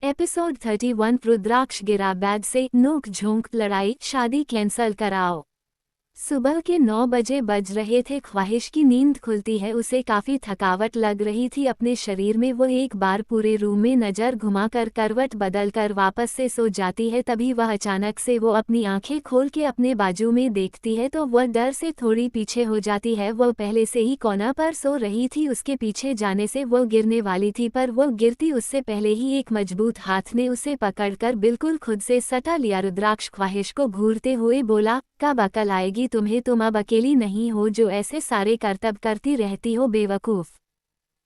Episode 31 रुद्राक्ष गिरा bag से, नोक झोंक, लड़ाई, शादी कैंसल कराओ। सुबह के 9 बजे बज रहे थे। ख्वाहिश की नींद खुलती है। उसे काफी थकावट लग रही थी अपने शरीर में। वो एक बार पूरे रूम में नजर घुमाकर करवट बदलकर वापस से सो जाती है। तभी वह अचानक से वो अपनी आंखें खोल के अपने बाजू में देखती है तो वह डर से थोड़ी पीछे हो जाती है। वह पहले से ही कोना पर सो रही थी। उसके पीछे जाने से वो गिरने वाली थी, पर वो गिरती उससे पहले ही एक मजबूत हाथ ने उसे पकड़कर बिल्कुल खुद से सटा लिया। रुद्राक्ष ख्वाहिश को घूरते हुए बोला, कब अकल आएगी तुम्हें? तुम अब अकेली नहीं हो जो ऐसे सारे करतब करती रहती हो, बेवकूफ।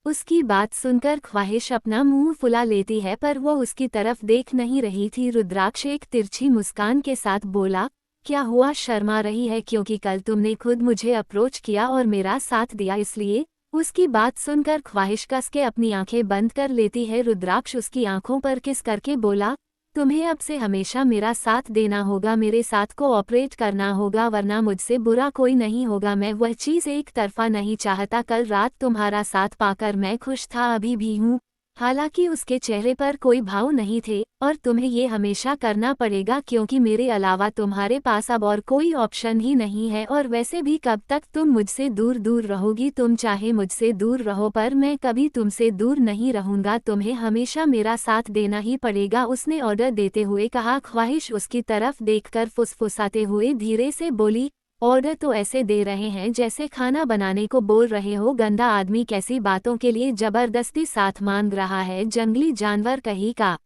उसकी बात सुनकर ख्वाहिश अपना मुंह फुला लेती है, पर वो उसकी तरफ देख नहीं रही थी। रुद्राक्ष एक तिरछी मुस्कान के साथ बोला, क्या हुआ, शर्मा रही है? क्योंकि कल तुमने खुद मुझे अप्रोच किया और मेरा साथ दिया, इसलिए। उसकी बात सुनकर ख्वाहिश कस के अपनी आंखें बंद कर लेती है। रुद्राक्ष उसकी आंखों पर किस करके बोला, तुम्हें अब से हमेशा मेरा साथ देना होगा, मेरे साथ कोऑपरेट करना होगा, वरना मुझसे बुरा कोई नहीं होगा। मैं वह चीज़ एक तरफा नहीं चाहता। कल रात तुम्हारा साथ पाकर मैं खुश था, अभी भी हूँ। हालांकि उसके चेहरे पर कोई भाव नहीं थे। और तुम्हें ये हमेशा करना पड़ेगा क्योंकि मेरे अलावा तुम्हारे पास अब और कोई ऑप्शन ही नहीं है। और वैसे भी कब तक तुम मुझसे दूर दूर रहोगी? तुम चाहे मुझसे दूर रहो, पर मैं कभी तुमसे दूर नहीं रहूंगा। तुम्हें हमेशा मेरा साथ देना ही पड़ेगा, उसने ऑर्डर देते हुए कहा। ख्वाहिश उसकी तरफ देखकर फुसफुसाते हुए धीरे से बोली, ऑर्डर तो ऐसे दे रहे हैं जैसे खाना बनाने को बोल रहे हो। गंदा आदमी कैसी बातों के लिए जबरदस्ती साथ मांग रहा है, जंगली जानवर कहीं का।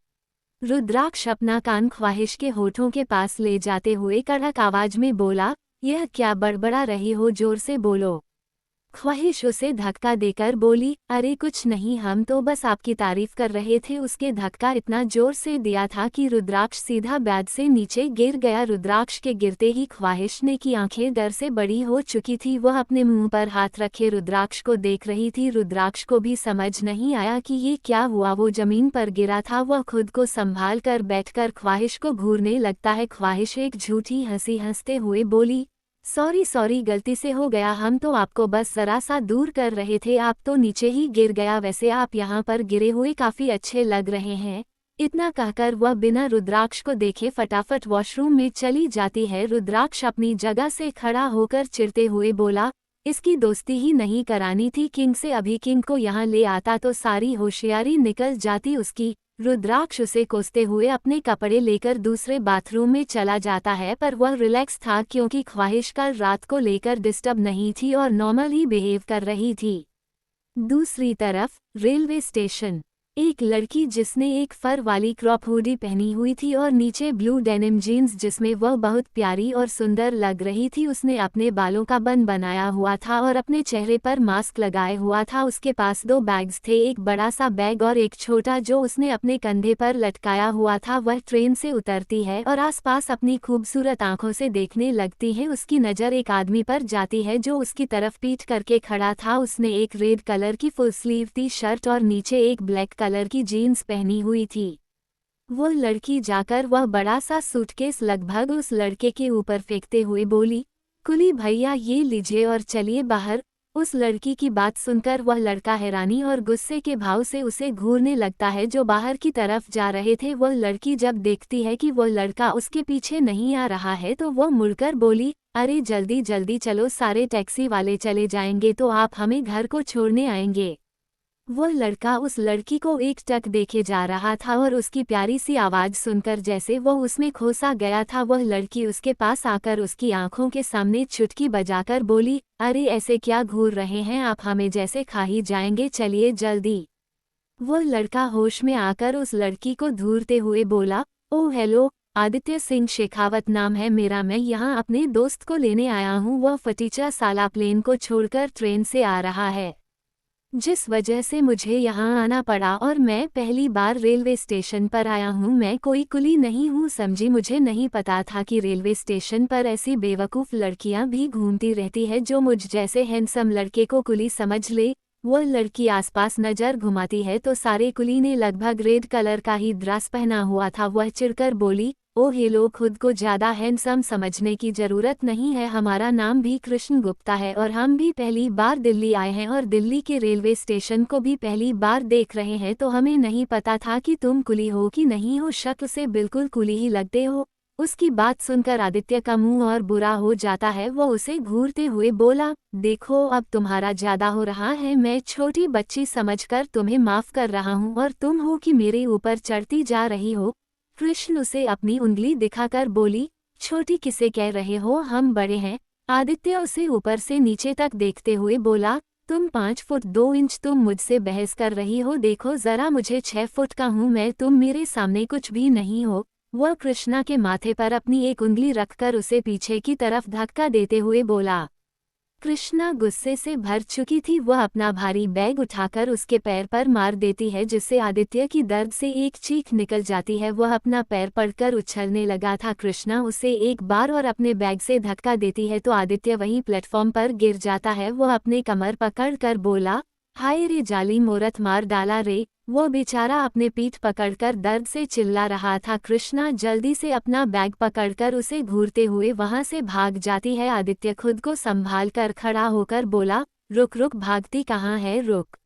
रुद्राक्ष अपना कान ख्वाहिश के होठों के पास ले जाते हुए कड़क आवाज में बोला, यह क्या बड़बड़ा रही हो? जोर से बोलो। ख्वाहिश उसे धक्का देकर बोली, अरे कुछ नहीं, हम तो बस आपकी तारीफ कर रहे थे। उसके धक्का इतना जोर से दिया था कि रुद्राक्ष सीधा बेड से नीचे गिर गया। रुद्राक्ष के गिरते ही ख्वाहिश ने की आंखें डर से बड़ी हो चुकी थी। वह अपने मुंह पर हाथ रखे रुद्राक्ष को देख रही थी। रुद्राक्ष को भी समझ नहीं आया कि ये क्या हुआ। वो जमीन पर गिरा था। वह खुद को संभाल कर बैठकर ख्वाहिश को घूरने लगता है। ख्वाहिश एक झूठी हंसी हंसते हुए बोली, सॉरी गलती से हो गया, हम तो आपको बस जरा सा दूर कर रहे थे, आप तो नीचे ही गिर गया। वैसे आप यहाँ पर गिरे हुए काफी अच्छे लग रहे हैं। इतना कहकर वह बिना रुद्राक्ष को देखे फटाफट वॉशरूम में चली जाती है। रुद्राक्ष अपनी जगह से खड़ा होकर चिढ़ते हुए बोला, इसकी दोस्ती ही नहीं करानी थी किंग से। अभी किंग को यहाँ ले आता तो सारी होशियारी निकल जाती उसकी। रुद्राक्ष उसे कोसते हुए अपने कपड़े लेकर दूसरे बाथरूम में चला जाता है, पर वह रिलैक्स था क्योंकि ख्वाहिश कल रात को लेकर डिस्टर्ब नहीं थी और नॉर्मल ही बिहेव कर रही थी। दूसरी तरफ रेलवे स्टेशन, एक लड़की जिसने एक फर वाली क्रॉप हुडी पहनी हुई थी और नीचे ब्लू डेनिम जीन्स जिसमें वह बहुत प्यारी और सुंदर लग रही थी। उसने अपने बालों का बन बनाया हुआ था और अपने चेहरे पर मास्क लगाए हुआ था। उसके पास 2 बैग्स थे, एक बड़ा सा बैग और एक छोटा जो उसने अपने कंधे पर लटकाया हुआ था। वह ट्रेन से उतरती है और आसपास अपनी खूबसूरत आंखों से देखने लगती है। उसकी नज़र एक आदमी पर जाती है जो उसकी तरफ पीठ करके खड़ा था। उसने एक रेड कलर की फुल स्लीव टी शर्ट और नीचे एक ब्लैक कलर की जीन्स पहनी हुई थी। वो लड़की जाकर वह बड़ा सा सूटकेस लगभग उस लड़के के ऊपर फेंकते हुए बोली, कुली भैया ये लीजिए और चलिए बाहर। उस लड़की की बात सुनकर वह लड़का हैरानी और गुस्से के भाव से उसे घूरने लगता है जो बाहर की तरफ जा रहे थे। वह लड़की जब देखती है कि वो लड़का उसके पीछे नहीं आ रहा है तो वह मुड़कर बोली, अरे जल्दी जल्दी चलो, सारे टैक्सी वाले चले जाएंगे तो आप हमें घर को छोड़ने आएंगे। वो लड़का उस लड़की को एकटक देखे जा रहा था और उसकी प्यारी सी आवाज़ सुनकर जैसे वो उसमें खोसा गया था। वह लड़की उसके पास आकर उसकी आंखों के सामने चुटकी बजाकर बोली, अरे ऐसे क्या घूर रहे हैं आप, हमें जैसे खा ही जाएंगे, चलिए जल्दी। वो लड़का होश में आकर उस लड़की को घूरते हुए बोला, ओह हेलो, आदित्य सिंह शेखावत नाम है मेरा, मैं यहाँ अपने दोस्त को लेने आया हूँ। वह फटीचा साला प्लेन को छोड़कर ट्रेन से आ रहा है, जिस वजह से मुझे यहाँ आना पड़ा और मैं पहली बार रेलवे स्टेशन पर आया हूँ। मैं कोई कुली नहीं हूँ, समझी? मुझे नहीं पता था कि रेलवे स्टेशन पर ऐसी बेवकूफ़ लड़कियाँ भी घूमती रहती है जो मुझ जैसे हैंडसम लड़के को कुली समझ ले। वो लड़की आसपास नज़र घुमाती है तो सारे कुली ने लगभग रेड कलर का ही ड्रेस पहना हुआ था। वह चिढ़कर बोली, ओ हेलो, खुद को ज़्यादा हैंडसम समझने की ज़रूरत नहीं है। हमारा नाम भी कृष्ण गुप्ता है और हम भी पहली बार दिल्ली आए हैं और दिल्ली के रेलवे स्टेशन को भी पहली बार देख रहे हैं, तो हमें नहीं पता था कि तुम कुली हो कि नहीं हो। शक्ल से बिल्कुल कुली ही लगते हो। उसकी बात सुनकर आदित्य का मुंह और बुरा हो जाता है। वो उसे घूरते हुए बोला, देखो अब तुम्हारा ज़्यादा हो रहा है। मैं छोटी बच्ची समझकर तुम्हें माफ़ कर रहा हूँ और तुम हो कि मेरे ऊपर चढ़ती जा रही हो। कृष्ण उसे अपनी उंगली दिखाकर बोली, छोटी किसे कह रहे हो, हम बड़े हैं। आदित्य उसे ऊपर से नीचे तक देखते हुए बोला, तुम 5 फुट 2 इंच, तुम मुझसे बहस कर रही हो। देखो जरा, मुझे 6 फुट का हूँ मैं, तुम मेरे सामने कुछ भी नहीं हो। वह कृष्णा के माथे पर अपनी एक उंगली रखकर उसे पीछे की तरफ धक्का देते हुए बोला। कृष्णा गुस्से से भर चुकी थी। वह अपना भारी बैग उठाकर उसके पैर पर मार देती है, जिससे आदित्य की दर्द से एक चीख निकल जाती है। वह अपना पैर पड़कर उछलने लगा था। कृष्णा उसे एक बार और अपने बैग से धक्का देती है तो आदित्य वहीं प्लेटफॉर्म पर गिर जाता है। वह अपने कमर पकड़ कर बोला, हाय रे जालिम औरत, मार डाला रे। वो बेचारा अपने पीठ पकड़कर दर्द से चिल्ला रहा था। कृष्णा जल्दी से अपना बैग पकड़कर उसे घूरते हुए वहां से भाग जाती है। आदित्य खुद को संभाल कर खड़ा होकर बोला, रुक रुक, भागती कहाँ है, रुक।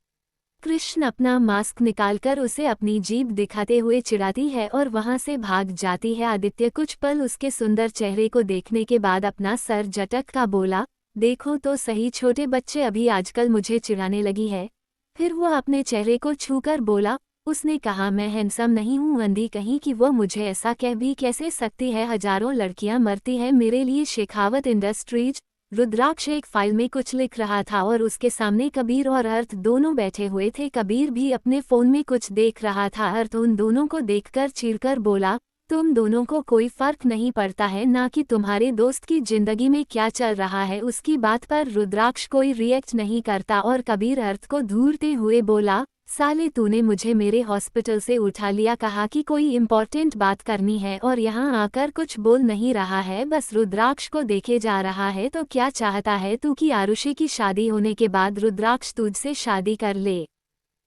कृष्ण अपना मास्क निकालकर उसे अपनी जीभ दिखाते हुए चिढ़ाती है और वहां से भाग जाती है। आदित्य कुछ पल उसके सुंदर चेहरे को देखने के बाद अपना सर झटक का बोला, देखो तो सही, छोटे बच्चे अभी आजकल मुझे चिढ़ाने लगी है। फिर वह अपने चेहरे को छूकर बोला, उसने कहा मैं हैंडसम नहीं हूँ, अंधी कहीं कि वह मुझे ऐसा कह भी कैसे सकती है। हजारों लड़कियां मरती हैं मेरे लिए। शेखावत इंडस्ट्रीज। रुद्राक्ष एक फाइल में कुछ लिख रहा था और उसके सामने कबीर और अर्थ दोनों बैठे हुए थे। कबीर भी अपने फोन में कुछ देख रहा था। अर्थ उन दोनों को देखकर चीरकर बोला, तुम दोनों को कोई फर्क नहीं पड़ता है ना कि तुम्हारे दोस्त की जिंदगी में क्या चल रहा है। उसकी बात पर रुद्राक्ष कोई रिएक्ट नहीं करता और कबीर अर्थ को घूरते हुए बोला, साले तूने मुझे मेरे हॉस्पिटल से उठा लिया, कहा कि कोई इम्पोर्टेंट बात करनी है और यहाँ आकर कुछ बोल नहीं रहा है, बस रुद्राक्ष को देखे जा रहा है। तो क्या चाहता है तू कि आरुषि की शादी होने के बाद रुद्राक्ष तुझसे शादी कर ले।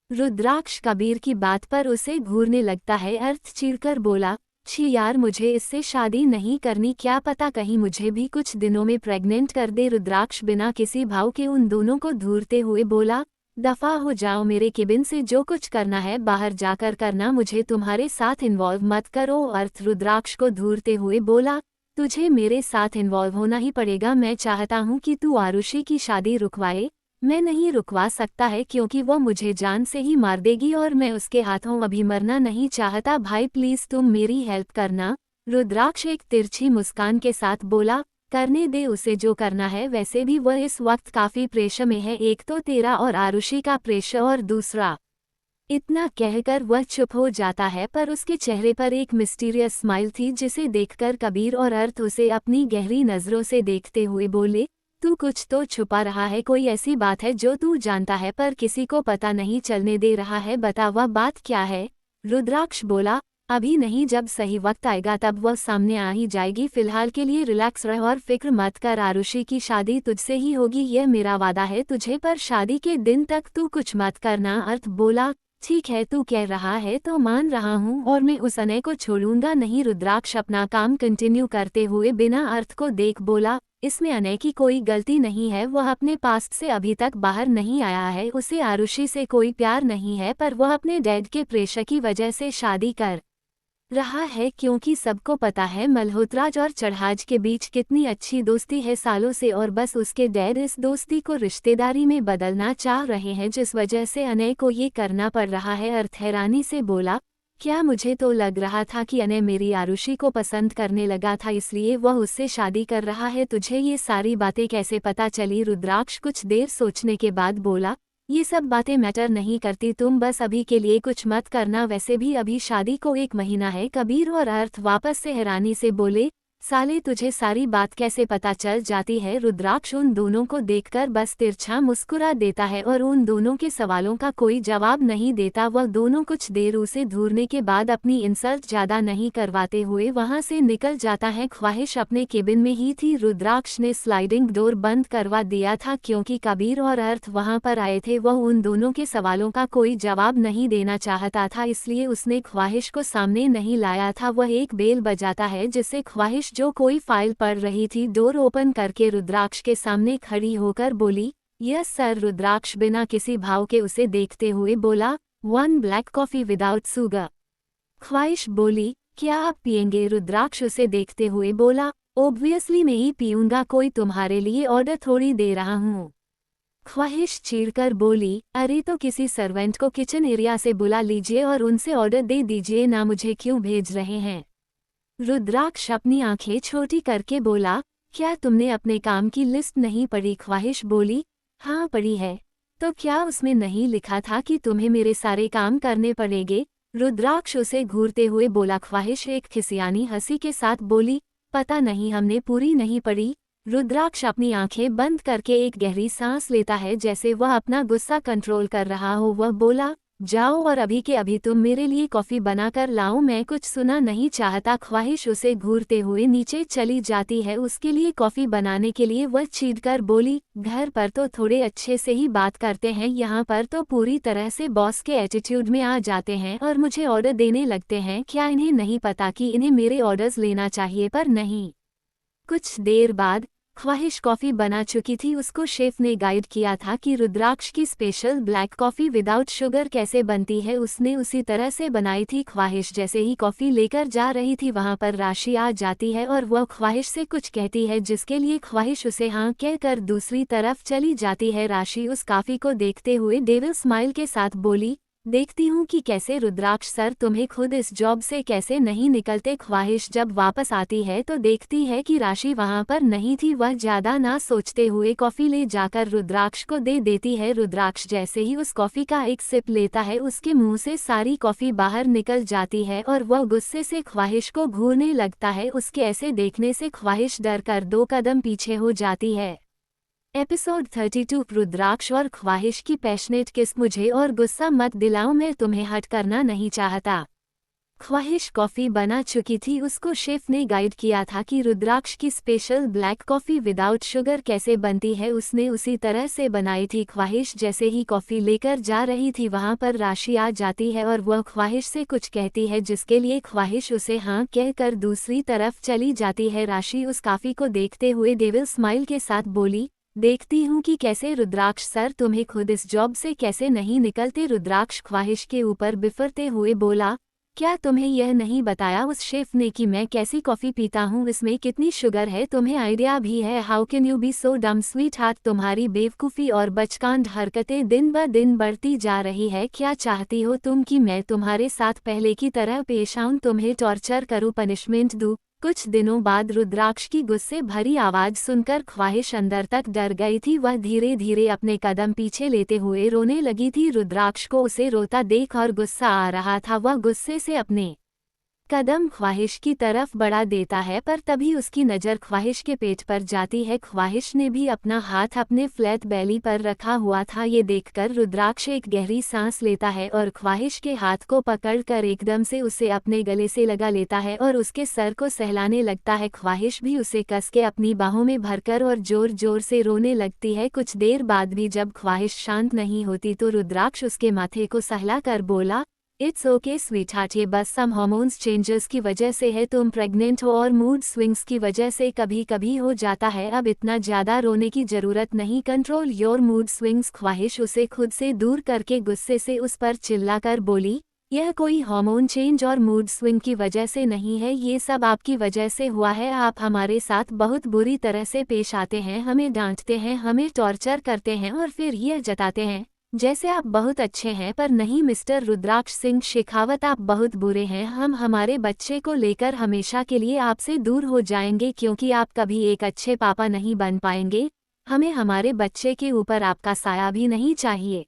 रुद्राक्ष कबीर की बात पर उसे घूरने लगता है। अर्थ चीरकर बोला, छी यार, मुझे इससे शादी नहीं करनी, क्या पता कहीं मुझे भी कुछ दिनों में प्रेग्नेंट कर दे। रुद्राक्ष बिना किसी भाव के उन दोनों को घूरते हुए बोला, दफा हो जाओ मेरे केबिन से, जो कुछ करना है बाहर जाकर करना, मुझे तुम्हारे साथ इन्वॉल्व मत करो। अर्थ रुद्राक्ष को घूरते हुए बोला, तुझे मेरे साथ इन्वॉल्व होना ही पड़ेगा। मैं चाहता हूँ कि तू आरुषि की शादी रुकवाए। मैं नहीं रुकवा सकता है क्योंकि वो मुझे जान से ही मार देगी और मैं उसके हाथों अभी मरना नहीं चाहता। भाई प्लीज तुम मेरी हेल्प करना। रुद्राक्ष एक तिरछी मुस्कान के साथ बोला, करने दे उसे जो करना है। वैसे भी वह इस वक्त काफी प्रेशर में है, एक तो तेरा और आरुषि का प्रेशर और दूसरा। इतना कहकर वह चुप हो जाता है, पर उसके चेहरे पर एक मिस्टीरियस स्माइल थी जिसे देखकर कबीर और अर्थ उसे अपनी गहरी नजरों से देखते हुए बोले, तू कुछ तो छुपा रहा है, कोई ऐसी बात है जो तू जानता है पर किसी को पता नहीं चलने दे रहा है, बता वह बात क्या है। रुद्राक्ष बोला, अभी नहीं, जब सही वक्त आएगा तब वह सामने आ ही जाएगी। फिलहाल के लिए रिलैक्स रह और फिक्र मत कर, आरुषि की शादी तुझसे ही होगी, यह मेरा वादा है तुझे, पर शादी के दिन तक तू कुछ मत करना। अर्थ बोला, ठीक है, तू कह रहा है तो मान रहा हूँ और मैं उस अनय को छोड़ूंगा नहीं। रुद्राक्ष अपना काम कंटिन्यू करते हुए बिना अर्थ को देख बोला, इसमें अनय की कोई गलती नहीं है, वह अपने पास्ट से अभी तक बाहर नहीं आया है, उसे आरुषि से कोई प्यार नहीं है, पर वह अपने डैड के प्रेशर की वजह से शादी कर रहा है क्योंकि सबको पता है मल्होत्राज और चढ़ाज के बीच कितनी अच्छी दोस्ती है सालों से, और बस उसके डैड इस दोस्ती को रिश्तेदारी में बदलना चाह रहे हैं, जिस वजह से अनय को ये करना पड़ रहा है। अर्थ हैरानी से बोला, क्या मुझे तो लग रहा था कि अनय मेरी आरुषि को पसंद करने लगा था इसलिए वह उससे शादी कर रहा है, तुझे ये सारी बातें कैसे पता चली। रुद्राक्ष कुछ देर सोचने के बाद बोला, ये सब बातें मैटर नहीं करती, तुम बस अभी के लिए कुछ मत करना, वैसे भी अभी शादी को 1 महीना है। कबीर और अर्थ वापस से हैरानी से बोले, साले तुझे सारी बात कैसे पता चल जाती है। रुद्राक्ष उन दोनों को देखकर बस तिरछा मुस्कुरा देता है और उन दोनों के सवालों का कोई जवाब नहीं देता। वह दोनों कुछ देर उसे घूरने के बाद अपनी इंसल्ट ज्यादा नहीं करवाते हुए वहां से निकल जाता है। ख्वाहिश अपने केबिन में ही थी। रुद्राक्ष ने स्लाइडिंग डोर बंद करवा दिया था क्योंकि कबीर और अर्थ वहां पर आए थे। वह उन दोनों के सवालों का कोई जवाब नहीं देना चाहता था, इसलिए उसने ख्वाहिश को सामने नहीं लाया था। वह एक बेल बजाता है जिससे ख्वाहिश जो कोई फाइल पढ़ रही थी डोर ओपन करके रुद्राक्ष के सामने खड़ी होकर बोली, यस सर। रुद्राक्ष बिना किसी भाव के उसे देखते हुए बोला, 1 ब्लैक कॉफी विदाउट शुगर। ख्वाहिश बोली, क्या आप पिएंगे? रुद्राक्ष उसे देखते हुए बोला, ओब्वियसली मैं ही पीऊंगा, कोई तुम्हारे लिए ऑर्डर थोड़ी दे रहा हूँ। ख्वाहिश चीरकर बोली, अरे तो किसी सर्वेंट को किचन एरिया से बुला लीजिए और उनसे ऑर्डर दे दीजिए ना, मुझे क्यों भेज रहे हैं? रुद्राक्ष अपनी आंखें छोटी करके बोला, क्या तुमने अपने काम की लिस्ट नहीं पढ़ी? ख्वाहिश बोली, हाँ पढ़ी है। तो क्या उसमें नहीं लिखा था कि तुम्हें मेरे सारे काम करने पड़ेंगे? रुद्राक्ष उसे घूरते हुए बोला। ख्वाहिश एक खिसियानी हंसी के साथ बोली, पता नहीं, हमने पूरी नहीं पढ़ी। रुद्राक्ष अपनी आंखें बंद करके एक गहरी सांस लेता है जैसे वह अपना गुस्सा कंट्रोल कर रहा हो। वह बोला, जाओ और अभी के अभी तुम मेरे लिए कॉफी बनाकर लाओ, मैं कुछ सुना नहीं चाहता। ख्वाहिश उसे घूरते हुए नीचे चली जाती है उसके लिए कॉफी बनाने के लिए। वह चीढ़कर बोली, घर पर तो थोड़े अच्छे से ही बात करते हैं, यहाँ पर तो पूरी तरह से बॉस के एटीट्यूड में आ जाते हैं और मुझे ऑर्डर देने लगते हैं। क्या इन्हें नहीं पता कि इन्हें मेरे ऑर्डर्स लेना चाहिए? पर नहीं। कुछ देर बाद ख्वाहिश कॉफ़ी बना चुकी थी। उसको शेफ ने गाइड किया था कि रुद्राक्ष की special black coffee without sugar कैसे बनती है, उसने उसी तरह से बनाई थी। ख्वाहिश जैसे ही कॉफ़ी लेकर जा रही थी वहां पर राशि आ जाती है और वह ख्वाहिश से कुछ कहती है जिसके लिए ख्वाहिश उसे हाँ कहकर दूसरी तरफ चली जाती है। राशि उस कॉफ़ी को देखते हुए डेविल स्माइल के साथ बोली, देखती हूँ कि कैसे रुद्राक्ष सर तुम्हें खुद इस जॉब से कैसे नहीं निकलते। ख्वाहिश जब वापस आती है तो देखती है कि राशि वहां पर नहीं थी। वह ज्यादा ना सोचते हुए कॉफी ले जाकर रुद्राक्ष को दे देती है। रुद्राक्ष जैसे ही उस कॉफी का एक सिप लेता है उसके मुंह से सारी कॉफी बाहर निकल जाती है और वह गुस्से से ख्वाहिश को घूरने लगता है। उसके ऐसे देखने से ख्वाहिश डर कर 2 कदम पीछे हो जाती है। एपिसोड 32 रुद्राक्ष और ख्वाहिश की पैशनेट किस। मुझे और गुस्सा मत दिलाओ, मैं तुम्हें हट करना नहीं चाहता। ख्वाहिश कॉफ़ी बना चुकी थी। उसको शेफ ने गाइड किया था कि रुद्राक्ष की special black coffee without sugar कैसे बनती है, उसने उसी तरह से बनाई थी। ख्वाहिश जैसे ही कॉफ़ी लेकर जा रही थी वहां पर राशि आ जाती है और वह ख्वाहिश से कुछ कहती है जिसके लिए ख्वाहिश उसे हाँ कहकर दूसरी तरफ चली जाती है। राशि उस कॉफ़ी को देखते हुए डेविल स्माइल के साथ बोली, देखती हूँ कि कैसे रुद्राक्ष सर तुम्हें खुद इस जॉब से कैसे नहीं निकलते। रुद्राक्ष ख्वाहिश के ऊपर बिफरते हुए बोला, क्या तुम्हें यह नहीं बताया उस शेफ ने कि मैं कैसी कॉफ़ी पीता हूँ, इसमें कितनी शुगर है? तुम्हें आइडिया भी है? हाउ कैन यू बी सो डम स्वीट हार्ट। तुम्हारी बेवकूफ़ी और बचकांड हरकतें दिन ब दिन बढ़ती जा रही है। क्या चाहती हो तुम कि मैं तुम्हारे साथ पहले की तरह पेश आऊं, तुम्हें टॉर्चर करूं, पनिशमेंट दूं? कुछ दिनों बाद रुद्राक्ष की गुस्से भरी आवाज सुनकर ख्वाहिश अंदर तक डर गई थी। वह धीरे धीरे अपने कदम पीछे लेते हुए रोने लगी थी। रुद्राक्ष को उसे रोता देख और गुस्सा आ रहा था। वह गुस्से से अपने कदम ख्वाहिश की तरफ बढ़ा देता है पर तभी उसकी नज़र ख्वाहिश के पेट पर जाती है। ख्वाहिश ने भी अपना हाथ अपने फ्लैट बैली पर रखा हुआ था। ये देखकर रुद्राक्ष एक गहरी सांस लेता है और ख्वाहिश के हाथ को पकड़कर एकदम से उसे अपने गले से लगा लेता है और उसके सर को सहलाने लगता है। ख्वाहिश भी उसे कस के अपनी बाहों में भरकर और जोर जोर से रोने लगती है। कुछ देर बाद भी जब ख्वाहिश शांत नहीं होती तो रुद्राक्ष उसके माथे को सहला कर बोला, इट्स ओके स्वीट हार्ट, ये बस सम हार्मोन्स चेंजेस की वजह से है। तुम प्रेग्नेंट हो और मूड स्विंग्स की वजह से कभी कभी हो जाता है। अब इतना ज़्यादा रोने की ज़रूरत नहीं, कंट्रोल योर मूड स्विंग्स। ख्वाहिश उसे खुद से दूर करके गुस्से से उस पर चिल्लाकर बोली, यह कोई हार्मोन चेंज और मूड स्विंग की वजह से नहीं है, ये सब आपकी वजह से हुआ है। आप हमारे साथ बहुत बुरी तरह से पेश आते हैं, हमें डांटते हैं, हमें टॉर्चर करते हैं और फिर यह जताते हैं जैसे आप बहुत अच्छे हैं। पर नहीं मिस्टर रुद्राक्ष सिंह शेखावत, आप बहुत बुरे हैं। हम हमारे बच्चे को लेकर हमेशा के लिए आपसे दूर हो जाएंगे क्योंकि आप कभी एक अच्छे पापा नहीं बन पाएंगे। हमें हमारे बच्चे के ऊपर आपका साया भी नहीं चाहिए।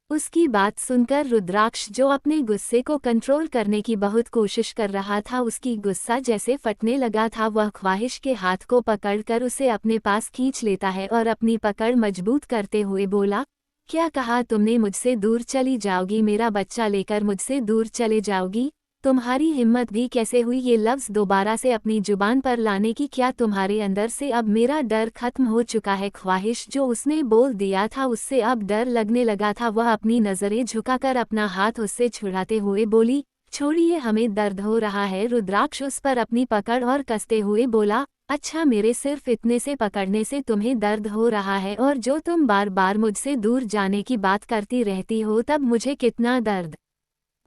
उसकी बात सुनकर रुद्राक्ष, जो अपने गुस्से को कंट्रोल करने की बहुत कोशिश कर रहा था, उसकी गुस्सा जैसे फटने लगा था। वह ख्वाहिश के हाथ को पकड़कर उसे अपने पास खींच लेता है और अपनी पकड़ मजबूत करते हुए बोला, क्या कहा तुमने? मुझसे दूर चली जाओगी? मेरा बच्चा लेकर मुझसे दूर चले जाओगी? तुम्हारी हिम्मत भी कैसे हुई ये लफ्ज़ दोबारा से अपनी जुबान पर लाने की? क्या तुम्हारे अंदर से अब मेरा डर खत्म हो चुका है? ख्वाहिश जो उसने बोल दिया था उससे अब डर लगने लगा था। वह अपनी नज़रें झुकाकर अपना हाथ उससे छुड़ाते हुए बोली, छोड़िए, हमें दर्द हो रहा है। रुद्राक्ष उस पर अपनी पकड़ और कसते हुए बोला, अच्छा, मेरे सिर्फ इतने से पकड़ने से तुम्हें दर्द हो रहा है, और जो तुम बार बार मुझसे दूर जाने की बात करती रहती हो तब मुझे कितना दर्द।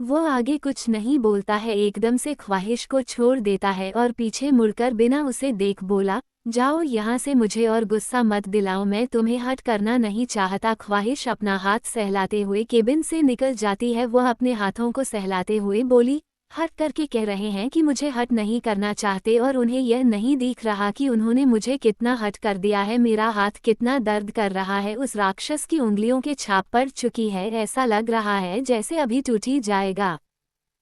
वो आगे कुछ नहीं बोलता है, एकदम से ख्वाहिश को छोड़ देता है और पीछे मुड़कर बिना उसे देख बोला, जाओ यहाँ से, मुझे और गुस्सा मत दिलाओ, मैं तुम्हें हट करना नहीं चाहता। ख्वाहिश अपना हाथ सहलाते हुए केबिन से निकल जाती है। वह अपने हाथों को सहलाते हुए बोली, हट करके कह रहे हैं कि मुझे हट नहीं करना चाहते, और उन्हें यह नहीं दिख रहा कि उन्होंने मुझे कितना हट कर दिया है, मेरा हाथ कितना दर्द कर रहा है। उस राक्षस की उंगलियों के छाप पड़ चुकी है, ऐसा लग रहा है जैसे अभी टूट ही जाएगा।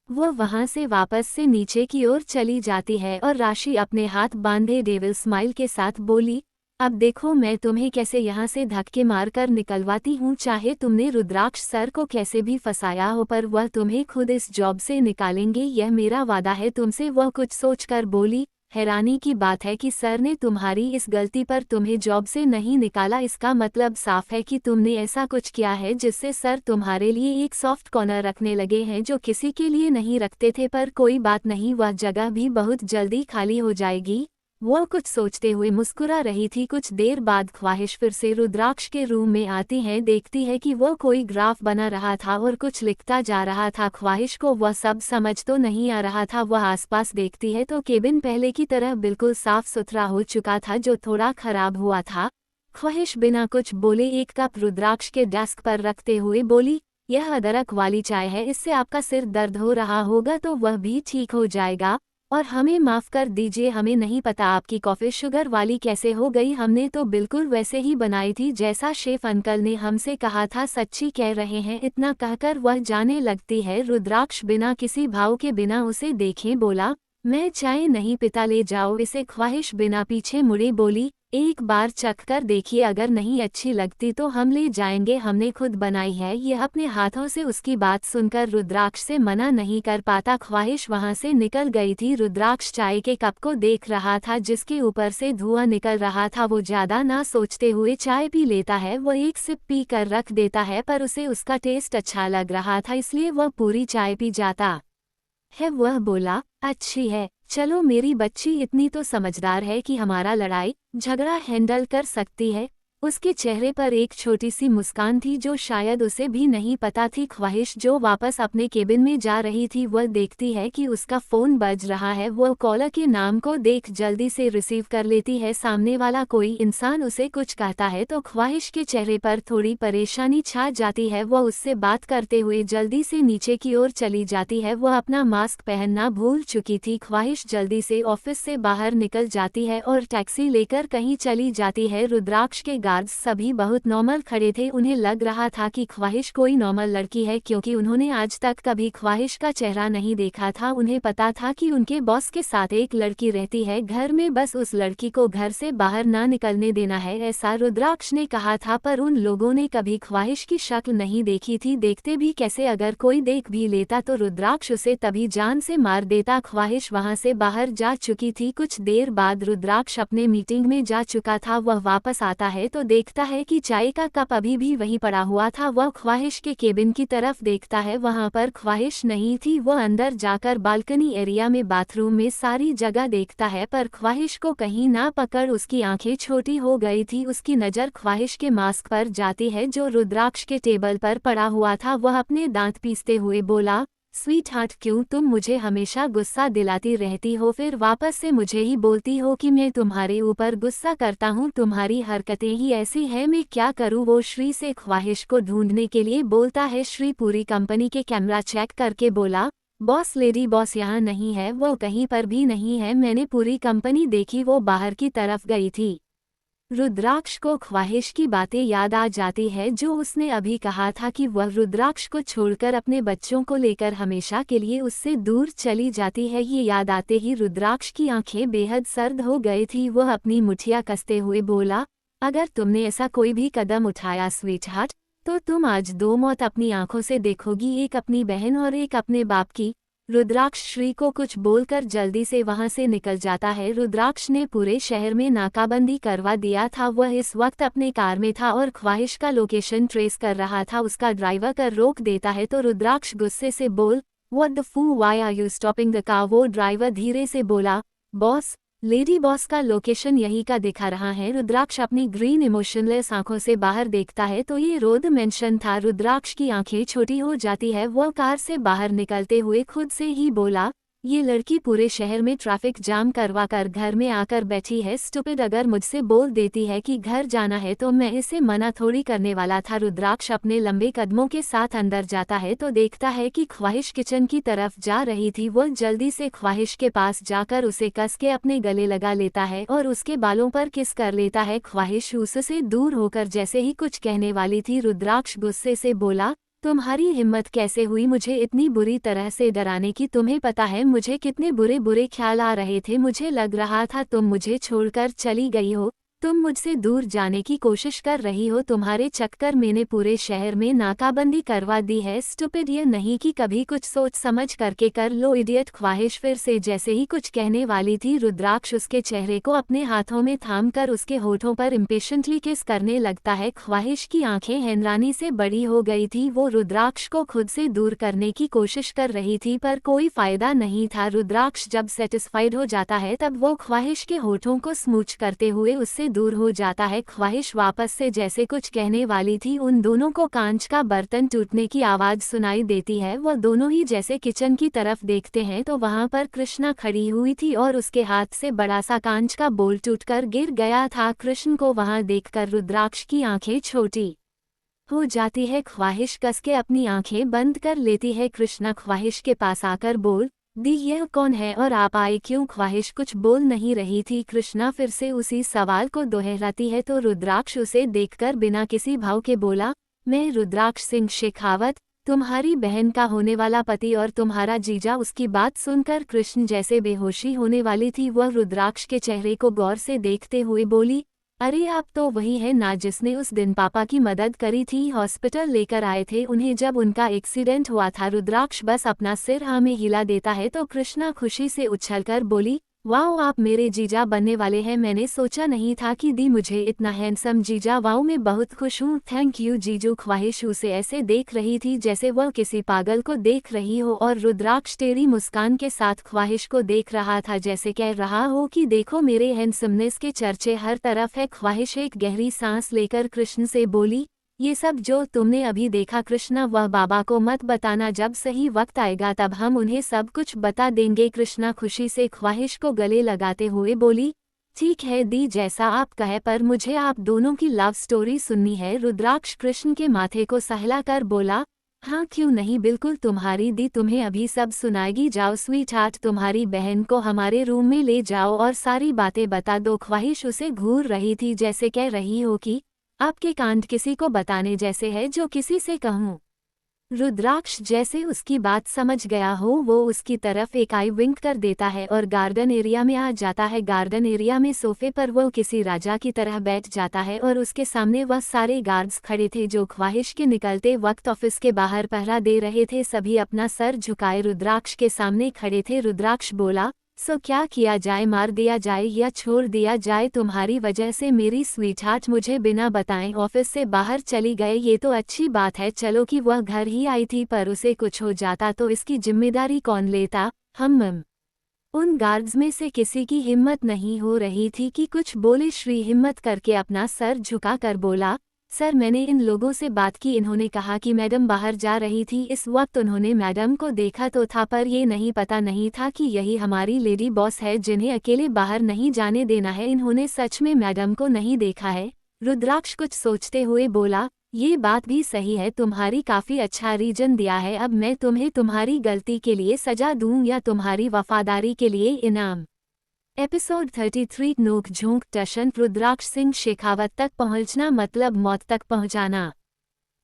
वो वहां से वापस से नीचे की ओर चली जाती है और राशि अपने हाथ बांधे डेविल स्माइल के साथ बोली, अब देखो मैं तुम्हें कैसे यहाँ से धक्के मारकर निकलवाती हूँ। चाहे तुमने रुद्राक्ष सर को कैसे भी फंसाया हो, पर वह तुम्हें खुद इस जॉब से निकालेंगे, यह मेरा वादा है तुमसे। वह कुछ सोचकर बोली, हैरानी की बात है कि सर ने तुम्हारी इस गलती पर तुम्हें जॉब से नहीं निकाला। इसका मतलब साफ है कि तुमने ऐसा कुछ किया है जिससे सर तुम्हारे लिए एक सॉफ्ट कॉर्नर रखने लगे हैं जो किसी के लिए नहीं रखते थे। पर कोई बात नहीं, वह जगह भी बहुत जल्दी खाली हो जाएगी। वो कुछ सोचते हुए मुस्कुरा रही थी। कुछ देर बाद ख्वाहिश फिर से रुद्राक्ष के रूम में आती है, देखती है कि वो कोई ग्राफ बना रहा था और कुछ लिखता जा रहा था। ख्वाहिश को वह सब समझ तो नहीं आ रहा था। वह आसपास देखती है तो केबिन पहले की तरह बिल्कुल साफ सुथरा हो चुका था, जो थोड़ा खराब हुआ था। ख्वाहिश बिना कुछ बोले एक कप रुद्राक्ष के डेस्क पर रखते हुए बोली, यह अदरक वाली चाय है, इससे आपका सिर दर्द हो रहा होगा तो वह भी ठीक हो जाएगा। और हमें माफ़ कर दीजिए, हमें नहीं पता आपकी कॉफ़ी शुगर वाली कैसे हो गई, हमने तो बिल्कुल वैसे ही बनाई थी जैसा शेफ अंकल ने हमसे कहा था। सच्ची कह रहे हैं? इतना कहकर वह जाने लगती है। रुद्राक्ष बिना किसी भाव के बिना उसे देखे बोला, मैं चाय नहीं पिता, ले जाओ इसे। ख्वाहिश बिना पीछे मुड़े बोली, एक बार चख कर देखिए, अगर नहीं अच्छी लगती तो हम ले जाएंगे, हमने खुद बनाई है ये अपने हाथों से। उसकी बात सुनकर रुद्राक्ष से मना नहीं कर पाता। ख्वाहिश वहां से निकल गई थी। रुद्राक्ष चाय के कप को देख रहा था जिसके ऊपर से धुआं निकल रहा था। वो ज्यादा ना सोचते हुए चाय पी लेता है। वो एक सिप पी कर रख देता है, पर उसे उसका टेस्ट अच्छा लग रहा था इसलिए वह पूरी चाय पी जाता है। वह बोला, अच्छी है, चलो, मेरी बच्ची इतनी तो समझदार है कि हमारा लड़ाई झगड़ा हैंडल कर सकती है। उसके चेहरे पर एक छोटी सी मुस्कान थी जो शायद उसे भी नहीं पता थी। ख्वाहिश जो वापस अपने केबिन में जा रही थी, वह देखती है कि उसका फ़ोन बज रहा है। वह कॉलर के नाम को देख जल्दी से रिसीव कर लेती है। सामने वाला कोई इंसान उसे कुछ कहता है तो ख्वाहिश के चेहरे पर थोड़ी परेशानी छा जाती है। वह उससे बात करते हुए जल्दी से नीचे की ओर चली जाती है। वह अपना मास्क पहनना भूल चुकी थी। ख्वाहिश जल्दी से ऑफिस से बाहर निकल जाती है और टैक्सी लेकर कहीं चली जाती है। रुद्राक्ष के गार्ड्स सभी बहुत नॉर्मल खड़े थे। उन्हें लग रहा था कि ख्वाहिश कोई नॉर्मल लड़की है, क्योंकि उन्होंने आज तक कभी ख्वाहिश का चेहरा नहीं देखा था। उन्हें पता था कि उनके बॉस के साथ एक लड़की रहती है घर में, बस उस लड़की को घर से बाहर ना निकलने देना है, ऐसा रुद्राक्ष ने कहा था। पर उन लोगों ने कभी ख्वाहिश की शक्ल नहीं देखी थी। देखते भी कैसे, अगर कोई देख भी लेता तो रुद्राक्ष उसे तभी जान से मार देता। ख्वाहिश वहां से बाहर जा चुकी थी। कुछ देर बाद रुद्राक्ष अपने मीटिंग में जा चुका था। वह वापस आता है तो देखता है कि चाय का कप अभी भी वहीं पड़ा हुआ था। वह ख्वाहिश के केबिन की तरफ देखता है, वहां पर ख्वाहिश नहीं थी। वह अंदर जाकर बालकनी एरिया में बाथरूम में सारी जगह देखता है, पर ख्वाहिश को कहीं ना पकड़। उसकी आंखें छोटी हो गई थी। उसकी नज़र ख्वाहिश के मास्क पर जाती है जो रुद्राक्ष के टेबल पर पड़ा हुआ था। वह अपने दांत पीसते हुए बोला, स्वीट हार्ट, क्यों तुम मुझे हमेशा गुस्सा दिलाती रहती हो, फिर वापस से मुझे ही बोलती हो कि मैं तुम्हारे ऊपर गुस्सा करता हूँ। तुम्हारी हरकतें ही ऐसी हैं, मैं क्या करूँ। वो श्री से ख्वाहिश को ढूंढने के लिए बोलता है। श्री पूरी कंपनी के कैमरा चेक करके बोला, बॉस, लेडी बॉस यहाँ नहीं है, वो कहीं पर भी नहीं है, मैंने पूरी कंपनी देखी, वो बाहर की तरफ गई थी। रुद्राक्ष को ख्वाहिश की बातें याद आ जाती है जो उसने अभी कहा था कि वह रुद्राक्ष को छोड़कर अपने बच्चों को लेकर हमेशा के लिए उससे दूर चली जाती है। ये याद आते ही रुद्राक्ष की आंखें बेहद सर्द हो गई थी। वह अपनी मुठिया कसते हुए बोला, अगर तुमने ऐसा कोई भी कदम उठाया स्वीटहार्ट, तो तुम आज दो मौत अपनी आंखों से देखोगी, एक अपनी बहन और एक अपने बाप की। रुद्राक्ष श्री को कुछ बोलकर जल्दी से वहां से निकल जाता है। रुद्राक्ष ने पूरे शहर में नाकाबंदी करवा दिया था। वह इस वक्त अपने कार में था और ख्वाहिश का लोकेशन ट्रेस कर रहा था। उसका ड्राइवर कर रोक देता है तो रुद्राक्ष गुस्से से बोल, what the fu, why are you stopping the car. वो ड्राइवर धीरे से बोला, बॉस, लेडी बॉस का लोकेशन यही का दिखा रहा है। रुद्राक्ष अपनी ग्रीन इमोशनलेस आंखों से बाहर देखता है तो ये रोड मेंशन था। रुद्राक्ष की आंखें छोटी हो जाती है। वह कार से बाहर निकलते हुए खुद से ही बोला, ये लड़की पूरे शहर में ट्रैफिक जाम करवा कर घर में आकर बैठी है। स्टूपिड, अगर मुझसे बोल देती है कि घर जाना है तो मैं इसे मना थोड़ी करने वाला था। रुद्राक्ष अपने लंबे कदमों के साथ अंदर जाता है तो देखता है कि ख्वाहिश किचन की तरफ जा रही थी। वह जल्दी से ख्वाहिश के पास जाकर उसे कस के अपने गले लगा लेता है और उसके बालों पर किस कर लेता है। ख्वाहिश उससे दूर होकर जैसे ही कुछ कहने वाली थी, रुद्राक्ष गुस्से से बोला, तुम्हारी हिम्मत कैसे हुई मुझे इतनी बुरी तरह से डराने की। तुम्हें पता है मुझे कितने बुरे बुरे ख्याल आ रहे थे। मुझे लग रहा था तुम मुझे छोड़कर चली गई हो, तुम मुझसे दूर जाने की कोशिश कर रही हो। तुम्हारे चक्कर मैंने पूरे शहर में नाकाबंदी करवा दी है। स्टूपिड, ये नहीं कि कभी कुछ सोच समझ करके कर लो, इडियट। ख्वाहिश फिर से जैसे ही कुछ कहने वाली थी, रुद्राक्ष उसके चेहरे को अपने हाथों में थाम कर उसके होठों पर इम्पेशेंटली किस करने लगता है। ख्वाहिश की आंखें हैरानी से बड़ी हो गई थी। वो रुद्राक्ष को खुद से दूर करने की कोशिश कर रही थी पर कोई फायदा नहीं था। रुद्राक्ष जब सेटिस्फाइड हो जाता है तब वो ख्वाहिश के होठों को स्मूच करते हुए उससे दूर हो जाता है। ख्वाहिश वापस से जैसे कुछ कहने वाली थी, उन दोनों को कांच का बर्तन टूटने की आवाज सुनाई देती है। वह दोनों ही जैसे किचन की तरफ देखते हैं तो वहां पर कृष्णा खड़ी हुई थी और उसके हाथ से बड़ा सा कांच का बोल टूटकर गिर गया था। कृष्ण को वहां देखकर रुद्राक्ष की आंखें छोटी हो जाती है। ख्वाहिश कस के अपनी आंखें बंद कर लेती है। कृष्णा ख्वाहिश के पास आकर बोल दी, यह कौन है और आप आए क्यों। ख्वाहिश कुछ बोल नहीं रही थी। कृष्णा फिर से उसी सवाल को दोहराती है तो रुद्राक्ष उसे देखकर बिना किसी भाव के बोला, मैं रुद्राक्ष सिंह शेखावत, तुम्हारी बहन का होने वाला पति और तुम्हारा जीजा। उसकी बात सुनकर कृष्ण जैसे बेहोशी होने वाली थी। वह रुद्राक्ष के चेहरे को गौर से देखते हुए बोली, अरे आप तो वही है ना जिसने उस दिन पापा की मदद करी थी, हॉस्पिटल लेकर आए थे उन्हें जब उनका एक्सीडेंट हुआ था। रुद्राक्ष बस अपना सिर हाँ में हिला देता है तो कृष्णा खुशी से उछलकर बोली, वाओ, आप मेरे जीजा बनने वाले हैं। मैंने सोचा नहीं था कि दी मुझे इतना हैंडसम जीजा। वाओ, मैं बहुत खुश हूँ। थैंक यू जीजू। ख्वाहिश उसे ऐसे देख रही थी जैसे वह किसी पागल को देख रही हो और रुद्राक्ष टेढ़ी मुस्कान के साथ ख्वाहिश को देख रहा था जैसे कह रहा हो कि देखो मेरे हैंडसमनेस के चर्चे हर तरफ है। ख्वाहिश एक गहरी सांस लेकर कृष्ण से बोली, ये सब जो तुमने अभी देखा कृष्णा, वह बाबा को मत बताना। जब सही वक्त आएगा तब हम उन्हें सब कुछ बता देंगे। कृष्णा खुशी से ख्वाहिश को गले लगाते हुए बोली, ठीक है दी, जैसा आप कहे, पर मुझे आप दोनों की लव स्टोरी सुननी है। रुद्राक्ष कृष्ण के माथे को सहला कर बोला, हाँ क्यों नहीं, बिल्कुल तुम्हारी दी तुम्हें अभी सब सुनाएगी। जाओ स्वीटहार्ट, तुम्हारी बहन को हमारे रूम में ले जाओ और सारी बातें बता दो। ख्वाहिश उसे घूर रही थी जैसे कह रही हो कि आपके कांड किसी को बताने जैसे है जो किसी से कहूँ। रुद्राक्ष जैसे उसकी बात समझ गया हो, वो उसकी तरफ एक आई विंक कर देता है और गार्डन एरिया में आ जाता है। गार्डन एरिया में सोफे पर वो किसी राजा की तरह बैठ जाता है और उसके सामने वह सारे गार्ड्स खड़े थे जो ख्वाहिश के निकलते वक्त ऑफिस के बाहर पहरा दे रहे थे। सभी अपना सर झुकाए रुद्राक्ष के सामने खड़े थे। रुद्राक्ष बोला, सो क्या किया जाए, मार दिया जाए या छोड़ दिया जाए। तुम्हारी वजह से मेरी स्वीटहार्ट मुझे बिना बताएं ऑफिस से बाहर चली गए। ये तो अच्छी बात है, चलो कि वह घर ही आई थी, पर उसे कुछ हो जाता तो इसकी जिम्मेदारी कौन लेता। हम उन गार्ड्स में से किसी की हिम्मत नहीं हो रही थी कि कुछ बोले। श्री हिम्मत करके अपना सर झुका कर बोला, सर मैंने इन लोगों से बात की, इन्होंने कहा कि मैडम बाहर जा रही थी। इस वक्त उन्होंने मैडम को देखा तो था, पर ये नहीं पता नहीं था कि यही हमारी लेडी बॉस है जिन्हें अकेले बाहर नहीं जाने देना है। इन्होंने सच में मैडम को नहीं देखा है। रुद्राक्ष कुछ सोचते हुए बोला, ये बात भी सही है, तुम्हारी काफी अच्छा रीजन दिया है। अब मैं तुम्हें तुम्हारी गलती के लिए सजा दूं या तुम्हारी वफादारी के लिए इनाम। एपिसोड 33 नोक झोंक टशन रुद्राक्ष सिंह शेखावत तक पहुंचना मतलब मौत तक पहुंचाना।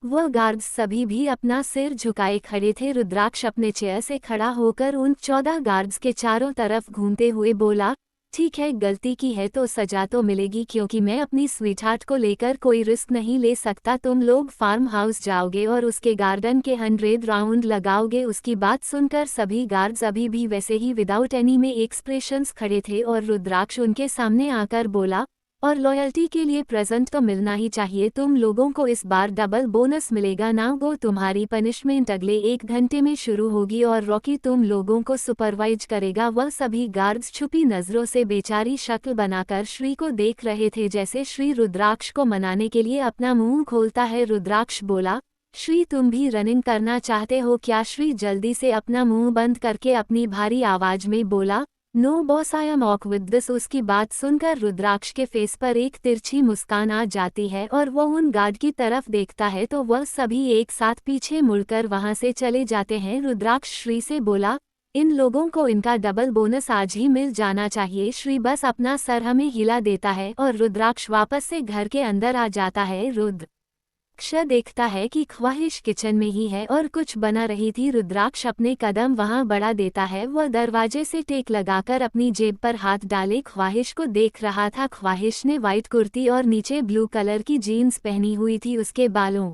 वह गार्ड्स सभी भी अपना सिर झुकाए खड़े थे। रुद्राक्ष अपने चेयर से खड़ा होकर उन 14 गार्ड्स के चारों तरफ घूमते हुए बोला, ठीक है, गलती की है तो सजा तो मिलेगी, क्योंकि मैं अपनी स्वीटहार्ट को लेकर कोई रिस्क नहीं ले सकता। तुम लोग फार्म हाउस जाओगे और उसके गार्डन के 100 राउंड लगाओगे। उसकी बात सुनकर सभी गार्ड्स अभी भी वैसे ही विदाउट एनी में एक्सप्रेशंस खड़े थे और रुद्राक्ष उनके सामने आकर बोला, और लॉयल्टी के लिए प्रेजेंट तो मिलना ही चाहिए। तुम लोगों को इस बार डबल बोनस मिलेगा ना। वो तुम्हारी पनिशमेंट अगले 1 घंटे में शुरू होगी और रॉकी तुम लोगों को सुपरवाइज करेगा। वह सभी गार्ड्स छुपी नजरों से बेचारी शक्ल बनाकर श्री को देख रहे थे, जैसे श्री रुद्राक्ष को मनाने के लिए अपना मुंह खोलता है। रुद्राक्ष बोला, श्री तुम भी रनिंग करना चाहते हो क्या? श्री जल्दी से अपना मुंह बंद करके अपनी भारी आवाज में बोला, नो बॉस, आई एम ऑक विद दिस। उसकी बात सुनकर रुद्राक्ष के फेस पर एक तिरछी मुस्कान आ जाती है और वह उन गार्ड की तरफ देखता है तो वह सभी एक साथ पीछे मुड़कर वहां से चले जाते हैं। रुद्राक्ष श्री से बोला, इन लोगों को इनका डबल बोनस आज ही मिल जाना चाहिए। श्री बस अपना सर हमें हिला देता है और रुद्राक्ष वापस से घर के अंदर आ जाता है। रुद्राक्ष देखता है कि ख्वाहिश किचन में ही है और कुछ बना रही थी। रुद्राक्ष अपने कदम वहां बढ़ा देता है। वह दरवाजे से टेक लगाकर अपनी जेब पर हाथ डाले ख्वाहिश को देख रहा था। ख्वाहिश ने वाइट कुर्ती और नीचे ब्लू कलर की जीन्स पहनी हुई थी। उसके बालों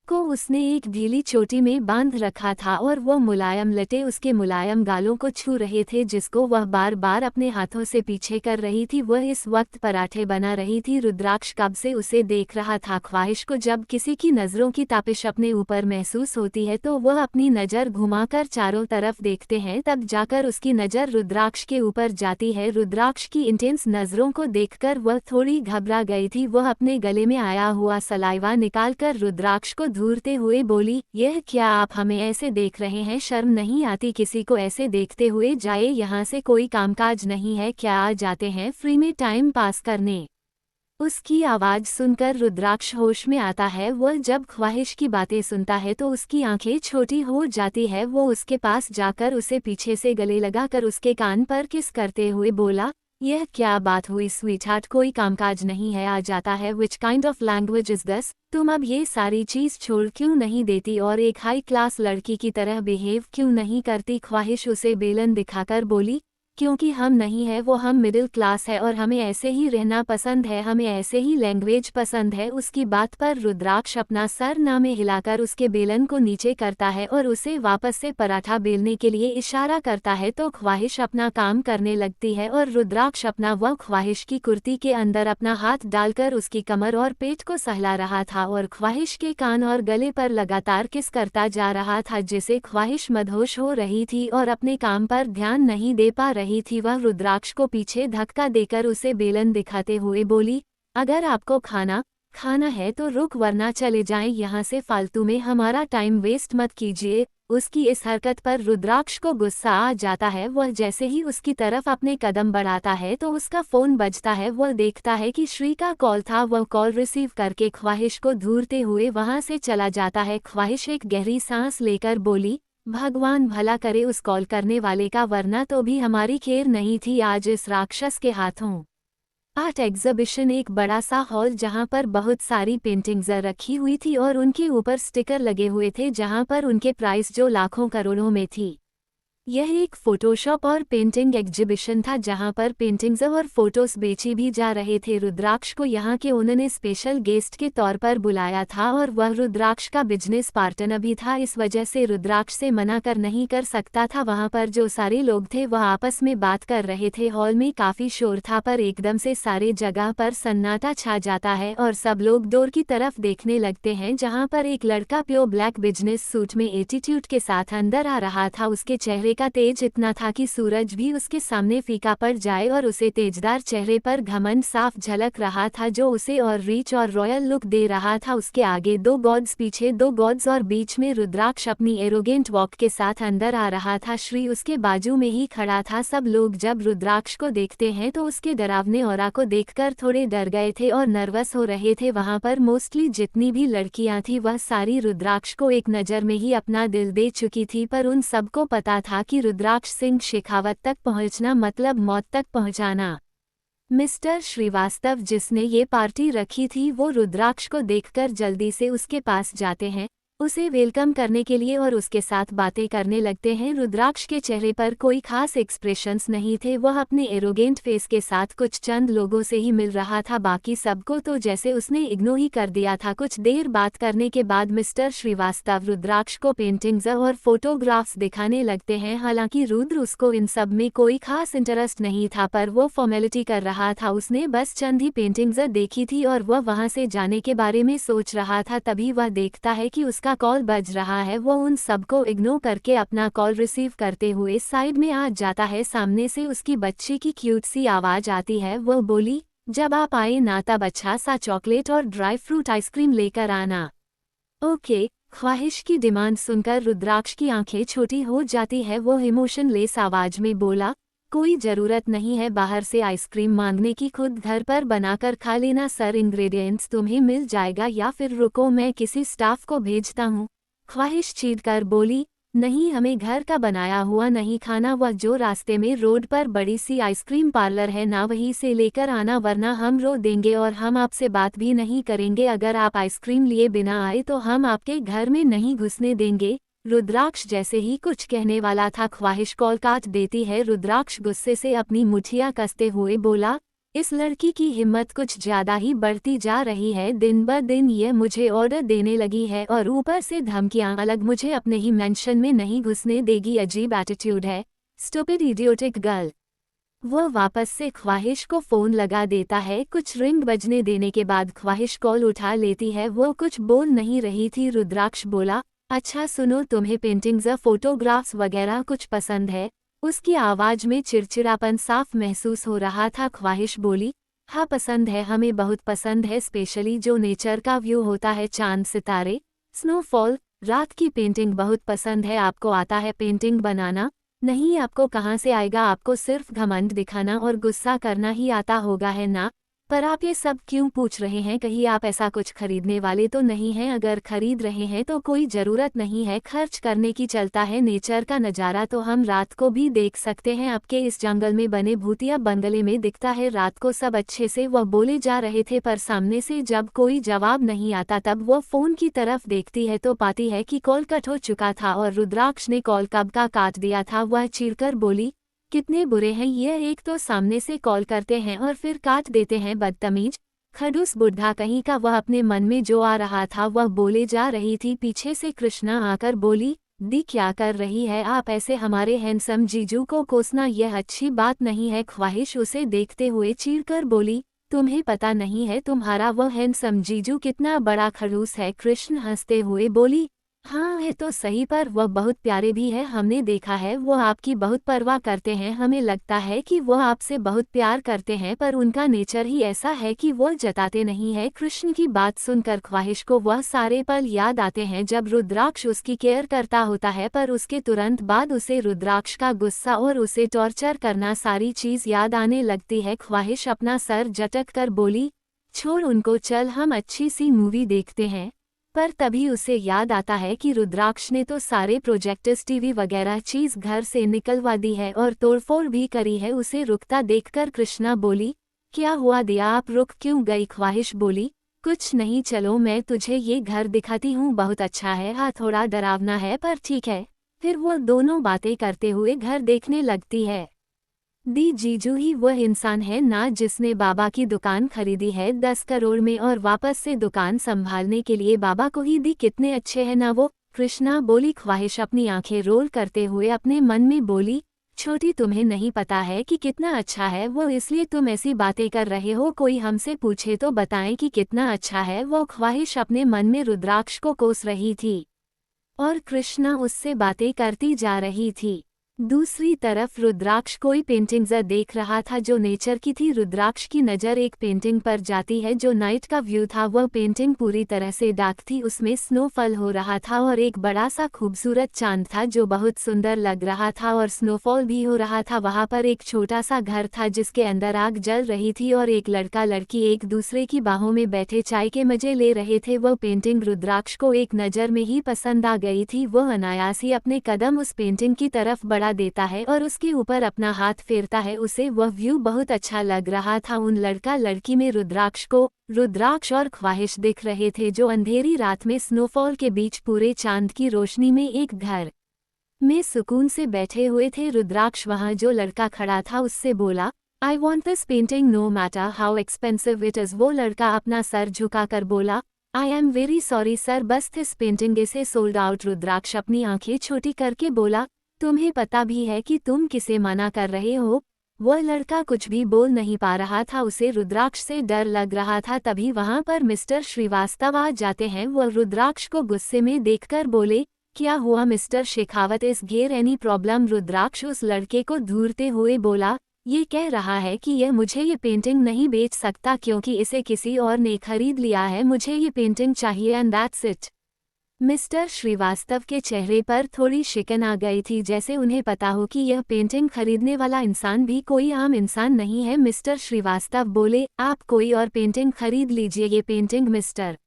को उसने एक ढीली चोटी में बांध रखा था और वह मुलायम लटे उसके मुलायम गालों को छू रहे थे, जिसको वह बार बार अपने हाथों से पीछे कर रही थी। वह इस वक्त पराठे बना रही थी। रुद्राक्ष कब से उसे देख रहा था। ख्वाहिश को जब किसी की नज़रों की तापिश अपने ऊपर महसूस होती है तो वह अपनी नज़र घुमाकर चारों तरफ देखते हैं, तब जाकर उसकी नज़र रुद्राक्ष के ऊपर जाती है। रुद्राक्ष की इंटेंस नज़रों को देखकर वह थोड़ी घबरा गई थी। वह अपने गले में आया हुआ सलाइवा निकालकर रुद्राक्ष को घूरते हुए बोली, यह क्या आप हमें ऐसे देख रहे हैं? शर्म नहीं आती किसी को ऐसे देखते हुए? जाए यहाँ से, कोई कामकाज नहीं है क्या? आ जाते हैं फ्री में टाइम पास करने। उसकी आवाज सुनकर रुद्राक्ष होश में आता है। वह जब ख्वाहिश की बातें सुनता है तो उसकी आंखें छोटी हो जाती है। वो उसके पास जाकर उसे पीछे से गले लगाकर उसके कान पर किस करते हुए बोला, यह क्या बात हुई स्वीटहार्ट? कोई कामकाज नहीं है, आ जाता है। Which kind of language is this? तुम अब ये सारी चीज छोड़ क्यों नहीं देती और एक हाई क्लास लड़की की तरह बिहेव क्यों नहीं करती? ख्वाहिश उसे बेलन दिखाकर बोली, क्योंकि हम नहीं है वो, हम मिडिल क्लास है और हमें ऐसे ही रहना पसंद है, हमें ऐसे ही लैंग्वेज पसंद है। उसकी बात पर रुद्राक्ष अपना सर ना में हिलाकर उसके बेलन को नीचे करता है और उसे वापस से पराठा बेलने के लिए इशारा करता है तो ख्वाहिश अपना काम करने लगती है और रुद्राक्ष अपना वह ख्वाहिश की कुर्ती के अंदर अपना हाथ डालकर उसकी कमर और पेट को सहला रहा था और ख्वाहिश के कान और गले पर लगातार किस करता जा रहा था, जिसे ख्वाहिश मदहोश हो रही थी और अपने काम पर ध्यान नहीं दे पा रही थी। वह रुद्राक्ष को पीछे धक्का देकर उसे बेलन दिखाते हुए बोली, अगर आपको खाना है तो रुक, वरना चले जाएं यहाँ से, फालतू में हमारा टाइम वेस्ट मत कीजिए। उसकी इस हरकत पर रुद्राक्ष को गुस्सा आ जाता है। वह जैसे ही उसकी तरफ अपने कदम बढ़ाता है तो उसका फोन बजता है। वह देखता है कि श्री का कॉल था। वह कॉल रिसीव करके ख्वाहिश को घूरते हुए वहां से चला जाता है। ख्वाहिश एक गहरी सांस लेकर बोली, भगवान भला करे उस कॉल करने वाले का, वरना तो भी हमारी खैर नहीं थी आज इस राक्षस के हाथों। आर्ट एग्जीबिशन एक बड़ा सा हॉल जहां पर बहुत सारी पेंटिंग्स रखी हुई थी और उनके ऊपर स्टिकर लगे हुए थे जहां पर उनके प्राइस जो लाखों करोड़ों में थी। यह एक फोटोशॉप और पेंटिंग एग्जीबिशन था जहां पर पेंटिंग्स और फोटोज बेची भी जा रहे थे। रुद्राक्ष को यहाँ के उन्होंने स्पेशल गेस्ट के तौर पर बुलाया था और वह रुद्राक्ष का बिजनेस पार्टनर भी था, इस वजह से रुद्राक्ष से मना कर नहीं कर सकता था। वहां पर जो सारे लोग थे वह आपस में बात कर रहे थे। हॉल में काफी शोर था पर एकदम से सारे जगह पर सन्नाटा छा जाता है और सब लोग डोर की तरफ देखने लगते हैं जहाँ पर एक लड़का प्योर ब्लैक बिजनेस सूट में एटीट्यूड के साथ अंदर आ रहा था। उसके चेहरे का तेज इतना था कि सूरज भी उसके सामने फीका पड़ जाए और उसे तेजदार चेहरे पर घमंड साफ झलक रहा था जो उसे और रीच और रॉयल लुक दे रहा था। उसके आगे 2 गॉड्स, पीछे 2 गॉड्स और बीच में रुद्राक्ष अपनी एरोगेंट वॉक के साथ अंदर आ रहा था। श्री उसके बाजू में ही खड़ा था। सब लोग जब रुद्राक्ष को देखते हैं तो उसके डरावने ऑरा को देखकर थोड़े डर गए थे और नर्वस हो रहे थे। वहां पर मोस्टली जितनी भी लड़कियां थी वह सारी रुद्राक्ष को एक नज़र में ही अपना दिल दे चुकी थी, पर उन सबको पता था कि रुद्राक्ष सिंह शेखावत तक पहुंचना मतलब मौत तक पहुंचाना। मिस्टर श्रीवास्तव जिसने ये पार्टी रखी थी वो रुद्राक्ष को देखकर जल्दी से उसके पास जाते हैं, उसे वेलकम करने के लिए और उसके साथ बातें करने लगते हैं। रुद्राक्ष के चेहरे पर कोई खास एक्सप्रेशंस नहीं थे, वह अपने एरोगेंट फेस के साथ कुछ चंद लोगों से ही मिल रहा था, बाकी सबको तो जैसे उसने इग्नोर ही कर दिया था। कुछ देर बात करने के बाद मिस्टर श्रीवास्तव रुद्राक्ष को पेंटिंग्स और फोटोग्राफ्स दिखाने लगते हैं। हालांकि रुद्र उसको इन सब में कोई खास इंटरेस्ट नहीं था, पर वो फॉर्मेलिटी कर रहा था। उसने बस चंद ही पेंटिंग्स देखी थी और वह वहां से जाने के बारे में सोच रहा था, तभी वह देखता है कि उसका कॉल बज रहा है। वो उन सबको इग्नोर करके अपना कॉल रिसीव करते हुए साइड में आ जाता है। सामने से उसकी बच्ची की क्यूट सी आवाज आती है। वो बोली, जब आप आए ना तब अच्छा सा चॉकलेट और ड्राई फ्रूट आइसक्रीम लेकर आना। ओके। ख्वाहिश की डिमांड सुनकर रुद्राक्ष की आंखें छोटी हो जाती है। वो इमोशनलेस आवाज में बोला, कोई जरूरत नहीं है बाहर से आइसक्रीम मांगने की, खुद घर पर बनाकर खा लेना सर, इंग्रेडिएंट्स तुम्हें मिल जाएगा, या फिर रुको मैं किसी स्टाफ को भेजता हूँ। ख्वाहिश चीर कर बोली, नहीं हमें घर का बनाया हुआ नहीं खाना, वह जो रास्ते में रोड पर बड़ी सी आइसक्रीम पार्लर है ना वहीं से लेकर आना, वरना हम रो देंगे और हम आपसे बात भी नहीं करेंगे। अगर आप आइसक्रीम लिए बिना आए तो हम आपके घर में नहीं घुसने देंगे। रुद्राक्ष जैसे ही कुछ कहने वाला था, ख्वाहिश कॉल काट देती है। रुद्राक्ष गुस्से से अपनी मुठियां कसते हुए बोला, इस लड़की की हिम्मत कुछ ज्यादा ही बढ़ती जा रही है, दिन ब दिन ये मुझे ऑर्डर देने लगी है और ऊपर से धमकियां, अलग मुझे अपने ही मेंशन में नहीं घुसने देगी, अजीब एटीट्यूड है, स्टूपिड इडियोटिक गर्ल। वो वापस से ख्वाहिश को फोन लगा देता है। कुछ रिंग बजने देने के बाद ख्वाहिश कॉल उठा लेती है। वो कुछ बोल नहीं रही थी। रुद्राक्ष बोला, अच्छा सुनो, तुम्हें पेंटिंग्स फोटोग्राफ्स वगैरह कुछ पसंद है? उसकी आवाज में चिड़चिड़ापन साफ महसूस हो रहा था। ख्वाहिश बोली, हाँ पसंद है, हमें बहुत पसंद है, स्पेशली जो नेचर का व्यू होता है, चांद सितारे, स्नोफॉल, रात की पेंटिंग बहुत पसंद है। आपको आता है पेंटिंग बनाना? नहीं, आपको कहाँ से आएगा, आपको सिर्फ घमंड दिखाना और गुस्सा करना ही आता होगा, है ना? पर आप ये सब क्यों पूछ रहे हैं? कहीं आप ऐसा कुछ खरीदने वाले तो नहीं हैं? अगर खरीद रहे हैं तो कोई ज़रूरत नहीं है खर्च करने की, चलता है नेचर का नज़ारा तो हम रात को भी देख सकते हैं। आपके इस जंगल में बने भूतिया बंगले में दिखता है रात को सब अच्छे से। वह बोले जा रहे थे, पर सामने से जब कोई जवाब नहीं आता तब वो फ़ोन की तरफ देखती है तो पाती है कि कॉल कट हो चुका था और रुद्राक्ष ने कॉल कब का काट दिया था। वह चीरकर बोली, कितने बुरे हैं ये, एक तो सामने से कॉल करते हैं और फिर काट देते हैं, बदतमीज, खड़ूस बुढ़ा कहीं का। वह अपने मन में जो आ रहा था वह बोले जा रही थी। पीछे से कृष्णा आकर बोली, दी क्या कर रही है आप, ऐसे हमारे हैंडसम जीजू को कोसना यह अच्छी बात नहीं है। ख्वाहिश उसे देखते हुए चीरकर बोली, तुम्हें पता नहीं है तुम्हारा वह हैंडसम जीजू कितना बड़ा खड़ूस है। कृष्ण हंसते हुए बोली, हाँ है तो सही, पर वह बहुत प्यारे भी है, हमने देखा है वो आपकी बहुत परवाह करते हैं, हमें लगता है कि वो आपसे बहुत प्यार करते हैं, पर उनका नेचर ही ऐसा है कि वो जताते नहीं है। कृष्ण की बात सुनकर ख्वाहिश को वह सारे पल याद आते हैं जब रुद्राक्ष उसकी केयर करता होता है, पर उसके तुरंत बाद उसे रुद्राक्ष का गुस्सा और उसे टॉर्चर करना, सारी चीज याद आने लगती है। ख्वाहिश अपना सर झटक कर बोली, छोड़ उनको, चल हम अच्छी सी मूवी देखते हैं। पर तभी उसे याद आता है कि रुद्राक्ष ने तो सारे प्रोजेक्टर्स, टीवी वगैरह चीज घर से निकलवा दी है और तोड़फोड़ भी करी है। उसे रुकता देखकर कृष्णा बोली, क्या हुआ दिया, आप रुक क्यों गई? ख्वाहिश बोली, कुछ नहीं, चलो मैं तुझे ये घर दिखाती हूँ, बहुत अच्छा है, हाँ थोड़ा डरावना है पर ठीक है। फिर वो दोनों बातें करते हुए घर देखने लगती है। दी जीजू ही वह इंसान है ना जिसने बाबा की दुकान खरीदी है 10 करोड़ में और वापस से दुकान संभालने के लिए बाबा को ही दी, कितने अच्छे हैं ना वो, कृष्णा बोली। ख्वाहिश अपनी आंखें रोल करते हुए अपने मन में बोली, छोटी तुम्हें नहीं पता है कि कितना अच्छा है वो, इसलिए तुम ऐसी बातें कर रहे हो, कोई हमसे पूछे तो बताएं कि कितना अच्छा है वो। ख्वाहिश अपने मन में रुद्राक्ष को कोस रही थी और कृष्णा उससे बातें करती जा रही थी। दूसरी तरफ रुद्राक्ष कोई पेंटिंग्स देख रहा था जो नेचर की थी। रुद्राक्ष की नज़र एक पेंटिंग पर जाती है जो नाइट का व्यू था। वह पेंटिंग पूरी तरह से डार्क थी, उसमें स्नोफॉल हो रहा था और एक बड़ा सा खूबसूरत चांद था जो बहुत सुंदर लग रहा था और स्नोफॉल भी हो रहा था। वहां पर एक छोटा सा घर था जिसके अंदर आग जल रही थी और एक लड़का लड़की एक दूसरे की बाहों में बैठे चाय के मजे ले रहे थे। वह पेंटिंग रुद्राक्ष को एक नज़र में ही पसंद आ गई थी। वह अनायास ही अपने कदम उस पेंटिंग की तरफ बढ़ा लगा देता है और उसके ऊपर अपना हाथ फेरता है। उसे वह व्यू बहुत अच्छा लग रहा था। उन लड़का लड़की में रुद्राक्ष और ख्वाहिश दिख रहे थे, जो अंधेरी रात में स्नोफॉल के बीच पूरे चांद की रोशनी में एक घर में सुकून से बैठे हुए थे। रुद्राक्ष वहां जो लड़का खड़ा था उससे बोला, I want this painting no matter how expensive it is. वो लड़का अपना सर झुकाकर बोला, I am very sorry sir, but this painting is sold out. Rudraksh अपनी आंखें छोटी करके बोला, तुम्हें पता भी है कि तुम किसे मना कर रहे हो? वह लड़का कुछ भी बोल नहीं पा रहा था, उसे रुद्राक्ष से डर लग रहा था। तभी वहां पर मिस्टर श्रीवास्तव आ जाते हैं। वह रुद्राक्ष को गुस्से में देखकर बोले, क्या हुआ मिस्टर शेखावत, इस घेर एनी प्रॉब्लम? रुद्राक्ष उस लड़के को घूरते हुए बोला, ये कह रहा है कि यह मुझे ये पेंटिंग नहीं बेच सकता क्योंकि इसे किसी और ने खरीद लिया है। मुझे ये पेंटिंग चाहिए and that's it. Mister Shrivastava के चेहरे पर थोड़ी शिकन आ गई थी, जैसे उन्हें पता हो कि यह पेंटिंग खरीदने वाला इंसान भी कोई आम इंसान नहीं है। मिस्टर श्रीवास्तव बोले, आप कोई और पेंटिंग खरीद लीजिए। ये painting mister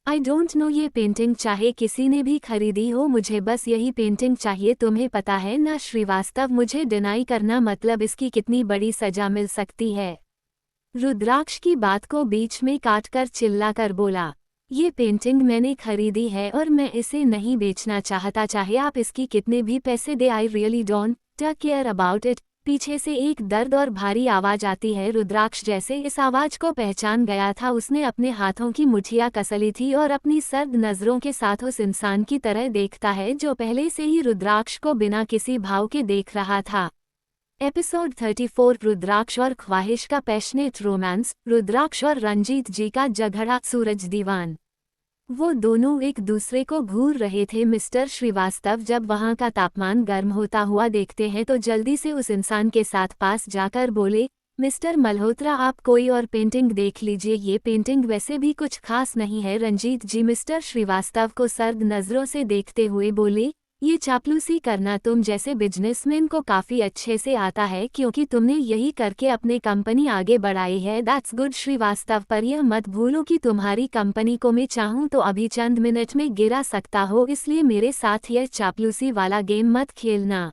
I don't know, ये पेंटिंग चाहे किसी ने भी खरीदी हो, मुझे बस यही पेंटिंग चाहिए। तुम्हें पता है ना श्रीवास्तव, मुझे डिनाई करना मतलब इसकी कितनी बड़ी सजा मिल सकती है। रुद्राक्ष की बात को बीच में काटकर चिल्लाकर बोला, ये पेंटिंग मैंने खरीदी है और मैं इसे नहीं बेचना चाहता, चाहे आप इसकी कितने भी पैसे दे। I really don't care about it. पीछे से एक दर्द और भारी आवाज आती है। रुद्राक्ष जैसे इस आवाज को पहचान गया था, उसने अपने हाथों की मुठियां कसली थी और अपनी सर्द नजरों के साथ उस इंसान की तरह देखता है जो पहले से ही रुद्राक्ष को बिना किसी भाव के देख रहा था। एपिसोड 34, रुद्राक्ष और ख्वाहिश का पैशनेट रोमांस। रुद्राक्ष और रंजीत जी का झगड़ा। सूरज दीवान। वो दोनों एक दूसरे को घूर रहे थे। मिस्टर श्रीवास्तव जब वहां का तापमान गर्म होता हुआ देखते हैं तो जल्दी से उस इंसान के साथ पास जाकर बोले, मिस्टर मल्होत्रा, आप कोई और पेंटिंग देख लीजिए, ये पेंटिंग वैसे भी कुछ खास नहीं है। रंजीत जी मिस्टर श्रीवास्तव को सर्द नजरों से देखते हुए बोले, ये चापलूसी करना तुम जैसे बिजनेसमैन को काफी अच्छे से आता है क्योंकि तुमने यही करके अपने कंपनी आगे बढ़ाई है। दैट्स गुड श्रीवास्तव, पर यह मत भूलो कि तुम्हारी कंपनी को मैं चाहूँ तो अभी चंद मिनट में गिरा सकता हो, इसलिए मेरे साथ यह चापलूसी वाला गेम मत खेलना।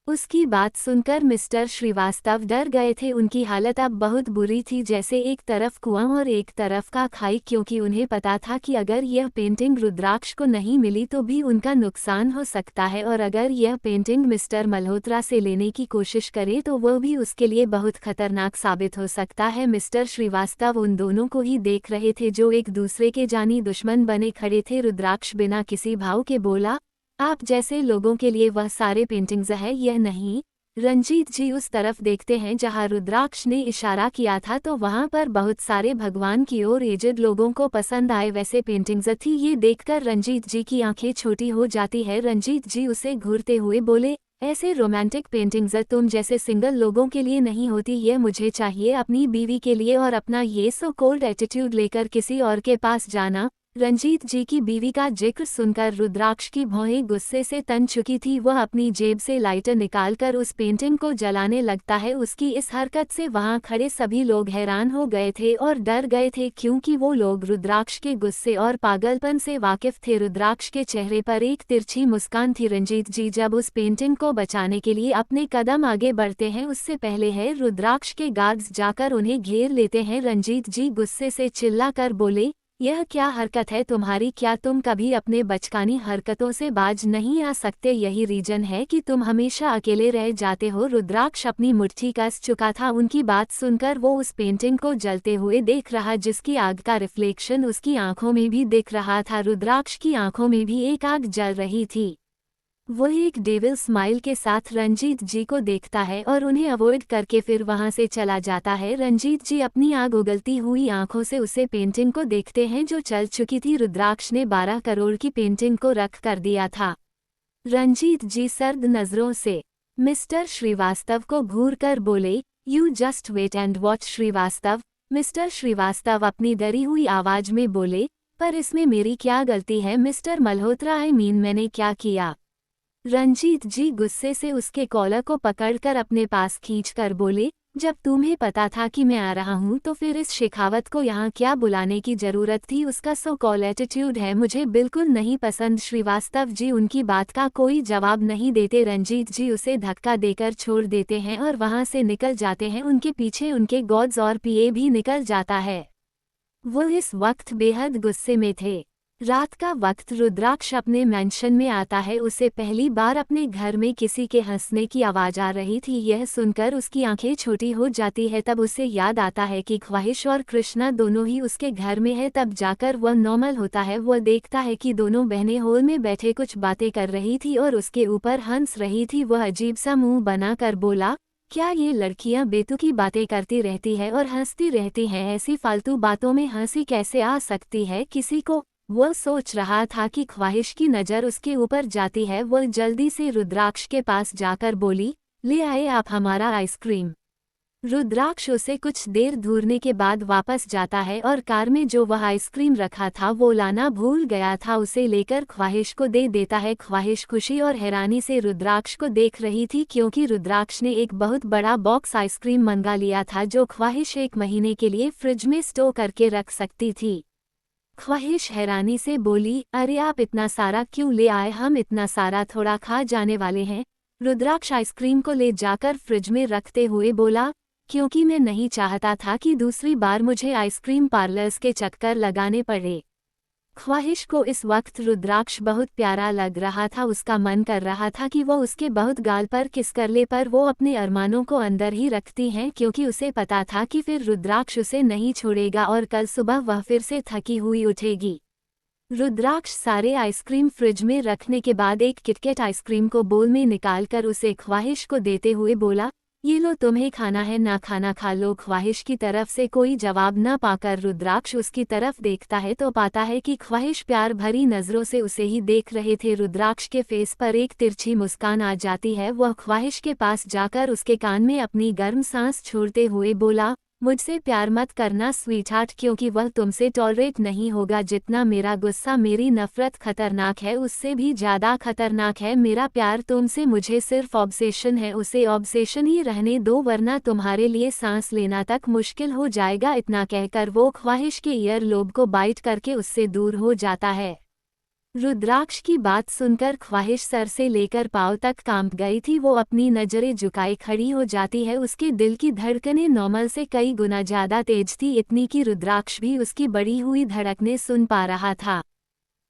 उसकी बात सुनकर मिस्टर श्रीवास्तव डर गए थे। उनकी हालत अब बहुत बुरी थी, जैसे एक तरफ कुआं और एक तरफ का खाई, क्योंकि उन्हें पता था कि अगर यह पेंटिंग रुद्राक्ष को नहीं मिली तो भी उनका नुकसान हो सकता है, और अगर यह पेंटिंग मिस्टर मल्होत्रा से लेने की कोशिश करे तो वह भी उसके लिए बहुत खतरनाक साबित हो सकता है। मिस्टर श्रीवास्तव उन दोनों को ही देख रहे थे जो एक दूसरे के जानी दुश्मन बने खड़े थे। रुद्राक्ष बिना किसी भाव के बोला, आप जैसे लोगों के लिए वह सारे पेंटिंग्स है, यह नहीं। रंजीत जी उस तरफ देखते हैं जहां रुद्राक्ष ने इशारा किया था, तो वहां पर बहुत सारे भगवान की ओर एजेड लोगों को पसंद आए वैसे पेंटिंग्स थी। ये देखकर रंजीत जी की आंखें छोटी हो जाती है। रंजीत जी उसे घूरते हुए बोले, ऐसे रोमांटिक पेंटिंग्स तुम जैसे सिंगल लोगों के लिए नहीं होती, ये मुझे चाहिए अपनी बीवी के लिए। और अपना ये सो कोल्ड एटीट्यूड लेकर किसी और के पास जाना। रंजीत जी की बीवी का जिक्र सुनकर रुद्राक्ष की भौहें गुस्से से तन चुकी थी। वह अपनी जेब से लाइटर निकालकर उस पेंटिंग को जलाने लगता है। उसकी इस हरकत से वहां खड़े सभी लोग हैरान हो गए थे और डर गए थे, क्योंकि वो लोग रुद्राक्ष के गुस्से और पागलपन से वाकिफ थे। रुद्राक्ष के चेहरे पर एक तिरछी मुस्कान थी। रंजीत जी जब उस पेंटिंग को बचाने के लिए अपने कदम आगे बढ़ते हैं, उससे पहले है रुद्राक्ष के गार्ड्स जाकर उन्हें घेर लेते हैं। रंजीत जी गुस्से से चिल्लाकर बोले, यह क्या हरकत है तुम्हारी? क्या तुम कभी अपने बचकानी हरकतों से बाज नहीं आ सकते? यही रीजन है कि तुम हमेशा अकेले रह जाते हो। रुद्राक्ष अपनी मुट्ठी कस चुका था। उनकी बात सुनकर वो उस पेंटिंग को जलते हुए देख रहा, जिसकी आग का रिफ्लेक्शन उसकी आंखों में भी दिख रहा था। रुद्राक्ष की आंखों में भी एक आग जल रही थी। वो एक डेविल स्माइल के साथ रंजीत जी को देखता है और उन्हें अवॉइड करके फिर वहां से चला जाता है। रंजीत जी अपनी आग उगलती हुई आंखों से उसे पेंटिंग को देखते हैं जो चल चुकी थी। रुद्राक्ष ने 12 करोड़ की पेंटिंग को रख कर दिया था। रंजीत जी सर्द नजरों से मिस्टर श्रीवास्तव को घूर कर बोले, you just wait and watch Shrivastava. Mister Shrivastava अपनी डरी हुई आवाज में बोले, पर इसमें मेरी क्या गलती है मिस्टर मल्होत्रा? आई मीन मैंने क्या किया? रंजीत जी गुस्से से उसके कॉलर को पकड़कर अपने पास खींचकर बोले, जब तुम्हें पता था कि मैं आ रहा हूँ तो फिर इस शेखावत को यहाँ क्या बुलाने की जरूरत थी? उसका सो कॉल एटीट्यूड है मुझे बिल्कुल नहीं पसंद। श्रीवास्तव जी उनकी बात का कोई जवाब नहीं देते। रंजीत जी उसे धक्का देकर छोड़ देते हैं और वहाँ से निकल जाते हैं। उनके पीछे उनके गॉड्स और पीए भी निकल जाता है। वो इस वक्त बेहद गुस्से में थे। रात का वक्त रुद्राक्ष अपने मैंशन में आता है। उसे पहली बार अपने घर में किसी के हंसने की आवाज आ रही थी। यह सुनकर उसकी आंखें छोटी हो जाती है। तब उसे याद आता है कि ख्वाहिश और कृष्णा दोनों ही उसके घर में है। तब जाकर वह नॉर्मल होता है। वह देखता है कि दोनों बहनें हॉल में बैठे कुछ बातें कर रही थी और उसके ऊपर हंस रही थी। वह अजीब सा मुंह बनाकर बोला, क्या ये लड़कियां बेतुकी बातें करती रहती है और हंसती रहती हैं? ऐसी फालतू बातों में हंसी कैसे आ सकती है किसी को? वह सोच रहा था कि ख्वाहिश की नज़र उसके ऊपर जाती है। वह जल्दी से रुद्राक्ष के पास जाकर बोली, ले आए आप हमारा आइसक्रीम। रुद्राक्ष उसे कुछ देर घूरने के बाद वापस जाता है और कार में जो वह आइसक्रीम रखा था वो लाना भूल गया था। उसे लेकर ख्वाहिश को दे देता है। ख्वाहिश खुशी और हैरानी से रुद्राक्ष को देख रही थी क्योंकि रुद्राक्ष ने एक बहुत बड़ा बॉक्स आइसक्रीम मंगा लिया था जो ख्वाहिश 1 महीने के लिए फ्रिज में स्टोर करके रख सकती थी। ख्वाहिश हैरानी से बोली, अरे आप इतना सारा क्यों ले आए? हम इतना सारा थोड़ा खा जाने वाले हैं। रुद्राक्ष आइसक्रीम को ले जाकर फ्रिज में रखते हुए बोला, क्योंकि मैं नहीं चाहता था कि दूसरी बार मुझे आइसक्रीम पार्लर्स के चक्कर लगाने पड़े। ख्वाहिश को इस वक्त रुद्राक्ष बहुत प्यारा लग रहा था। उसका मन कर रहा था कि वो उसके बहुत गाल पर किस कर ले, पर वो अपने अरमानों को अंदर ही रखती हैं क्योंकि उसे पता था कि फिर रुद्राक्ष उसे नहीं छोड़ेगा और कल सुबह वह फिर से थकी हुई उठेगी। रुद्राक्ष सारे आइसक्रीम फ्रिज में रखने के बाद एक किटकैट आइसक्रीम को बोल में निकालकर उसे ख्वाहिश को देते हुए बोला, ये लो, तुम्हें खाना है ना खाना खा लो। ख्वाहिश की तरफ से कोई जवाब न पाकर रुद्राक्ष उसकी तरफ देखता है तो पाता है कि ख्वाहिश प्यार भरी नज़रों से उसे ही देख रहे थे। रुद्राक्ष के फेस पर एक तिरछी मुस्कान आ जाती है। वह ख्वाहिश के पास जाकर उसके कान में अपनी गर्म सांस छोड़ते हुए बोला, मुझसे प्यार मत करना स्वीटहार्ट, क्योंकि वह तुमसे टॉलरेट नहीं होगा। जितना मेरा गुस्सा मेरी नफरत खतरनाक है उससे भी ज़्यादा खतरनाक है मेरा प्यार तुमसे। मुझे सिर्फ ऑब्सेशन है, उसे ऑब्सेशन ही रहने दो वरना तुम्हारे लिए सांस लेना तक मुश्किल हो जाएगा। इतना कहकर वो ख्वाहिश के ईयर लोब को बाइट करके उससे दूर हो जाता है। रुद्राक्ष की बात सुनकर ख्वाहिश सर से लेकर पांव तक कांप गई थी। वो अपनी नजरें झुकाए खड़ी हो जाती है। उसके दिल की धड़कनें नॉर्मल से कई गुना ज्यादा तेज थी, इतनी कि रुद्राक्ष भी उसकी बढ़ी हुई धड़कनें सुन पा रहा था।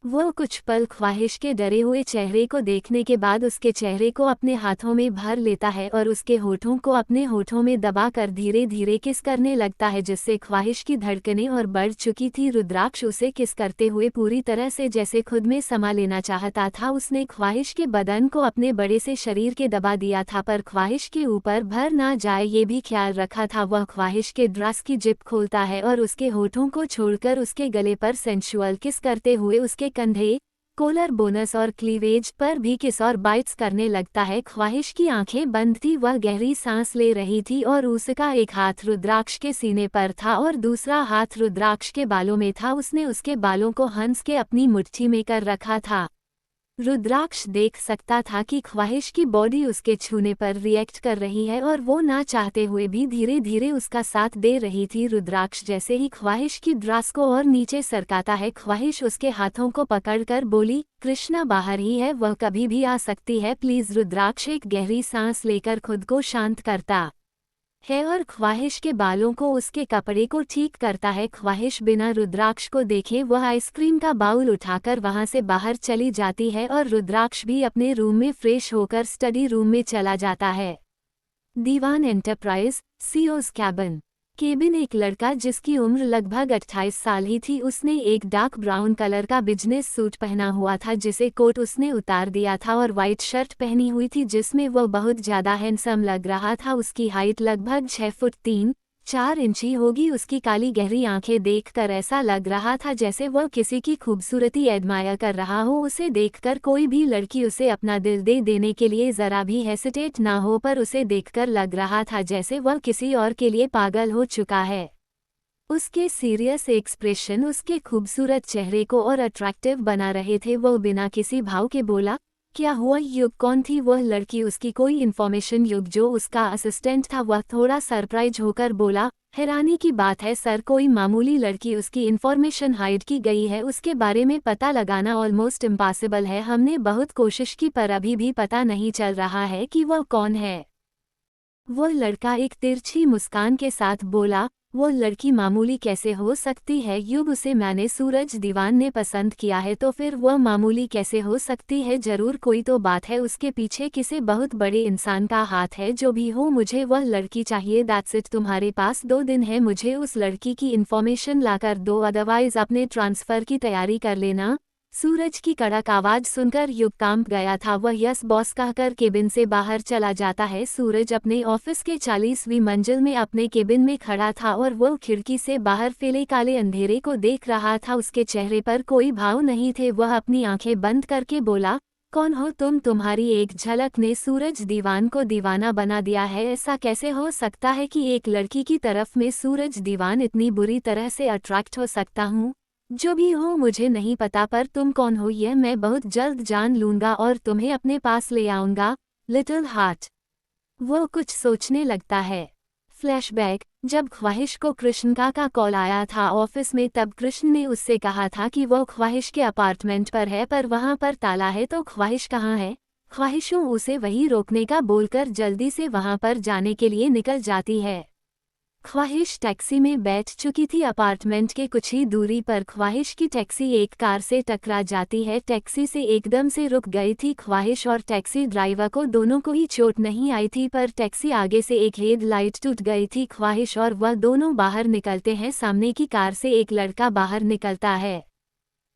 वो कुछ पल ख्वाहिश के डरे हुए चेहरे को देखने के बाद उसके चेहरे को अपने हाथों में भर लेता है और उसके होठों को अपने होठों में दबाकर धीरे धीरे किस करने लगता है, जिससे ख्वाहिश की धड़कनें और बढ़ चुकी थी। रुद्राक्ष उसे किस करते हुए पूरी तरह से जैसे खुद में समा लेना चाहता था। उसने ख्वाहिश के बदन को अपने बड़े से शरीर के दबा दिया था, पर ख्वाहिश के ऊपर भर ना जाए ये भी ख्याल रखा था। वह ख्वाहिश के ड्रेस की जिप खोलता है और उसके होठों को छोड़कर उसके गले पर सेंशुअल किस करते हुए उसके कंधे, कोलर बोनस और क्लीवेज पर भी किस और बाइट्स करने लगता है। ख्वाहिश की आंखें बंद थी, वह गहरी सांस ले रही थी और उसका एक हाथ रुद्राक्ष के सीने पर था और दूसरा हाथ रुद्राक्ष के बालों में था। उसने उसके बालों को हंस के अपनी मुट्ठी में कर रखा था। रुद्राक्ष देख सकता था कि ख्वाहिश की बॉडी उसके छूने पर रिएक्ट कर रही है और वो ना चाहते हुए भी धीरे धीरे उसका साथ दे रही थी। रुद्राक्ष जैसे ही ख्वाहिश की ड्रेस को और नीचे सरकाता है, ख्वाहिश उसके हाथों को पकड़कर बोली, कृष्णा बाहर ही है, वह कभी भी आ सकती है, प्लीज। रुद्राक्ष एक गहरी सांस लेकर खुद को शांत करता है और ख्वाहिश के बालों को उसके कपड़े को ठीक करता है। ख्वाहिश बिना रुद्राक्ष को देखे वह आइसक्रीम का बाउल उठाकर वहां से बाहर चली जाती है और रुद्राक्ष भी अपने रूम में फ्रेश होकर स्टडी रूम में चला जाता है। दीवान एंटरप्राइज सीईओ's कैबिन। केबिन एक लड़का जिसकी उम्र लगभग 28 साल ही थी। उसने एक डार्क ब्राउन कलर का बिजनेस सूट पहना हुआ था जिसे कोट उसने उतार दिया था और वाइट शर्ट पहनी हुई थी जिसमें वह बहुत ज्यादा हैंडसम लग रहा था। उसकी हाइट लगभग 6 फुट 3-4 इंची होगी। उसकी काली गहरी आंखें देखकर ऐसा लग रहा था जैसे वह किसी की खूबसूरती एडमायर कर रहा हो। उसे देखकर कोई भी लड़की उसे अपना दिल दे देने के लिए जरा भी हेसिटेट ना हो, पर उसे देखकर लग रहा था जैसे वह किसी और के लिए पागल हो चुका है। उसके सीरियस एक्सप्रेशन उसके खूबसूरत चेहरे को और अट्रैक्टिव बना रहे थे। वो बिना किसी भाव के बोला, क्या हुआ? युग कौन थी वह लड़की? उसकी कोई इन्फॉर्मेशन? युग जो उसका असिस्टेंट था वह थोड़ा सरप्राइज होकर बोला, हैरानी की बात है सर, कोई मामूली लड़की, उसकी इन्फॉर्मेशन हाइड की गई है, उसके बारे में पता लगाना ऑलमोस्ट इम्पॉसिबल है। हमने बहुत कोशिश की पर अभी भी पता नहीं चल रहा है कि वह कौन है। वो लड़का एक तिरछी मुस्कान के साथ बोला, वो लड़की मामूली कैसे हो सकती है युग? उसे मैंने सूरज दीवान ने पसंद किया है तो फिर वह मामूली कैसे हो सकती है? जरूर कोई तो बात है, उसके पीछे किसी बहुत बड़े इंसान का हाथ है। जो भी हो मुझे वह लड़की चाहिए, दैट्स इट। तुम्हारे पास 2 दिन है मुझे उस लड़की की इन्फॉर्मेशन लाकर दो, अदरवाइज अपने ट्रांसफ़र की तैयारी कर लेना। सूरज की कड़क आवाज सुनकर युग कांप गया था। वह यस बॉस कहकर केबिन से बाहर चला जाता है। सूरज अपने ऑफिस के 40वीं मंजिल में अपने केबिन में खड़ा था और वो खिड़की से बाहर फैले काले अंधेरे को देख रहा था। उसके चेहरे पर कोई भाव नहीं थे। वह अपनी आंखें बंद करके बोला, कौन हो तुम? तुम्हारी एक झलक ने सूरज दीवान को दीवाना बना दिया है। ऐसा कैसे हो सकता है कि एक लड़की की तरफ में सूरज दीवान इतनी बुरी तरह से अट्रैक्ट हो सकता हूँ? जो भी हो मुझे नहीं पता, पर तुम कौन हो यह मैं बहुत जल्द जान लूंगा और तुम्हें अपने पास ले आऊंगा। Little heart. वो कुछ सोचने लगता है। फ्लैशबैक। जब ख्वाहिश को कृष्ण का कॉल आया था ऑफिस में, तब कृष्ण ने उससे कहा था कि वो ख्वाहिश के अपार्टमेंट पर है पर वहां पर ताला है, तो ख्वाहिश कहाँ है? ख्वाहिशों उसे वही रोकने का बोलकर जल्दी से वहां पर जाने के लिए निकल जाती है। ख्वाहिश टैक्सी में बैठ चुकी थी। अपार्टमेंट के कुछ ही दूरी पर ख्वाहिश की टैक्सी एक कार से टकरा जाती है। टैक्सी से एकदम से रुक गई थी ख्वाहिश और टैक्सी ड्राइवर को दोनों को ही चोट नहीं आई थी, पर टैक्सी आगे से एक हेडलाइट टूट गई थी। ख्वाहिश और वह दोनों बाहर निकलते हैं। सामने की कार से एक लड़का बाहर निकलता है।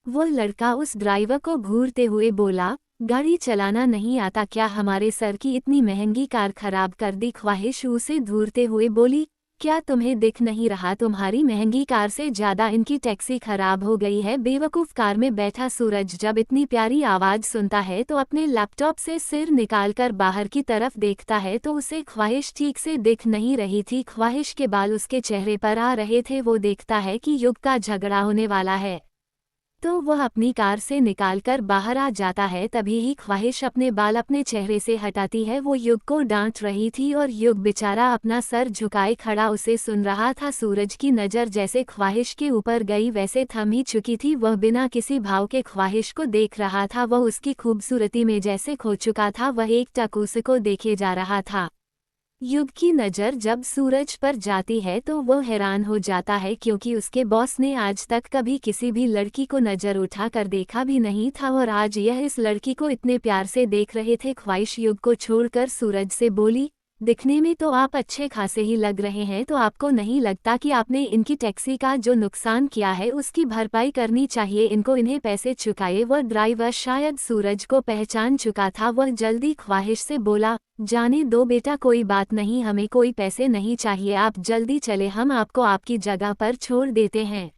वो लड़का उस ड्राइवर को घूरते हुए बोला, गाड़ी चलाना नहीं आता क्या? हमारे सर की इतनी महंगी कार खराब कर दी। ख्वाहिश उसे घूरते हुए बोली, क्या तुम्हें दिख नहीं रहा? तुम्हारी महंगी कार से ज्यादा इनकी टैक्सी खराब हो गई है। बेवकूफ। कार में बैठा सूरज जब इतनी प्यारी आवाज सुनता है तो अपने लैपटॉप से सिर निकालकर बाहर की तरफ देखता है तो उसे ख्वाहिश ठीक से दिख नहीं रही थी। ख्वाहिश के बाल उसके चेहरे पर आ रहे थे। वो देखता है कि युग का झगड़ा होने वाला है तो वह अपनी कार से निकालकर बाहर आ जाता है। तभी ही ख्वाहिश अपने बाल अपने चेहरे से हटाती है। वो युग को डांट रही थी और युग बेचारा अपना सर झुकाए खड़ा उसे सुन रहा था। सूरज की नज़र जैसे ख्वाहिश के ऊपर गई वैसे थम ही चुकी थी। वह बिना किसी भाव के ख्वाहिश को देख रहा था। वह उसकी खूबसूरती में जैसे खो चुका था। वह एक टक उसको देखे जा रहा था। युग की नज़र जब सूरज पर जाती है तो वो हैरान हो जाता है, क्योंकि उसके बॉस ने आज तक कभी किसी भी लड़की को नज़र उठा कर देखा भी नहीं था और आज यह इस लड़की को इतने प्यार से देख रहे थे। ख्वाहिश युग को छोड़कर सूरज से बोली, दिखने में तो आप अच्छे खासे ही लग रहे हैं, तो आपको नहीं लगता कि आपने इनकी टैक्सी का जो नुकसान किया है उसकी भरपाई करनी चाहिए? इनको इन्हें पैसे चुकाए। वह ड्राइवर शायद सूरज को पहचान चुका था। वह जल्दी ख्वाहिश से बोला, जाने दो बेटा, कोई बात नहीं, हमें कोई पैसे नहीं चाहिए, आप जल्दी चले, हम आपको आपकी जगह पर छोड़ देते हैं।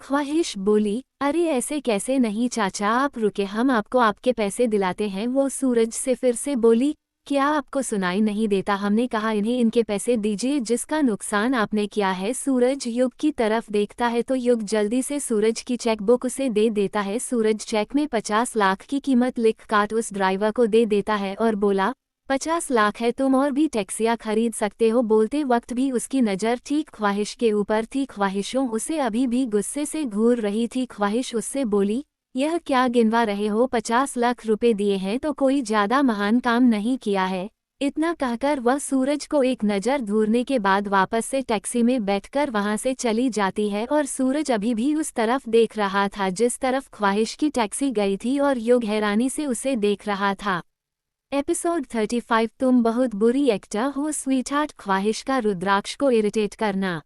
ख्वाहिश बोली, अरे ऐसे कैसे? नहीं चाचा आप रुके, हम आपको आपके पैसे दिलाते हैं। वो सूरज से फिर से बोली, क्या आपको सुनाई नहीं देता? हमने कहा इन्हें इनके पैसे दीजिए जिसका नुकसान आपने किया है। सूरज युग की तरफ देखता है तो युग जल्दी से सूरज की चेकबुक उसे दे देता है। सूरज चेक में 50 लाख की कीमत लिख काट उस ड्राइवर को दे देता है और बोला, 50 लाख है, तुम और भी टैक्सियां खरीद सकते हो। बोलते वक्त भी उसकी नज़र ठीक ख्वाहिश के ऊपर थी। ख्वाहिशों उसे अभी भी गुस्से से घूर रही थी। ख्वाहिश उससे बोली, यह क्या गिनवा रहे हो? 50 लाख रुपए दिए हैं तो कोई ज्यादा महान काम नहीं किया है। इतना कहकर वह सूरज को एक नज़र घूरने के बाद वापस से टैक्सी में बैठकर वहां से चली जाती है और सूरज अभी भी उस तरफ देख रहा था जिस तरफ ख्वाहिश की टैक्सी गई थी और युग हैरानी से उसे देख रहा था। एपिसोड 35। तुम बहुत बुरी एक्टर हो स्वीटहार्ट। ख्वाहिश का रुद्राक्ष को इरिटेट करना।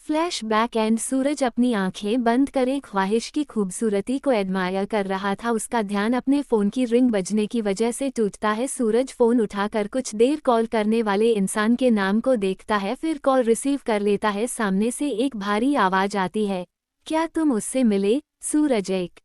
फ्लैशबैक एंड सूरज अपनी आंखें बंद करे ख्वाहिश की खूबसूरती को एडमायर कर रहा था। उसका ध्यान अपने फ़ोन की रिंग बजने की वजह से टूटता है। सूरज फ़ोन उठाकर कुछ देर कॉल करने वाले इंसान के नाम को देखता है, फिर कॉल रिसीव कर लेता है। सामने से एक भारी आवाज़ आती है, क्या तुम उससे मिले? सूरज एक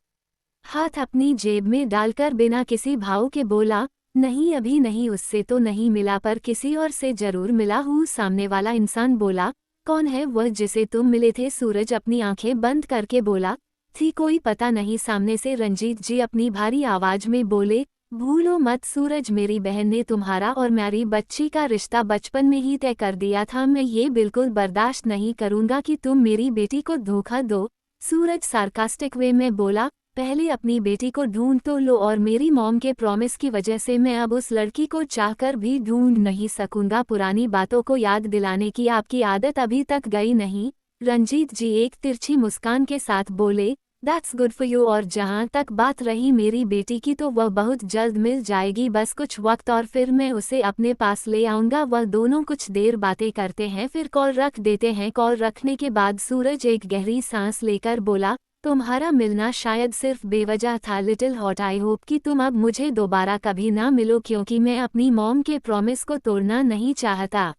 हाथ अपनी जेब में डालकर बिना किसी भाव के बोला, नहीं अभी नहीं, उससे तो नहीं मिला, पर किसी और से जरूर मिला हूँ। सामने वाला इंसान बोला, कौन है वह जिसे तुम मिले थे? सूरज अपनी आंखें बंद करके बोला, थी कोई पता नहीं। सामने से रंजीत जी अपनी भारी आवाज में बोले, भूलो मत सूरज, मेरी बहन ने तुम्हारा और मेरी बच्ची का रिश्ता बचपन में ही तय कर दिया था। मैं ये बिल्कुल बर्दाश्त नहीं करूंगा कि तुम मेरी बेटी को धोखा दो। सूरज सार्कास्टिक वे में बोला, पहले अपनी बेटी को ढूंढ तो लो और मेरी मॉम के प्रॉमिस की वजह से मैं अब उस लड़की को चाहकर भी ढूंढ नहीं सकूंगा। पुरानी बातों को याद दिलाने की आपकी आदत अभी तक गई नहीं। रंजीत जी एक तिरछी मुस्कान के साथ बोले, दैट्स गुड फॉर यू। और जहाँ तक बात रही मेरी बेटी की तो वह बहुत जल्द मिल जाएगी, बस कुछ वक्त और फिर मैं उसे अपने पास ले आऊंगा। वह दोनों कुछ देर बातें करते हैं फिर कॉल रख देते हैं। कॉल रखने के बाद सूरज एक गहरी सांस लेकर बोला, तुम्हारा मिलना शायद सिर्फ बेवजह था लिटिल हॉट। आई होप कि तुम अब मुझे दोबारा कभी ना मिलो क्योंकि मैं अपनी मॉम के प्रॉमिस को तोड़ना नहीं चाहता।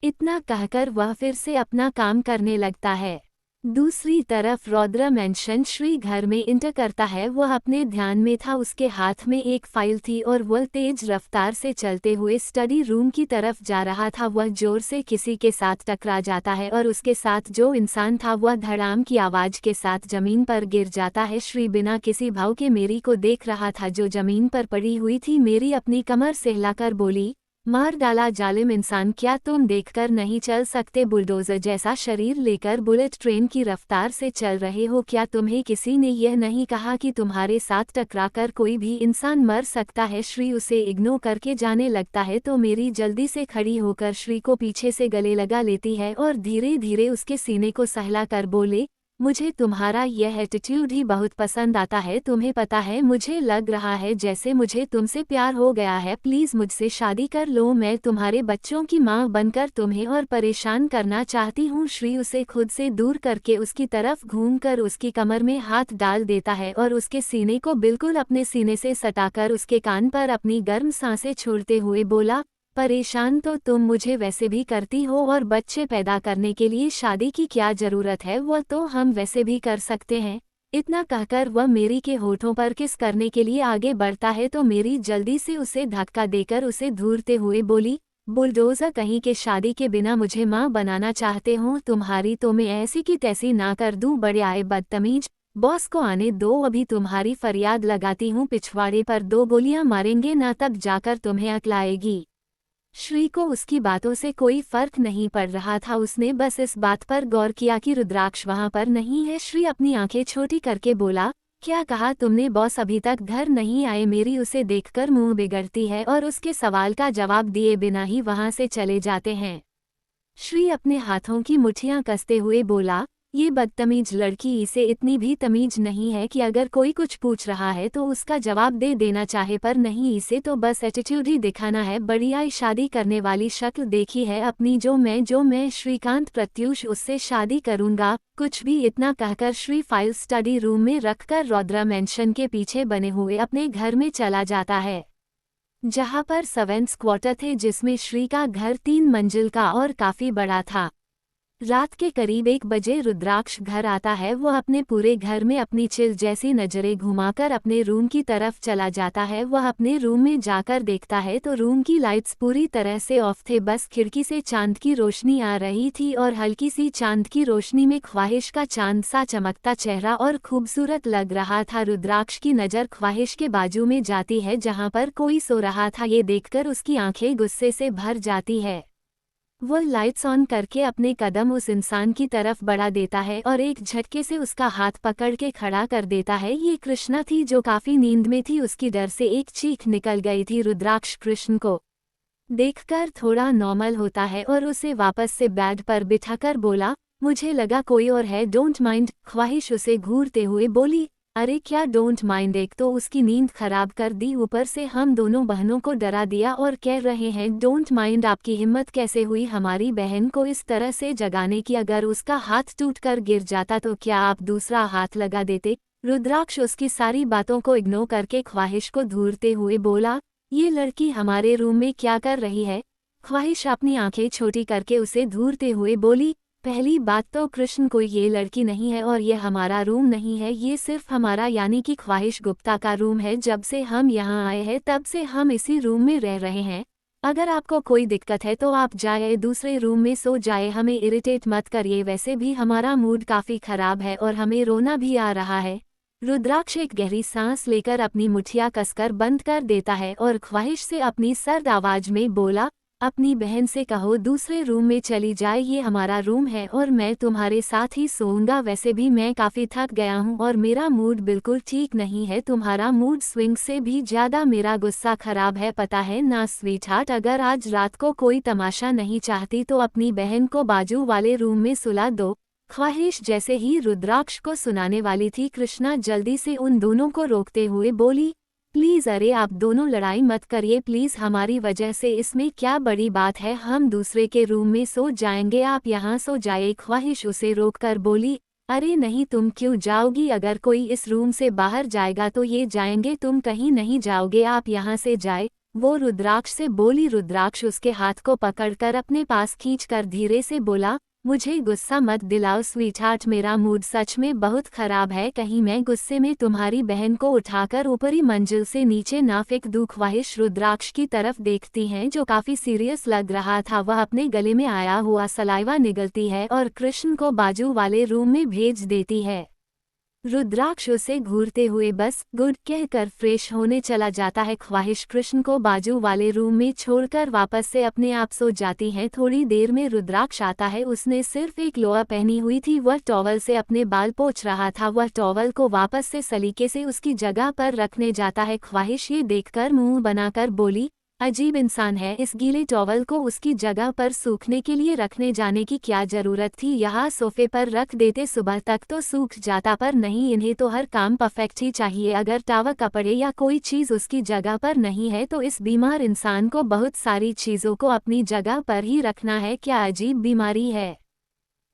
इतना कहकर वह फिर से अपना काम करने लगता है। दूसरी तरफ रौद्र मेंशन श्री घर में इंटर करता है। वह अपने ध्यान में था, उसके हाथ में एक फाइल थी और वह तेज रफ्तार से चलते हुए स्टडी रूम की तरफ जा रहा था। वह जोर से किसी के साथ टकरा जाता है और उसके साथ जो इंसान था वह धड़ाम की आवाज के साथ जमीन पर गिर जाता है। श्री बिना किसी भाव के मेरी को देख रहा था जो जमीन पर पड़ी हुई थी। मेरी अपनी कमर सहलाकर बोली, मार डाला जालिम इंसान, क्या तुम देखकर नहीं चल सकते? बुलडोजर जैसा शरीर लेकर बुलेट ट्रेन की रफ्तार से चल रहे हो। क्या तुम्हें किसी ने यह नहीं कहा कि तुम्हारे साथ टकराकर कोई भी इंसान मर सकता है? श्री उसे इग्नोर करके जाने लगता है तो मेरी जल्दी से खड़ी होकर श्री को पीछे से गले लगा लेती है और धीरे धीरे उसके सीने को सहला कर बोले, मुझे तुम्हारा यह एटीट्यूड ही बहुत पसंद आता है। तुम्हें पता है मुझे लग रहा है जैसे मुझे तुमसे प्यार हो गया है। प्लीज मुझसे शादी कर लो, मैं तुम्हारे बच्चों की माँ बनकर तुम्हें और परेशान करना चाहती हूँ। श्री उसे खुद से दूर करके उसकी तरफ घूमकर उसकी कमर में हाथ डाल देता है और उसके सीने को बिल्कुल अपने सीने से सटाकर उसके कान पर अपनी गर्म सांसें छोड़ते हुए बोला, परेशान तो तुम मुझे वैसे भी करती हो और बच्चे पैदा करने के लिए शादी की क्या जरूरत है? वह तो हम वैसे भी कर सकते हैं। इतना कहकर वह मेरी के होठों पर किस करने के लिए आगे बढ़ता है तो मेरी जल्दी से उसे धक्का देकर उसे धूरते हुए बोली, बुलडोजर कहीं के, शादी के बिना मुझे माँ बनाना चाहते हो? तुम्हारी तो मैं ऐसी की तैसी ना कर दूं। बड़े आए बदतमीज, बॉस को आने दो, अभी तुम्हारी फरियाद लगाती हूँ, पिछवाड़े पर 2 गोलियां मारेंगे ना तब जाकर तुम्हें अक्ल आएगी। श्री को उसकी बातों से कोई फर्क नहीं पड़ रहा था। उसने बस इस बात पर गौर किया कि रुद्राक्ष वहां पर नहीं है। श्री अपनी आंखें छोटी करके बोला, क्या कहा तुमने? बॉस अभी तक घर नहीं आए। मेरी उसे देखकर मुंह बिगड़ती है और उसके सवाल का जवाब दिए बिना ही वहां से चले जाते हैं। श्री अपने हाथों की मुट्ठियां कसते हुए बोला, ये बदतमीज लड़की, इसे इतनी भी तमीज नहीं है कि अगर कोई कुछ पूछ रहा है तो उसका जवाब दे देना चाहे, पर नहीं, इसे तो बस एटीट्यूड ही दिखाना है। बढ़िया शादी करने वाली शक्ल देखी है अपनी, जो मैं श्रीकांत प्रत्यूष उससे शादी करूंगा। कुछ भी इतना कहकर श्री फाइल स्टडी रूम में रखकर रौद्र मेंशन के पीछे बने हुए अपने घर में चला जाता है, जहां पर सर्वेंट्स क्वार्टर थे, जिसमें श्री का घर 3 मंजिल का और काफी बड़ा था। रात के करीब 1 बजे रुद्राक्ष घर आता है। वह अपने पूरे घर में अपनी चिल जैसी नजरें घुमाकर अपने रूम की तरफ चला जाता है। वह अपने रूम में जाकर देखता है तो रूम की लाइट्स पूरी तरह से ऑफ थे, बस खिड़की से चांद की रोशनी आ रही थी और हल्की सी चांद की रोशनी में ख्वाहिश का चांद सा चमकता चेहरा और खूबसूरत लग रहा था। रुद्राक्ष की नज़र ख्वाहिश के बाजू में जाती है जहाँ पर कोई सो रहा था। ये देखकर उसकी आंखें गुस्से से भर जाती है। वह लाइट्स ऑन करके अपने कदम उस इंसान की तरफ बढ़ा देता है और एक झटके से उसका हाथ पकड़ के खड़ा कर देता है। ये कृष्णा थी जो काफी नींद में थी। उसकी डर से एक चीख निकल गई थी। रुद्राक्ष कृष्ण को देखकर थोड़ा नॉर्मल होता है और उसे वापस से बेड पर बिठाकर बोला, मुझे लगा कोई और है, डोंट माइंड। ख्वाहिश उसे घूरते हुए बोली, अरे क्या डोंट माइंड? एक तो उसकी नींद खराब कर दी, ऊपर से हम दोनों बहनों को डरा दिया और कह रहे हैं डोंट माइंड। आपकी हिम्मत कैसे हुई हमारी बहन को इस तरह से जगाने की? अगर उसका हाथ टूटकर गिर जाता तो क्या आप दूसरा हाथ लगा देते? रुद्राक्ष उसकी सारी बातों को इग्नोर करके ख्वाहिश को घूरते हुए बोला, ये लड़की हमारे रूम में क्या कर रही है? ख्वाहिश अपनी आंखें छोटी करके उसे घूरते हुए बोली, पहली बात तो कृष्ण कोई ये लड़की नहीं है और ये हमारा रूम नहीं है, ये सिर्फ हमारा यानी कि ख्वाहिश गुप्ता का रूम है। जब से हम यहाँ आए हैं तब से हम इसी रूम में रह रहे हैं। अगर आपको कोई दिक्कत है तो आप जाए दूसरे रूम में सो जाए, हमें इरिटेट मत करिए। वैसे भी हमारा मूड काफ़ी ख़राब है और हमें रोना भी आ रहा है। रुद्राक्ष एक गहरी सांस लेकर अपनी मुठिया कसकर बंद कर देता है और ख्वाहिश से अपनी सर्द आवाज में बोला, अपनी बहन से कहो दूसरे रूम में चली जाए, ये हमारा रूम है और मैं तुम्हारे साथ ही सोऊंगा। वैसे भी मैं काफी थक गया हूँ और मेरा मूड बिल्कुल ठीक नहीं है। तुम्हारा मूड स्विंग से भी ज्यादा मेरा गुस्सा खराब है, पता है ना स्वीटहार्ट। अगर आज रात को कोई तमाशा नहीं चाहती तो अपनी बहन को बाजू वाले रूम में सुला दो। ख्वाहिश जैसे ही रुद्राक्ष को सुनाने वाली थी, कृष्णा जल्दी से उन दोनों को रोकते हुए बोली, प्लीज अरे आप दोनों लड़ाई मत करिए प्लीज, हमारी वजह से इसमें क्या बड़ी बात है, हम दूसरे के रूम में सो जाएंगे, आप यहाँ सो जाए। ख्वाहिश उसे रोककर बोली, अरे नहीं तुम क्यों जाओगी, अगर कोई इस रूम से बाहर जाएगा तो ये जाएंगे, तुम कहीं नहीं जाओगे, आप यहाँ से जाए। वो रुद्राक्ष से बोली। रुद्राक्ष उसके हाथ को पकड़कर अपने पास खींचकर धीरे से बोला, मुझे गुस्सा मत दिलाओ स्वीटहार्ट, मेरा मूड सच में बहुत खराब है, कहीं मैं गुस्से में तुम्हारी बहन को उठाकर ऊपरी मंजिल से नीचे ना फेंक दूं। ख्वाहिश रुद्राक्ष की तरफ देखती हैं जो काफी सीरियस लग रहा था। वह अपने गले में आया हुआ सलाइवा निगलती है और कृष्ण को बाजू वाले रूम में भेज देती है। रुद्राक्ष उसे घूरते हुए बस गुड कहकर फ्रेश होने चला जाता है। ख्वाहिश कृष्ण को बाजू वाले रूम में छोड़कर वापस से अपने आप सो जाती हैं। थोड़ी देर में रुद्राक्ष आता है, उसने सिर्फ एक लोअर पहनी हुई थी, वह टॉवल से अपने बाल पोंछ रहा था। वह टॉवल को वापस से सलीके से उसकी जगह पर रखने जाता है। ख्वाहिश ये देखकर मुंह बनाकर बोली, अजीब इंसान है, इस गीले टॉवल को उसकी जगह पर सूखने के लिए रखने जाने की क्या जरूरत थी, यहाँ सोफे पर रख देते, सुबह तक तो सूख जाता, पर नहीं, इन्हें तो हर काम परफेक्ट ही चाहिए। अगर टॉवल, कपड़े या कोई चीज़ उसकी जगह पर नहीं है तो इस बीमार इंसान को बहुत सारी चीज़ों को अपनी जगह पर ही रखना है, क्या अजीब बीमारी है।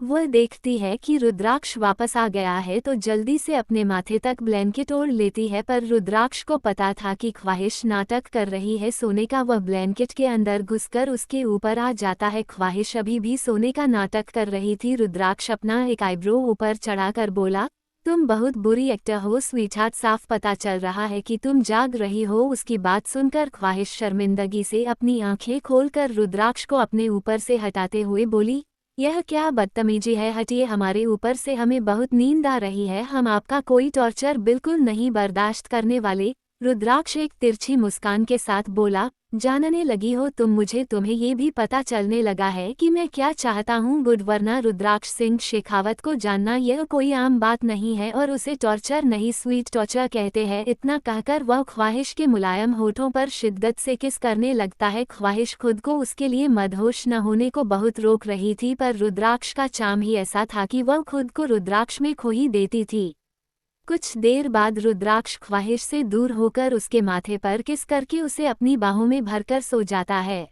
वह देखती है कि रुद्राक्ष वापस आ गया है तो जल्दी से अपने माथे तक ब्लैंकेट ओढ़ लेती है, पर रुद्राक्ष को पता था कि ख्वाहिश नाटक कर रही है सोने का। वह ब्लैंकेट के अंदर घुसकर उसके ऊपर आ जाता है। ख्वाहिश अभी भी सोने का नाटक कर रही थी। रुद्राक्ष अपना एक आईब्रो ऊपर चढ़ाकर बोला, तुम बहुत बुरी एक्टर हो स्वीटहार्ट, साफ पता चल रहा है कि तुम जाग रही हो। उसकी बात सुनकर ख्वाहिश शर्मिंदगी से अपनी आंखें खोलकर रुद्राक्ष को अपने ऊपर से हटाते हुए बोली, यह क्या बदतमीजी है, हटिए हमारे ऊपर से, हमें बहुत नींद आ रही है, हम आपका कोई टॉर्चर बिल्कुल नहीं बर्दाश्त करने वाले। रुद्राक्ष एक तिरछी मुस्कान के साथ बोला, जानने लगी हो तुम मुझे, तुम्हें ये भी पता चलने लगा है कि मैं क्या चाहता हूँ, गुड, वरना रुद्राक्ष सिंह शेखावत को जानना यह कोई आम बात नहीं है और उसे टॉर्चर नहीं स्वीट टॉर्चर कहते हैं। इतना कहकर वह ख्वाहिश के मुलायम होठों पर शिद्दत से किस करने लगता है। ख्वाहिश खुद को उसके लिए मदहोश न होने को बहुत रोक रही थी, पर रुद्राक्ष का चाम ही ऐसा था कि वह खुद को रुद्राक्ष में खो ही देती थी। कुछ देर बाद रुद्राक्ष ख्वाहिश से दूर होकर उसके माथे पर किस करके उसे अपनी बाहों में भरकर सो जाता है।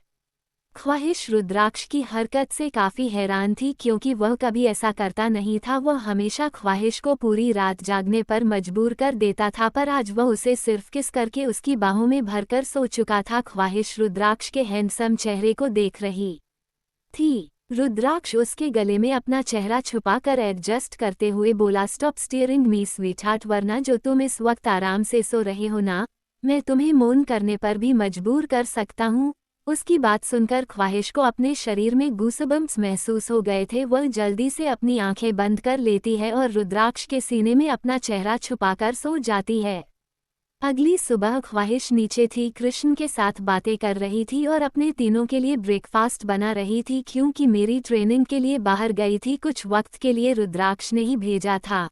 ख्वाहिश रुद्राक्ष की हरकत से काफी हैरान थी क्योंकि वह कभी ऐसा करता नहीं था। वह हमेशा ख्वाहिश को पूरी रात जागने पर मजबूर कर देता था, पर आज वह उसे सिर्फ किस करके उसकी बाहों में भरकर सो चुका था। ख्वाहिश रुद्राक्ष के हैंडसम चेहरे को देख रही थी। रुद्राक्ष उसके गले में अपना चेहरा छुपाकर एडजस्ट करते हुए बोला, स्टॉप स्टीयरिंग मी स्वीटहार्ट, वरना जो तुम इस वक्त आराम से सो रहे हो ना, मैं तुम्हें मौन करने पर भी मजबूर कर सकता हूँ। उसकी बात सुनकर ख्वाहिश को अपने शरीर में गूसबम्स महसूस हो गए थे। वह जल्दी से अपनी आंखें बंद कर लेती है और रुद्राक्ष के सीने में अपना चेहरा छुपाकर सो जाती है। अगली सुबह ख्वाहिश नीचे थी, कृष्ण के साथ बातें कर रही थी और अपने तीनों के लिए ब्रेकफास्ट बना रही थी। क्योंकि मेरी ट्रेनिंग के लिए बाहर गई थी, कुछ वक्त के लिए रुद्राक्ष ने ही भेजा था।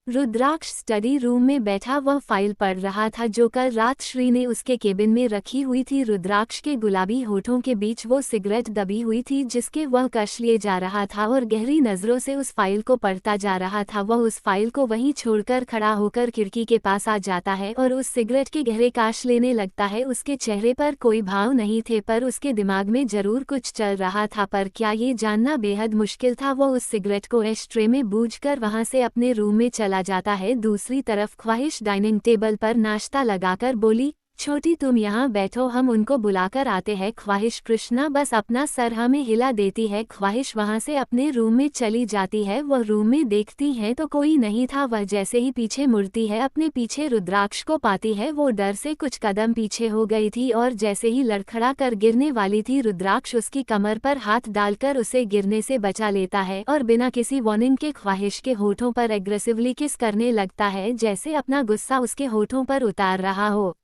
रुद्राक्ष स्टडी रूम में बैठा वह फाइल पढ़ रहा था जो कल रात श्री ने उसके केबिन में रखी हुई थी। रुद्राक्ष के गुलाबी होठों के बीच वो सिगरेट दबी हुई थी जिसके वह कश लिए जा रहा था और गहरी नजरों से उस फाइल को पढ़ता जा रहा था। वह उस फाइल को वहीं छोड़कर खड़ा होकर खिड़की के पास आ जाता है और उस सिगरेट के गहरे काश लेने लगता है। उसके चेहरे पर कोई भाव नहीं थे, पर उसके दिमाग में जरूर कुछ चल रहा था, पर क्या ये जानना बेहद मुश्किल था। वो उस सिगरेट को एशट्रे में बूझकर वहां से अपने रूम में चला जाता है। दूसरी तरफ ख्वाहिश डाइनिंग टेबल पर नाश्ता लगाकर बोली, छोटी तुम यहाँ बैठो, हम उनको बुलाकर आते हैं। ख्वाहिश कृष्णा बस अपना सर हमें हिला देती है। ख्वाहिश वहाँ से अपने रूम में चली जाती है। वह रूम में देखती है तो कोई नहीं था। वह जैसे ही पीछे मुड़ती है अपने पीछे रुद्राक्ष को पाती है। वो डर से कुछ कदम पीछे हो गई थी और जैसे ही लड़खड़ा कर गिरने वाली थी, रुद्राक्ष उसकी कमर पर हाथ डालकर उसे गिरने से बचा लेता है और बिना किसी वार्निंग के ख्वाहिश के होठों पर एग्रेसिवली किस करने लगता है, जैसे अपना गुस्सा उसके होठों पर उतार रहा हो।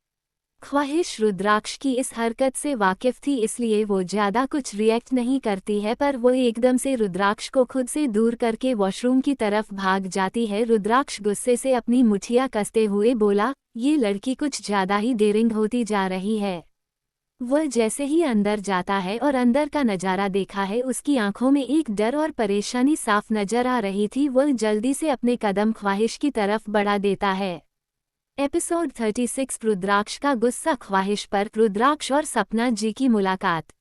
ख्वाहिश रुद्राक्ष की इस हरकत से वाकिफ थी, इसलिए वो ज्यादा कुछ रिएक्ट नहीं करती है, पर वो एकदम से रुद्राक्ष को खुद से दूर करके वॉशरूम की तरफ भाग जाती है। रुद्राक्ष गुस्से से अपनी मुठियां कसते हुए बोला, ये लड़की कुछ ज्यादा ही डेयरिंग होती जा रही है। वह जैसे ही अंदर जाता है और अंदर का नजारा देखा है, उसकी आंखों में एक डर और परेशानी साफ नजर आ रही थी। वह जल्दी से अपने कदम ख्वाहिश की तरफ बढ़ा देता है। एपिसोड 36 रुद्राक्ष का गुस्सा। ख्वाहिश पर रुद्राक्ष और सपना जी की मुलाकात।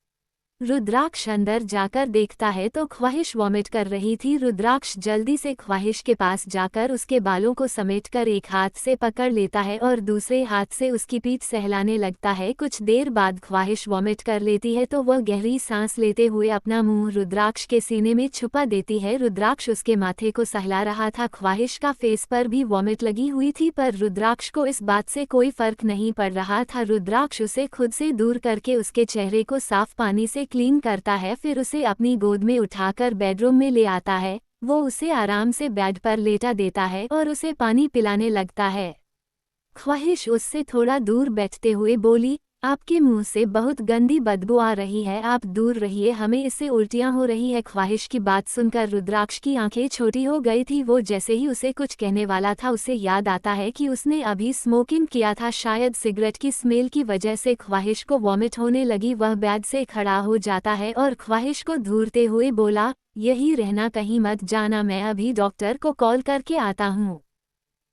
रुद्राक्ष अंदर जाकर देखता है तो ख्वाहिश वॉमिट कर रही थी। रुद्राक्ष जल्दी से ख्वाहिश के पास जाकर उसके बालों को समेटकर एक हाथ से पकड़ लेता है और दूसरे हाथ से उसकी पीठ सहलाने लगता है। कुछ देर बाद ख्वाहिश वॉमिट कर लेती है तो वह गहरी सांस लेते हुए अपना मुंह रुद्राक्ष के सीने में छुपा देती है। रुद्राक्ष उसके माथे को सहला रहा था। ख्वाहिश का फेस पर भी वॉमिट लगी हुई थी, पर रुद्राक्ष को इस बात से कोई फर्क नहीं पड़ रहा था। रुद्राक्ष उसे खुद से दूर करके उसके चेहरे को साफ पानी से क्लीन करता है, फिर उसे अपनी गोद में उठाकर बेडरूम में ले आता है। वो उसे आराम से बेड पर लेटा देता है और उसे पानी पिलाने लगता है। ख्वाहिश उससे थोड़ा दूर बैठते हुए बोली, आपके मुंह से बहुत गंदी बदबू आ रही है, आप दूर रहिए, हमें इससे उल्टियां हो रही है। ख्वाहिश की बात सुनकर रुद्राक्ष की आंखें छोटी हो गई थी। वो जैसे ही उसे कुछ कहने वाला था, उसे याद आता है कि उसने अभी स्मोकिंग किया था। शायद सिगरेट की स्मेल की वजह से ख्वाहिश को वॉमिट होने लगी। वह बेड से खड़ा हो जाता है और ख्वाहिश को घूरते हुए बोला, यही रहना, कहीं मत जाना, मैं अभी डॉक्टर को कॉल करके आता हूँ।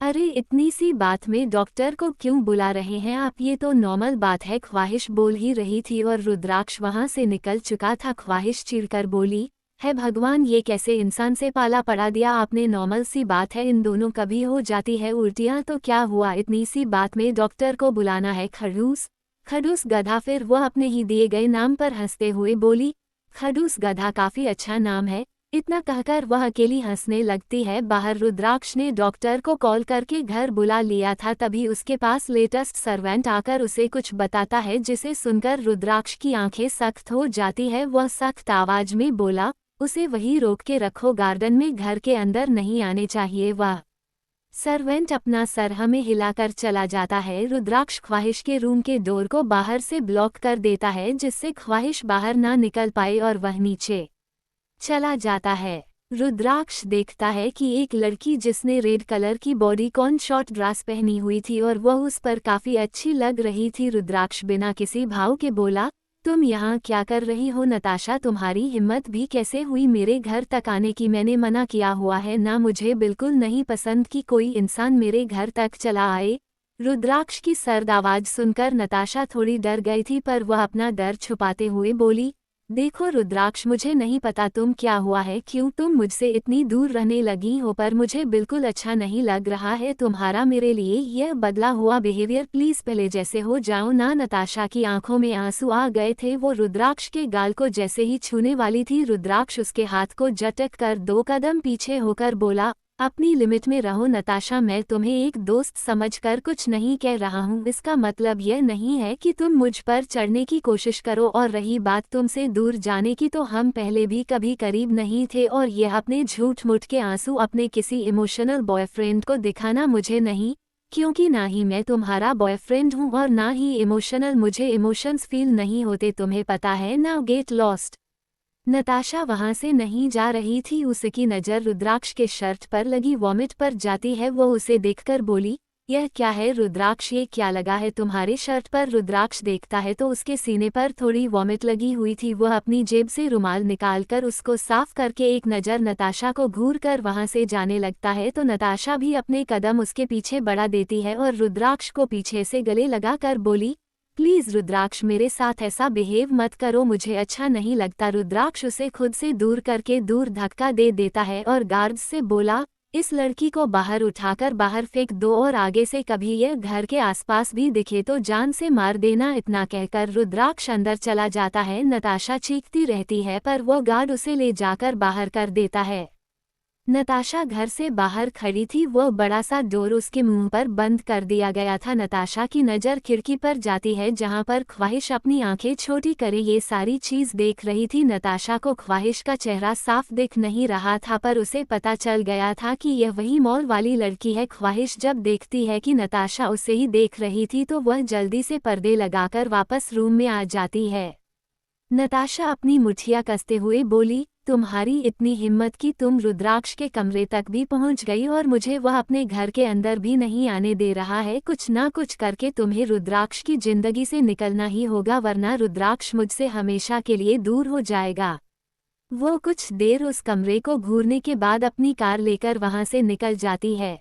अरे इतनी सी बात में डॉक्टर को क्यों बुला रहे हैं आप, ये तो नॉर्मल बात है। ख्वाहिश बोल ही रही थी और रुद्राक्ष वहां से निकल चुका था। ख्वाहिश चिढ़कर बोली, है भगवान, ये कैसे इंसान से पाला पड़ा दिया आपने, नॉर्मल सी बात है, इन दोनों कभी हो जाती है उल्टियां तो क्या हुआ, इतनी सी बात में डॉक्टर को बुलाना है। खड़ूस खड़ूस गधा। फिर वह अपने ही दिए गए नाम पर हंसते हुए बोली, खड़ूस गधा काफी अच्छा नाम है। इतना कहकर वह अकेली हंसने लगती है। बाहर रुद्राक्ष ने डॉक्टर को कॉल करके घर बुला लिया था। तभी उसके पास लेटेस्ट सर्वेंट आकर उसे कुछ बताता है, जिसे सुनकर रुद्राक्ष की आंखें सख्त हो जाती है। वह सख्त आवाज में बोला, उसे वहीं रोक के रखो, गार्डन में, घर के अंदर नहीं आने चाहिए। वह सर्वेंट अपना सर हमें हिलाकर चला जाता है। रुद्राक्ष ख्वाहिश के रूम के डोर को बाहर से ब्लॉक कर देता है, जिससे ख्वाहिश बाहर ना निकल पाए और वह नीचे चला जाता है। रुद्राक्ष देखता है कि एक लड़की जिसने रेड कलर की बॉडीकॉन शॉर्ट ड्रेस पहनी हुई थी और वह उस पर काफी अच्छी लग रही थी। रुद्राक्ष बिना किसी भाव के बोला, तुम यहाँ क्या कर रही हो नताशा, तुम्हारी हिम्मत भी कैसे हुई मेरे घर तक आने की, मैंने मना किया हुआ है ना, मुझे बिल्कुल नहीं पसंद कि कोई इंसान मेरे घर तक चला आए। रुद्राक्ष की सर्द आवाज सुनकर नताशा थोड़ी डर गई थी, पर वह अपना डर छुपाते हुए बोली, देखो रुद्राक्ष, मुझे नहीं पता तुम क्या हुआ है, क्यों तुम मुझसे इतनी दूर रहने लगी हो, पर मुझे बिल्कुल अच्छा नहीं लग रहा है तुम्हारा मेरे लिए यह बदला हुआ बिहेवियर, प्लीज पहले जैसे हो जाओ ना। नताशा की आंखों में आंसू आ गए थे। वो रुद्राक्ष के गाल को जैसे ही छूने वाली थी, रुद्राक्ष उसके हाथ को झटक कर 2 कदम पीछे होकर बोला, अपनी लिमिट में रहो नताशा, मैं तुम्हें एक दोस्त समझकर कुछ नहीं कह रहा हूँ, इसका मतलब यह नहीं है कि तुम मुझ पर चढ़ने की कोशिश करो। और रही बात तुमसे दूर जाने की, तो हम पहले भी कभी करीब नहीं थे, और यह अपने झूठ मूठ के आंसू अपने किसी इमोशनल बॉयफ्रेंड को दिखाना मुझे नहीं, क्योंकि ना ही मैं तुम्हारा बॉयफ्रेंड हूँ और ना ही इमोशनल, मुझे इमोशंस फील नहीं होते, तुम्हें पता है ना, गेट लॉस्ट। नताशा वहां से नहीं जा रही थी। उसकी नज़र रुद्राक्ष के शर्ट पर लगी वॉमिट पर जाती है। वो उसे देखकर बोली, यह क्या है रुद्राक्ष, ये क्या लगा है तुम्हारे शर्ट पर। रुद्राक्ष देखता है तो उसके सीने पर थोड़ी वॉमिट लगी हुई थी। वह अपनी जेब से रुमाल निकालकर उसको साफ करके एक नज़र नताशा को घूर कर वहां से जाने लगता है, तो नताशा भी अपने कदम उसके पीछे बढ़ा देती है और रुद्राक्ष को पीछे से गले लगा कर बोली, प्लीज रुद्राक्ष, मेरे साथ ऐसा बिहेव मत करो, मुझे अच्छा नहीं लगता। रुद्राक्ष उसे खुद से दूर करके दूर धक्का दे देता है और गार्ड्स से बोला, इस लड़की को बाहर उठाकर बाहर फेंक दो और आगे से कभी यह घर के आसपास भी दिखे तो जान से मार देना। इतना कहकर रुद्राक्ष अंदर चला जाता है। नताशा चीखती रहती है पर वो गार्ड उसे ले जाकर बाहर कर देता है। नताशा घर से बाहर खड़ी थी, वो बड़ा सा डोर उसके मुंह पर बंद कर दिया गया था। नताशा की नज़र खिड़की पर जाती है जहां पर ख्वाहिश अपनी आंखें छोटी करे ये सारी चीज देख रही थी। नताशा को ख्वाहिश का चेहरा साफ दिख नहीं रहा था पर उसे पता चल गया था कि यह वही मॉल वाली लड़की है। ख्वाहिश जब देखती है कि नताशा उसे ही देख रही थी तो वह जल्दी से पर्दे लगाकर वापस रूम में आ जाती है। नताशा अपनी मुठिया कसते हुए बोली, तुम्हारी इतनी हिम्मत कि तुम रुद्राक्ष के कमरे तक भी पहुंच गई और मुझे वह अपने घर के अंदर भी नहीं आने दे रहा है। कुछ ना कुछ करके तुम्हें रुद्राक्ष की जिंदगी से निकलना ही होगा वरना रुद्राक्ष मुझसे हमेशा के लिए दूर हो जाएगा। वो कुछ देर उस कमरे को घूरने के बाद अपनी कार लेकर वहां से निकल जाती है।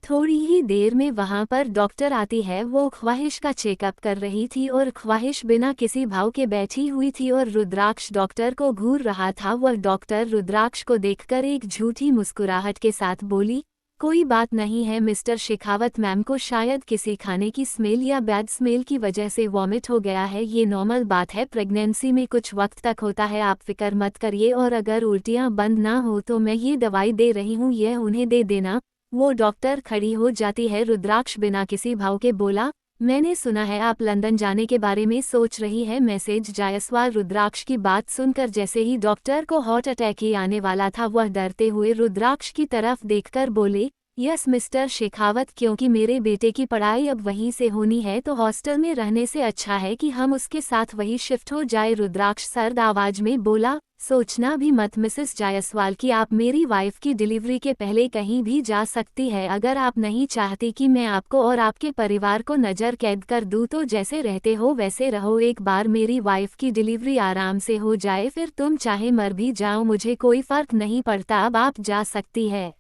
थोड़ी ही देर में वहां पर डॉक्टर आती है। वो ख्वाहिश का चेकअप कर रही थी और ख्वाहिश बिना किसी भाव के बैठी हुई थी और रुद्राक्ष डॉक्टर को घूर रहा था। वह डॉक्टर रुद्राक्ष को देखकर एक झूठी मुस्कुराहट के साथ बोली, कोई बात नहीं है मिस्टर शेखावत, मैम को शायद किसी खाने की स्मेल या बैड स्मेल की वजह से वॉमिट हो गया है। ये नॉर्मल बात है, प्रेगनेंसी में कुछ वक्त तक होता है, आप फिक्र मत करिए और अगर उल्टियां बंद ना हो तो मैं ये दवाई दे रही हूँ, यह उन्हें दे देना। वो डॉक्टर खड़ी हो जाती है। रुद्राक्ष बिना किसी भाव के बोला, मैंने सुना है आप लंदन जाने के बारे में सोच रही है मैसेज जायसवाल। रुद्राक्ष की बात सुनकर जैसे ही डॉक्टर को हार्ट अटैक ही आने वाला था वह डरते हुए रुद्राक्ष की तरफ देखकर बोले, यस मिस्टर शेखावत, क्योंकि मेरे बेटे की पढ़ाई अब वहीं से होनी है तो हॉस्टल में रहने से अच्छा है कि हम उसके साथ वही शिफ्ट हो जाए। रुद्राक्ष सर्द आवाज में बोला, सोचना भी मत मिसेस जायसवाल कि आप मेरी वाइफ की डिलीवरी के पहले कहीं भी जा सकती है। अगर आप नहीं चाहती कि मैं आपको और आपके परिवार को नज़र कैद कर दूं तो जैसे रहते हो वैसे रहो। एक बार मेरी वाइफ की डिलीवरी आराम से हो जाए फिर तुम चाहे मर भी जाओ, मुझे कोई फर्क नहीं पड़ता, अब आप जा सकती है।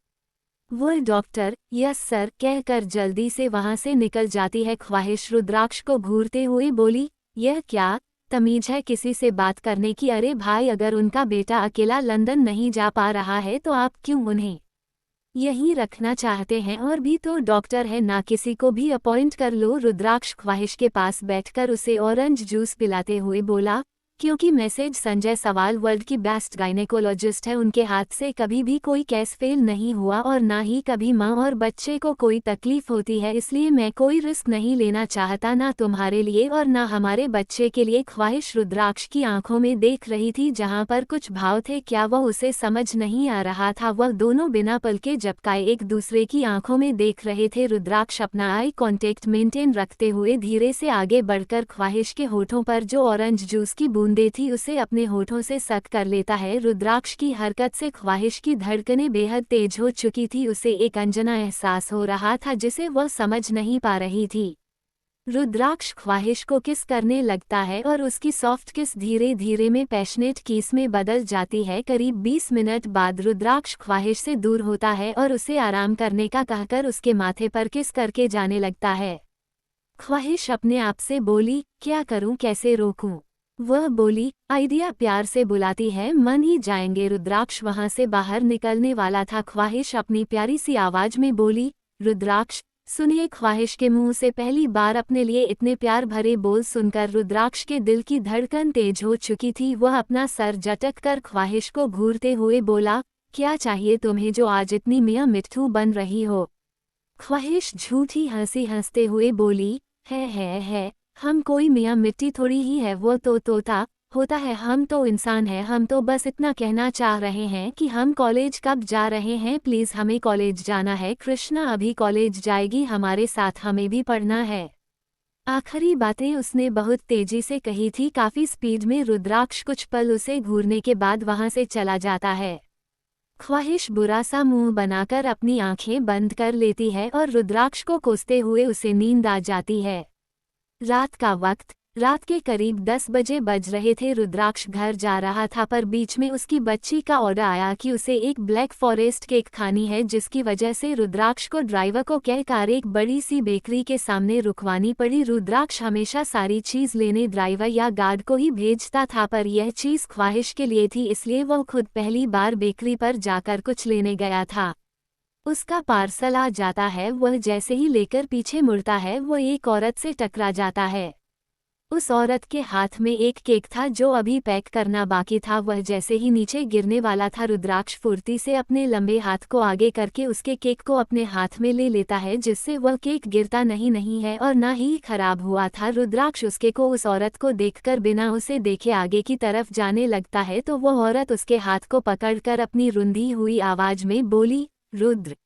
वो डॉक्टर यस सर कहकर जल्दी से वहां से निकल जाती है। ख्वाहिश रुद्राक्ष को घूरते हुए बोली, यह क्या तमीज है किसी से बात करने की? अरे भाई, अगर उनका बेटा अकेला लंदन नहीं जा पा रहा है तो आप क्यों उन्हें यहीं रखना चाहते हैं? और भी तो डॉक्टर है ना, किसी को भी अपॉइंट कर लो। रुद्राक्ष ख्वाहिश के पास बैठकर उसे ऑरेंज जूस पिलाते हुए बोला, क्योंकि मैसेज संजय सवाल वर्ल्ड की बेस्ट गायनेकोलॉजिस्ट है, उनके हाथ से कभी भी कोई केस फेल नहीं हुआ और ना ही कभी माँ और बच्चे को कोई तकलीफ होती है, इसलिए मैं कोई रिस्क नहीं लेना चाहता, ना तुम्हारे लिए और ना हमारे बच्चे के लिए। ख्वाहिश रुद्राक्ष की आंखों में देख रही थी जहाँ पर कुछ भाव थे, क्या वह उसे समझ नहीं आ रहा था? वह दोनों बिना पलके झपकाए एक दूसरे की आंखों में देख रहे थे। रुद्राक्ष अपना आई कांटेक्ट मेंटेन रखते हुए धीरे से आगे बढ़कर ख्वाहिश के होठों पर जो ऑरेंज जूस की बूंदें थी उसे अपने होठों से सक कर लेता है। रुद्राक्ष की हरकत से ख्वाहिश की धड़कनें बेहद तेज हो चुकी थी, उसे एक अनजाना एहसास हो रहा था जिसे वह समझ नहीं पा रही थी। रुद्राक्ष ख्वाहिश को किस करने लगता है और उसकी सॉफ्ट किस धीरे धीरे में पैशनेट किस में बदल जाती है। करीब 20 मिनट बाद रुद्राक्ष ख्वाहिश से दूर होता है और उसे आराम करने का कहकर उसके माथे पर किस करके जाने लगता है। ख्वाहिश अपने आप से बोली, क्या करूं, कैसे रोकूं? वह बोली, आइडिया, प्यार से बुलाती है, मन ही जाएंगे। रुद्राक्ष वहां से बाहर निकलने वाला था। ख्वाहिश अपनी प्यारी सी आवाज में बोली, रुद्राक्ष सुनिए। ख्वाहिश के मुंह से पहली बार अपने लिए इतने प्यार भरे बोल सुनकर रुद्राक्ष के दिल की धड़कन तेज हो चुकी थी। वह अपना सर झटक कर ख्वाहिश को घूरते हुए बोला, क्या चाहिए तुम्हें जो आज इतनी मियाँ मिट्ठू बन रही हो? ख्वाहिश झूठी हंसी हंसते हुए बोली, है हम कोई मियाँ मिट्टी थोड़ी ही है, वो तो तोता होता है, हम तो इंसान हैं। हम तो बस इतना कहना चाह रहे हैं कि हम कॉलेज कब जा रहे हैं? प्लीज़, हमें कॉलेज जाना है। कृष्णा अभी कॉलेज जाएगी हमारे साथ, हमें भी पढ़ना है। आखिरी बातें उसने बहुत तेजी से कही थी, काफ़ी स्पीड में। रुद्राक्ष कुछ पल उसे घूरने के बाद वहां से चला जाता है। ख्वाहिश बुरा सा मुंह बनाकर अपनी आंखें बंद कर लेती है और रुद्राक्ष को कोसते हुए उसे नींद आ जाती है। रात का वक्त, रात के करीब 10 बजे बज रहे थे। रुद्राक्ष घर जा रहा था पर बीच में उसकी बच्ची का ऑर्डर आया कि उसे एक ब्लैक फॉरेस्ट केक खानी है, जिसकी वजह से रुद्राक्ष को ड्राइवर को कहकर एक बड़ी सी बेकरी के सामने रुकवानी पड़ी। रुद्राक्ष हमेशा सारी चीज़ लेने ड्राइवर या गार्ड को ही भेजता था पर यह चीज़ ख्वाहिश के लिए थी, इसलिए वह खुद पहली बार बेकरी पर जाकर कुछ लेने गया था। उसका पार्सल आ जाता है। वह जैसे ही लेकर पीछे मुड़ता है वो एक औरत से टकरा जाता है। उस औरत के हाथ में एक केक था जो अभी पैक करना बाकी था। वह जैसे ही नीचे गिरने वाला था, रुद्राक्ष फुर्ती से अपने लंबे हाथ को आगे करके उसके केक को अपने हाथ में ले लेता है, जिससे वह केक गिरता नहीं है और ना ही खराब हुआ था। रुद्राक्ष उसके को उस औरत को देखकर बिना उसे देखे आगे की तरफ जाने लगता है तो वह औरत उसके हाथ को पकड़कर अपनी रुंधी हुई आवाज में बोली, रुद्र।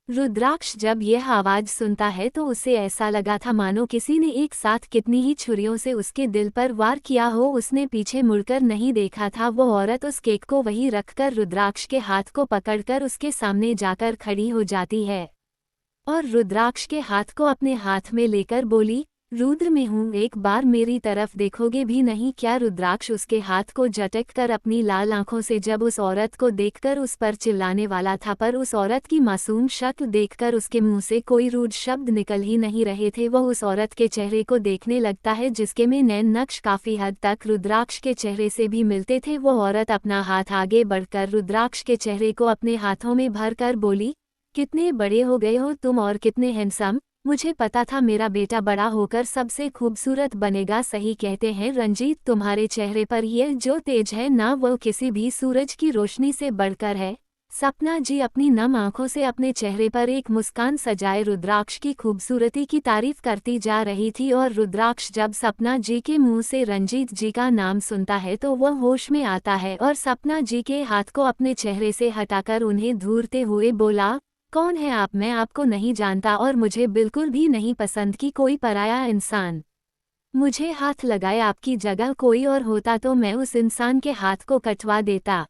रुद्राक्ष जब यह आवाज सुनता है तो उसे ऐसा लगा था मानो किसी ने एक साथ कितनी ही छुरियों से उसके दिल पर वार किया हो। उसने पीछे मुड़कर नहीं देखा था। वो औरत उस केक को वहीं रखकर रुद्राक्ष के हाथ को पकड़कर उसके सामने जाकर खड़ी हो जाती है और रुद्राक्ष के हाथ को अपने हाथ में लेकर बोली, रुद्र मैं हूँ, एक बार मेरी तरफ देखोगे भी नहीं क्या? रुद्राक्ष उसके हाथ को झटक कर अपनी लाल आंखों से जब उस औरत को देखकर उस पर चिल्लाने वाला था, पर उस औरत की मासूम शक्ल देखकर उसके मुंह से कोई रूड शब्द निकल ही नहीं रहे थे। वह उस औरत के चेहरे को देखने लगता है जिसके में नैन नक्श काफी हद तक रुद्राक्ष के चेहरे से भी मिलते थे। वो औरत अपना हाथ आगे बढ़कर रुद्राक्ष के चेहरे को अपने हाथों में भर कर बोली, कितने बड़े हो गए हो तुम और कितने हैंडसम। मुझे पता था मेरा बेटा बड़ा होकर सबसे खूबसूरत बनेगा। सही कहते हैं रंजीत, तुम्हारे चेहरे पर ये जो तेज है ना वो किसी भी सूरज की रोशनी से बढ़कर है। सपना जी अपनी नम आंखों से अपने चेहरे पर एक मुस्कान सजाए रुद्राक्ष की खूबसूरती की तारीफ करती जा रही थी और रुद्राक्ष जब सपना जी के मुंह से रंजीत जी का नाम सुनता है तो वह होश में आता है और सपना जी के हाथ को अपने चेहरे से हटाकर उन्हें घूरते हुए बोला, कौन है आप? मैं आपको नहीं जानता और मुझे बिल्कुल भी नहीं पसंद कि कोई पराया इंसान मुझे हाथ लगाए। आपकी जगह कोई और होता तो मैं उस इंसान के हाथ को कटवा देता।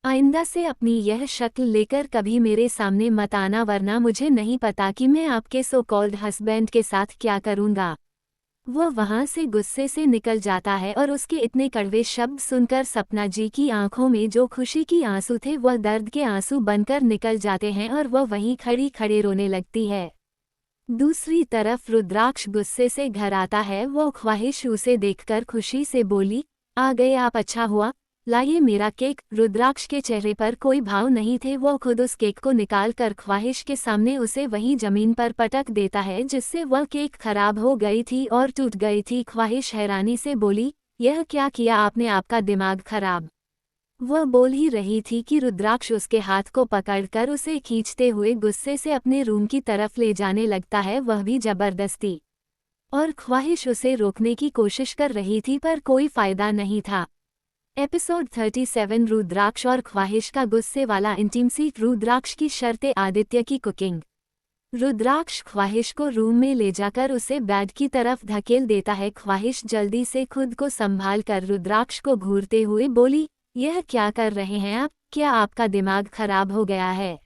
आइंदा से अपनी यह शक्ल लेकर कभी मेरे सामने मत आना, वरना मुझे नहीं पता कि मैं आपके सो कॉल्ड हस्बैंड के साथ क्या करूँगा। वह वहां से गुस्से से निकल जाता है और उसके इतने कड़वे शब्द सुनकर सपना जी की आंखों में जो खुशी की आंसू थे वह दर्द के आंसू बनकर निकल जाते हैं और वह वहीं खड़ी खड़े रोने लगती है। दूसरी तरफ रुद्राक्ष गुस्से से घर आता है। वो ख्वाहिश उसे देखकर खुशी से बोली, आ गए आप, अच्छा हुआ, लाइए मेरा केक। रुद्राक्ष के चेहरे पर कोई भाव नहीं थे। वो खुद उस केक को निकाल कर ख्वाहिश के सामने उसे वहीं जमीन पर पटक देता है जिससे वह केक खराब हो गई थी और टूट गई थी। ख्वाहिश हैरानी से बोली, यह क्या किया आपने? आपका दिमाग खराब? वह बोल ही रही थी कि रुद्राक्ष उसके हाथ को पकड़कर उसे खींचते हुए गुस्से से अपने रूम की तरफ ले जाने लगता है, वह भी जबरदस्ती। और ख्वाहिश उसे रोकने की कोशिश कर रही थी पर कोई फायदा नहीं था। एपिसोड 37 रुद्राक्ष और ख्वाहिश का गुस्से वाला इंटीमसी। रुद्राक्ष की शर्तें। आदित्य की कुकिंग। रुद्राक्ष ख्वाहिश को रूम में ले जाकर उसे बेड की तरफ धकेल देता है। ख्वाहिश जल्दी से खुद को संभाल कर रुद्राक्ष को घूरते हुए बोली, यह क्या कर रहे हैं आप? क्या आपका दिमाग खराब हो गया है?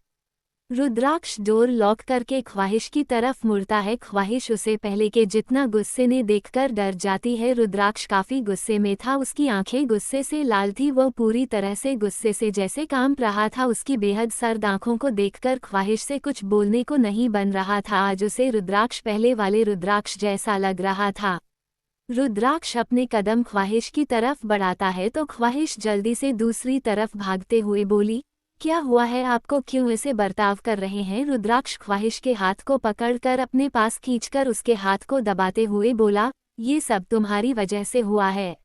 रुद्राक्ष डोर लॉक करके ख्वाहिश की तरफ मुड़ता है। ख्वाहिश उसे पहले के जितना गुस्से ने देखकर डर जाती है। रुद्राक्ष काफी गुस्से में था, उसकी आंखें गुस्से से लाल थी। वह पूरी तरह से गुस्से से जैसे कांप रहा था। उसकी बेहद सर्द आंखों को देखकर ख्वाहिश से कुछ बोलने को नहीं बन रहा था। आज उसे रुद्राक्ष पहले वाले रुद्राक्ष जैसा लग रहा था। रुद्राक्ष अपने कदम ख्वाहिश की तरफ बढ़ाता है तो ख्वाहिश जल्दी से दूसरी तरफ भागते हुए बोली, क्या हुआ है आपको? क्यों ऐसे बर्ताव कर रहे हैं? रुद्राक्ष ख्वाहिश के हाथ को पकड़कर अपने पास खींचकर उसके हाथ को दबाते हुए बोला, ये सब तुम्हारी वजह से हुआ है।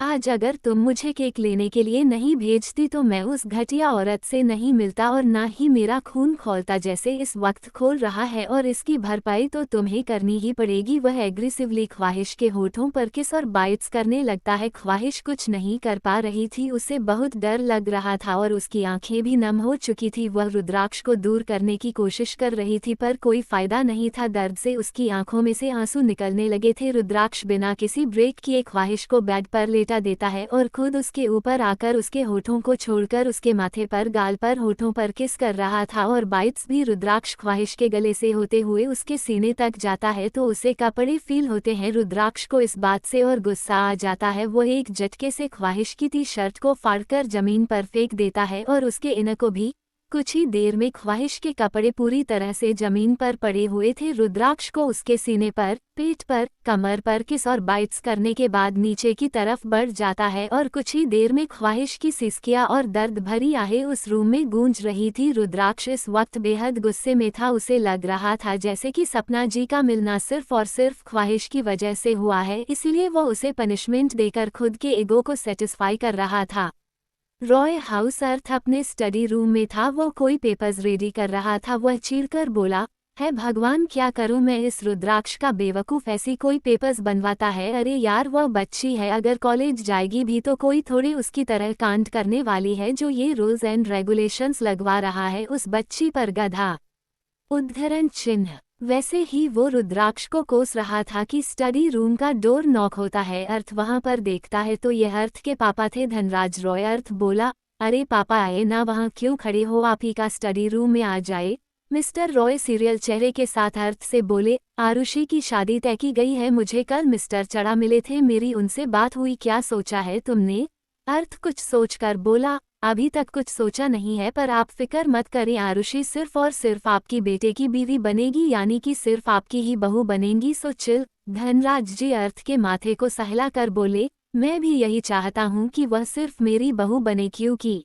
आज अगर तुम मुझे केक लेने के लिए नहीं भेजती तो मैं उस घटिया औरत से नहीं मिलता और ना ही मेरा खून खौलता जैसे इस वक्त खोल रहा है, और इसकी भरपाई तो तुम्हें करनी ही पड़ेगी। वह एग्रेसिवली ख्वाहिश के होठों पर किस और बाइट्स करने लगता है। ख्वाहिश कुछ नहीं कर पा रही थी, उसे बहुत डर लग रहा था और उसकी आंखें भी नम हो चुकी थी। वह रुद्राक्ष को दूर करने की कोशिश कर रही थी पर कोई फायदा नहीं था। दर्द से उसकी आंखों में से आंसू निकलने लगे थे। रुद्राक्ष बिना किसी ब्रेक किए ख्वाहिश को बेड पर लेटा देता है और खुद उसके ऊपर आकर उसके होठों को छोड़कर उसके माथे पर, गाल पर, होठों पर किस कर रहा था और बाइट्स भी। रुद्राक्ष ख्वाहिश के गले से होते हुए उसके सीने तक जाता है तो उसे कपड़े फील होते हैं। रुद्राक्ष को इस बात से और गुस्सा आ जाता है। वो एक झटके से ख्वाहिश की टी शर्ट को फाड़कर जमीन पर फेंक देता है और उसके इनर को भी। कुछ ही देर में ख्वाहिश के कपड़े पूरी तरह से जमीन पर पड़े हुए थे। रुद्राक्ष को उसके सीने पर, पेट पर, कमर पर किस और बाइट्स करने के बाद नीचे की तरफ बढ़ जाता है और कुछ ही देर में ख्वाहिश की सिसकियां और दर्द भरी आहें उस रूम में गूंज रही थी। रुद्राक्ष इस वक्त बेहद गुस्से में था। उसे लग रहा था जैसे कि सपना जी का मिलना सिर्फ और सिर्फ ख्वाहिश की वजह से हुआ है, इसलिए वो उसे पनिशमेंट देकर खुद के ईगो को सेटिस्फाई कर रहा था। रॉय हाउस अर्थ अपने स्टडी रूम में था। वो कोई पेपर्स रेडी कर रहा था। वह चीरकर बोला, है भगवान, क्या करूं मैं इस रुद्राक्ष का, बेवकूफ़, ऐसी कोई पेपर्स बनवाता है। अरे यार, वह बच्ची है, अगर कॉलेज जाएगी भी तो कोई थोड़ी उसकी तरह कांड करने वाली है जो ये रूल्स एंड रेगुलेशंस लगवा रहा है उस बच्ची पर। गधा। उद्धरण चिन्ह। वैसे ही वो रुद्राक्ष को कोस रहा था कि स्टडी रूम का डोर नॉक होता है। अर्थ वहां पर देखता है तो यह अर्थ के पापा थे, धनराज रॉय। अर्थ बोला, अरे पापा आए ना, वहां क्यों खड़े हो, आप ही का स्टडी रूम में आ जाए। मिस्टर रॉय सीरियल चेहरे के साथ अर्थ से बोले, आरुषि की शादी तय की गई है, मुझे कल मिस्टर चढ़ा मिले थे, मेरी उनसे बात हुई, क्या सोचा है तुमने। अर्थ कुछ सोचकर बोला, अभी तक कुछ सोचा नहीं है, पर आप फिक्र मत करें, आरुषि सिर्फ और सिर्फ आपकी बेटे की बीवी बनेगी, यानी कि सिर्फ आपकी ही बहू बनेगी, सो चिल। धनराज जी अर्थ के माथे को सहला कर बोले, मैं भी यही चाहता हूँ कि वह सिर्फ मेरी बहू बने, क्योंकि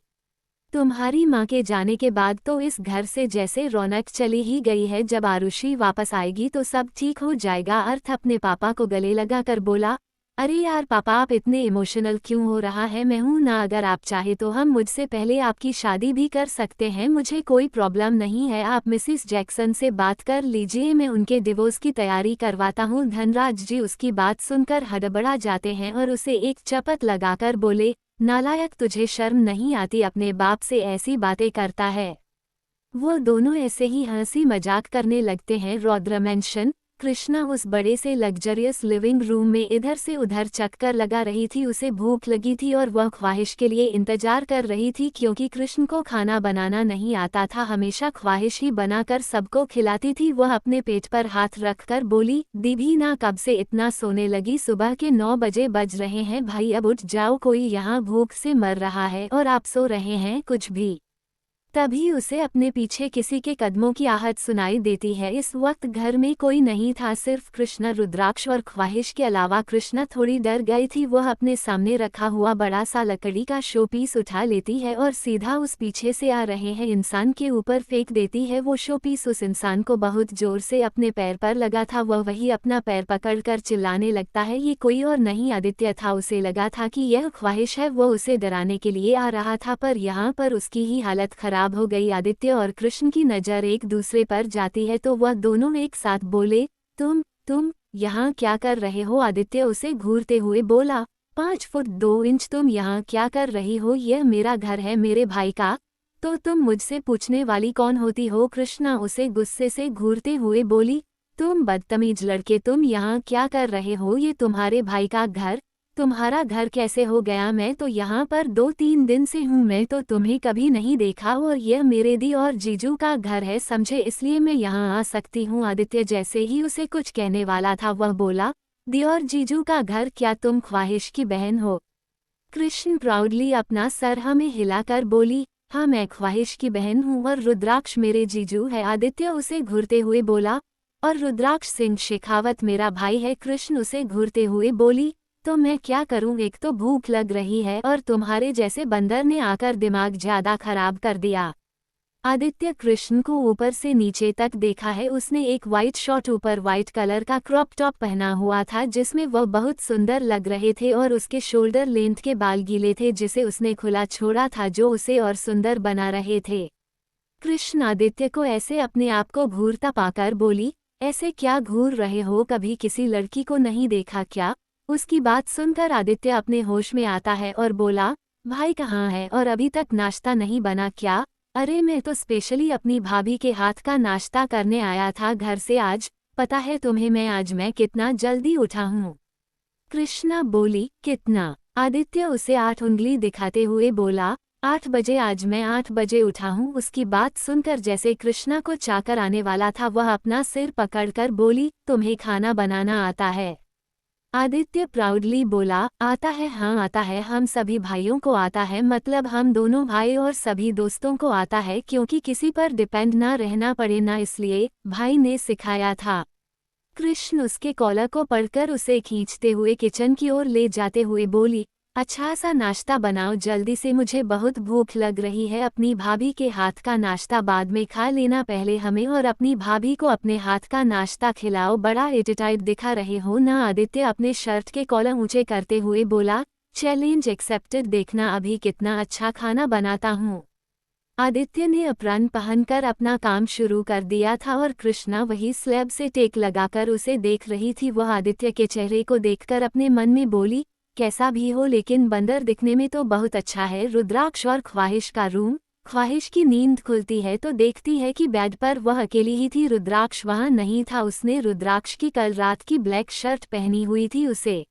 तुम्हारी माँ के जाने के बाद तो इस घर से जैसे रौनक चली ही गई है, जब आरुषि वापस आएगी तो सब ठीक हो जाएगा। अर्थ अपने पापा को गले लगाकर बोला, अरे यार पापा, आप इतने इमोशनल क्यों हो रहा है, मैं हूं ना, अगर आप चाहे तो हम मुझसे पहले आपकी शादी भी कर सकते हैं, मुझे कोई प्रॉब्लम नहीं है, आप मिसिस जैक्सन से बात कर लीजिए, मैं उनके डिवोर्स की तैयारी करवाता हूं। धनराज जी उसकी बात सुनकर हड़बड़ा जाते हैं और उसे एक चपत लगाकर बोले, नालायक, तुझे शर्म नहीं आती, अपने बाप से ऐसी बातें करता है। वो दोनों ऐसे ही हंसी मजाक करने लगते हैं। रौद्र मैंशन। कृष्णा उस बड़े से लग्जरियस लिविंग रूम में इधर से उधर चक्कर लगा रही थी। उसे भूख लगी थी और वह ख्वाहिश के लिए इंतजार कर रही थी, क्योंकि कृष्ण को खाना बनाना नहीं आता था, हमेशा ख्वाहिश ही बनाकर सबको खिलाती थी। वह अपने पेट पर हाथ रखकर बोली, दीदी ना, कब से इतना सोने लगी, सुबह के 9 बजे बज रहे हैं भाई, अब उठ जाओ, कोई यहाँ भूख से मर रहा है और आप सो रहे हैं कुछ भी। तभी उसे अपने पीछे किसी के कदमों की आहट सुनाई देती है। इस वक्त घर में कोई नहीं था, सिर्फ कृष्णा, रुद्राक्ष और ख्वाहिश के अलावा। कृष्णा थोड़ी डर गई थी। वह अपने सामने रखा हुआ बड़ा सा लकड़ी का शो पीस उठा लेती है और सीधा उस पीछे से आ रहे हैं इंसान के ऊपर फेंक देती है। वो शो पीस उस इंसान को बहुत जोर से अपने पैर पर लगा था। वह वही अपना पैर पकड़कर चिल्लाने लगता है, ये कोई और नहीं आदित्य था। उसे लगा था कि यह ख्वाहिश है, वो उसे डराने के लिए आ रहा था, पर यहाँ पर उसकी ही हालत खराब हो गई। आदित्य और कृष्ण की नज़र एक दूसरे पर जाती है तो वह दोनों एक साथ बोले, तुम यहाँ क्या कर रहे हो। आदित्य उसे घूरते हुए बोला, 5 फुट 2 इंच तुम यहाँ क्या कर रही हो, यह मेरा घर है, मेरे भाई का, तो तुम मुझसे पूछने वाली कौन होती हो। कृष्णा उसे गुस्से से घूरते हुए बोली, तुम बदतमीज लड़के, तुम यहाँ क्या कर रहे हो, ये तुम्हारे भाई का घर, तुम्हारा घर कैसे हो गया, मैं तो यहाँ पर 2-3 दिन से हूँ, मैं तो तुम्हें कभी नहीं देखा, और यह मेरे दी और जीजू का घर है, समझे, इसलिए मैं यहाँ आ सकती हूँ। आदित्य जैसे ही उसे कुछ कहने वाला था वह बोला, दी और जीजू का घर, क्या तुम ख्वाहिश की बहन हो। कृष्ण प्राउडली अपना सर हमें हिलाकर बोली, हाँ मैं ख्वाहिश की बहन हूँ और रुद्राक्ष मेरे जीजू है। आदित्य उसे घूरते हुए बोला, और रुद्राक्ष सिंह शेखावत मेरा भाई है। कृष्ण उसे घूरते हुए बोली, तो मैं क्या करूं, एक तो भूख लग रही है और तुम्हारे जैसे बंदर ने आकर दिमाग ज्यादा खराब कर दिया। आदित्य कृष्ण को ऊपर से नीचे तक देखा है। उसने एक वाइट शॉर्ट ऊपर वाइट कलर का क्रॉप टॉप पहना हुआ था, जिसमें वह बहुत सुंदर लग रहे थे, और उसके शोल्डर लेंथ के बाल गीले थे जिसे उसने खुला छोड़ा था, जो उसे और सुंदर बना रहे थे। कृष्ण आदित्य को ऐसे अपने आप को घूरता पाकर बोली, ऐसे क्या घूर रहे हो, कभी किसी लड़की को नहीं देखा क्या। उसकी बात सुनकर आदित्य अपने होश में आता है और बोला, भाई कहाँ है और अभी तक नाश्ता नहीं बना क्या। अरे मैं तो स्पेशली अपनी भाभी के हाथ का नाश्ता करने आया था घर से आज, पता है तुम्हें मैं कितना जल्दी उठा हूँ। कृष्णा बोली, कितना। आदित्य उसे 8 उंगली दिखाते हुए बोला, 8 बजे, आज मैं 8 बजे उठा हूँ। उसकी बात सुनकर जैसे कृष्णा को चाकर आने वाला था, वह अपना सिर पकड़कर बोली, तुम्हें खाना बनाना आता है। आदित्य प्राउडली बोला, आता है, हाँ आता है, हम सभी भाइयों को आता है, मतलब हम दोनों भाई और सभी दोस्तों को आता है, क्योंकि किसी पर डिपेंड ना रहना पड़े ना, इसलिए भाई ने सिखाया था। कृष्ण उसके कॉलर को पकड़कर उसे खींचते हुए किचन की ओर ले जाते हुए बोली, अच्छा सा नाश्ता बनाओ जल्दी से, मुझे बहुत भूख लग रही है। अपनी भाभी के हाथ का नाश्ता बाद में खा लेना, पहले हमें और अपनी भाभी को अपने हाथ का नाश्ता खिलाओ, बड़ा एटिट्यूड दिखा रहे हो ना। आदित्य अपने शर्ट के कॉलर ऊंचे करते हुए बोला, चैलेंज एक्सेप्टेड, देखना अभी कितना अच्छा खाना बनाता हूँ। आदित्य ने अपरान पहनकर अपना काम शुरू कर दिया था और कृष्णा वही स्लैब से टेक लगाकर उसे देख रही थी। वह आदित्य के चेहरे को देखकर अपने मन में बोली, कैसा भी हो लेकिन बंदर दिखने में तो बहुत अच्छा है। रुद्राक्ष और ख्वाहिश का रूम। ख्वाहिश की नींद खुलती है तो देखती है कि बेड पर वह अकेली ही थी, रुद्राक्ष वहां नहीं था। उसने रुद्राक्ष की कल रात की ब्लैक शर्ट पहनी हुई थी। उसे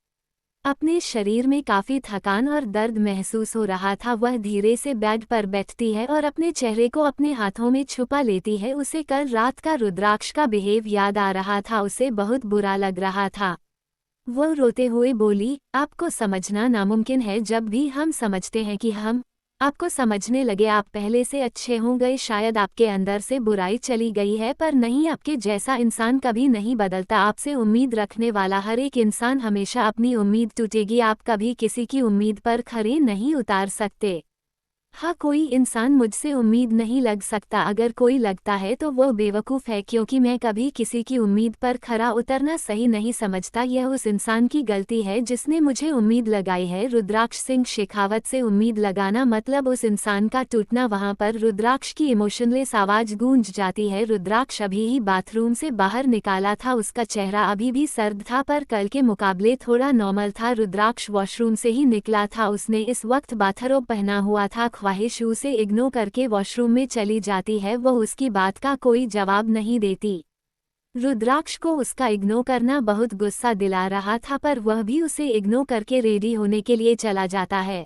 अपने शरीर में काफी थकान और दर्द महसूस हो रहा था। वह धीरे से बेड पर बैठती है और अपने चेहरे को अपने हाथों में छुपा लेती है। उसे कल रात का रुद्राक्ष का बिहेव याद आ रहा था, उसे बहुत बुरा लग रहा था। वो रोते हुए बोली, आपको समझना नामुमकिन है, जब भी हम समझते हैं कि हम आपको समझने लगे आप पहले से अच्छे हो गए, शायद आपके अंदर से बुराई चली गई है, पर नहीं, आपके जैसा इंसान कभी नहीं बदलता। आपसे उम्मीद रखने वाला हर एक इंसान हमेशा अपनी उम्मीद टूटेगी, आप कभी किसी की उम्मीद पर खरे नहीं उतार सकते। हाँ, कोई इंसान मुझसे उम्मीद नहीं लग सकता, अगर कोई लगता है तो वो बेवकूफ़ है, क्योंकि मैं कभी किसी की उम्मीद पर खरा उतरना सही नहीं समझता। यह उस इंसान की गलती है जिसने मुझे उम्मीद लगाई है। रुद्राक्ष सिंह शेखावत से उम्मीद लगाना मतलब उस इंसान का टूटना। वहाँ पर रुद्राक्ष की इमोशनलेस आवाज़ गूंज जाती है। रुद्राक्ष अभी ही बाथरूम से बाहर निकाला था, उसका चेहरा अभी भी सर्द था पर कल के मुकाबले थोड़ा नॉर्मल था। रुद्राक्ष वॉशरूम से ही निकला था, उसने इस वक्त बाथरोब पहना हुआ था। ख्वाहिश उसे इग्नोर करके वॉशरूम में चली जाती है, वह उसकी बात का कोई जवाब नहीं देती। रुद्राक्ष को उसका इग्नोर करना बहुत गुस्सा दिला रहा था, पर वह भी उसे इग्नोर करके रेडी होने के लिए चला जाता है।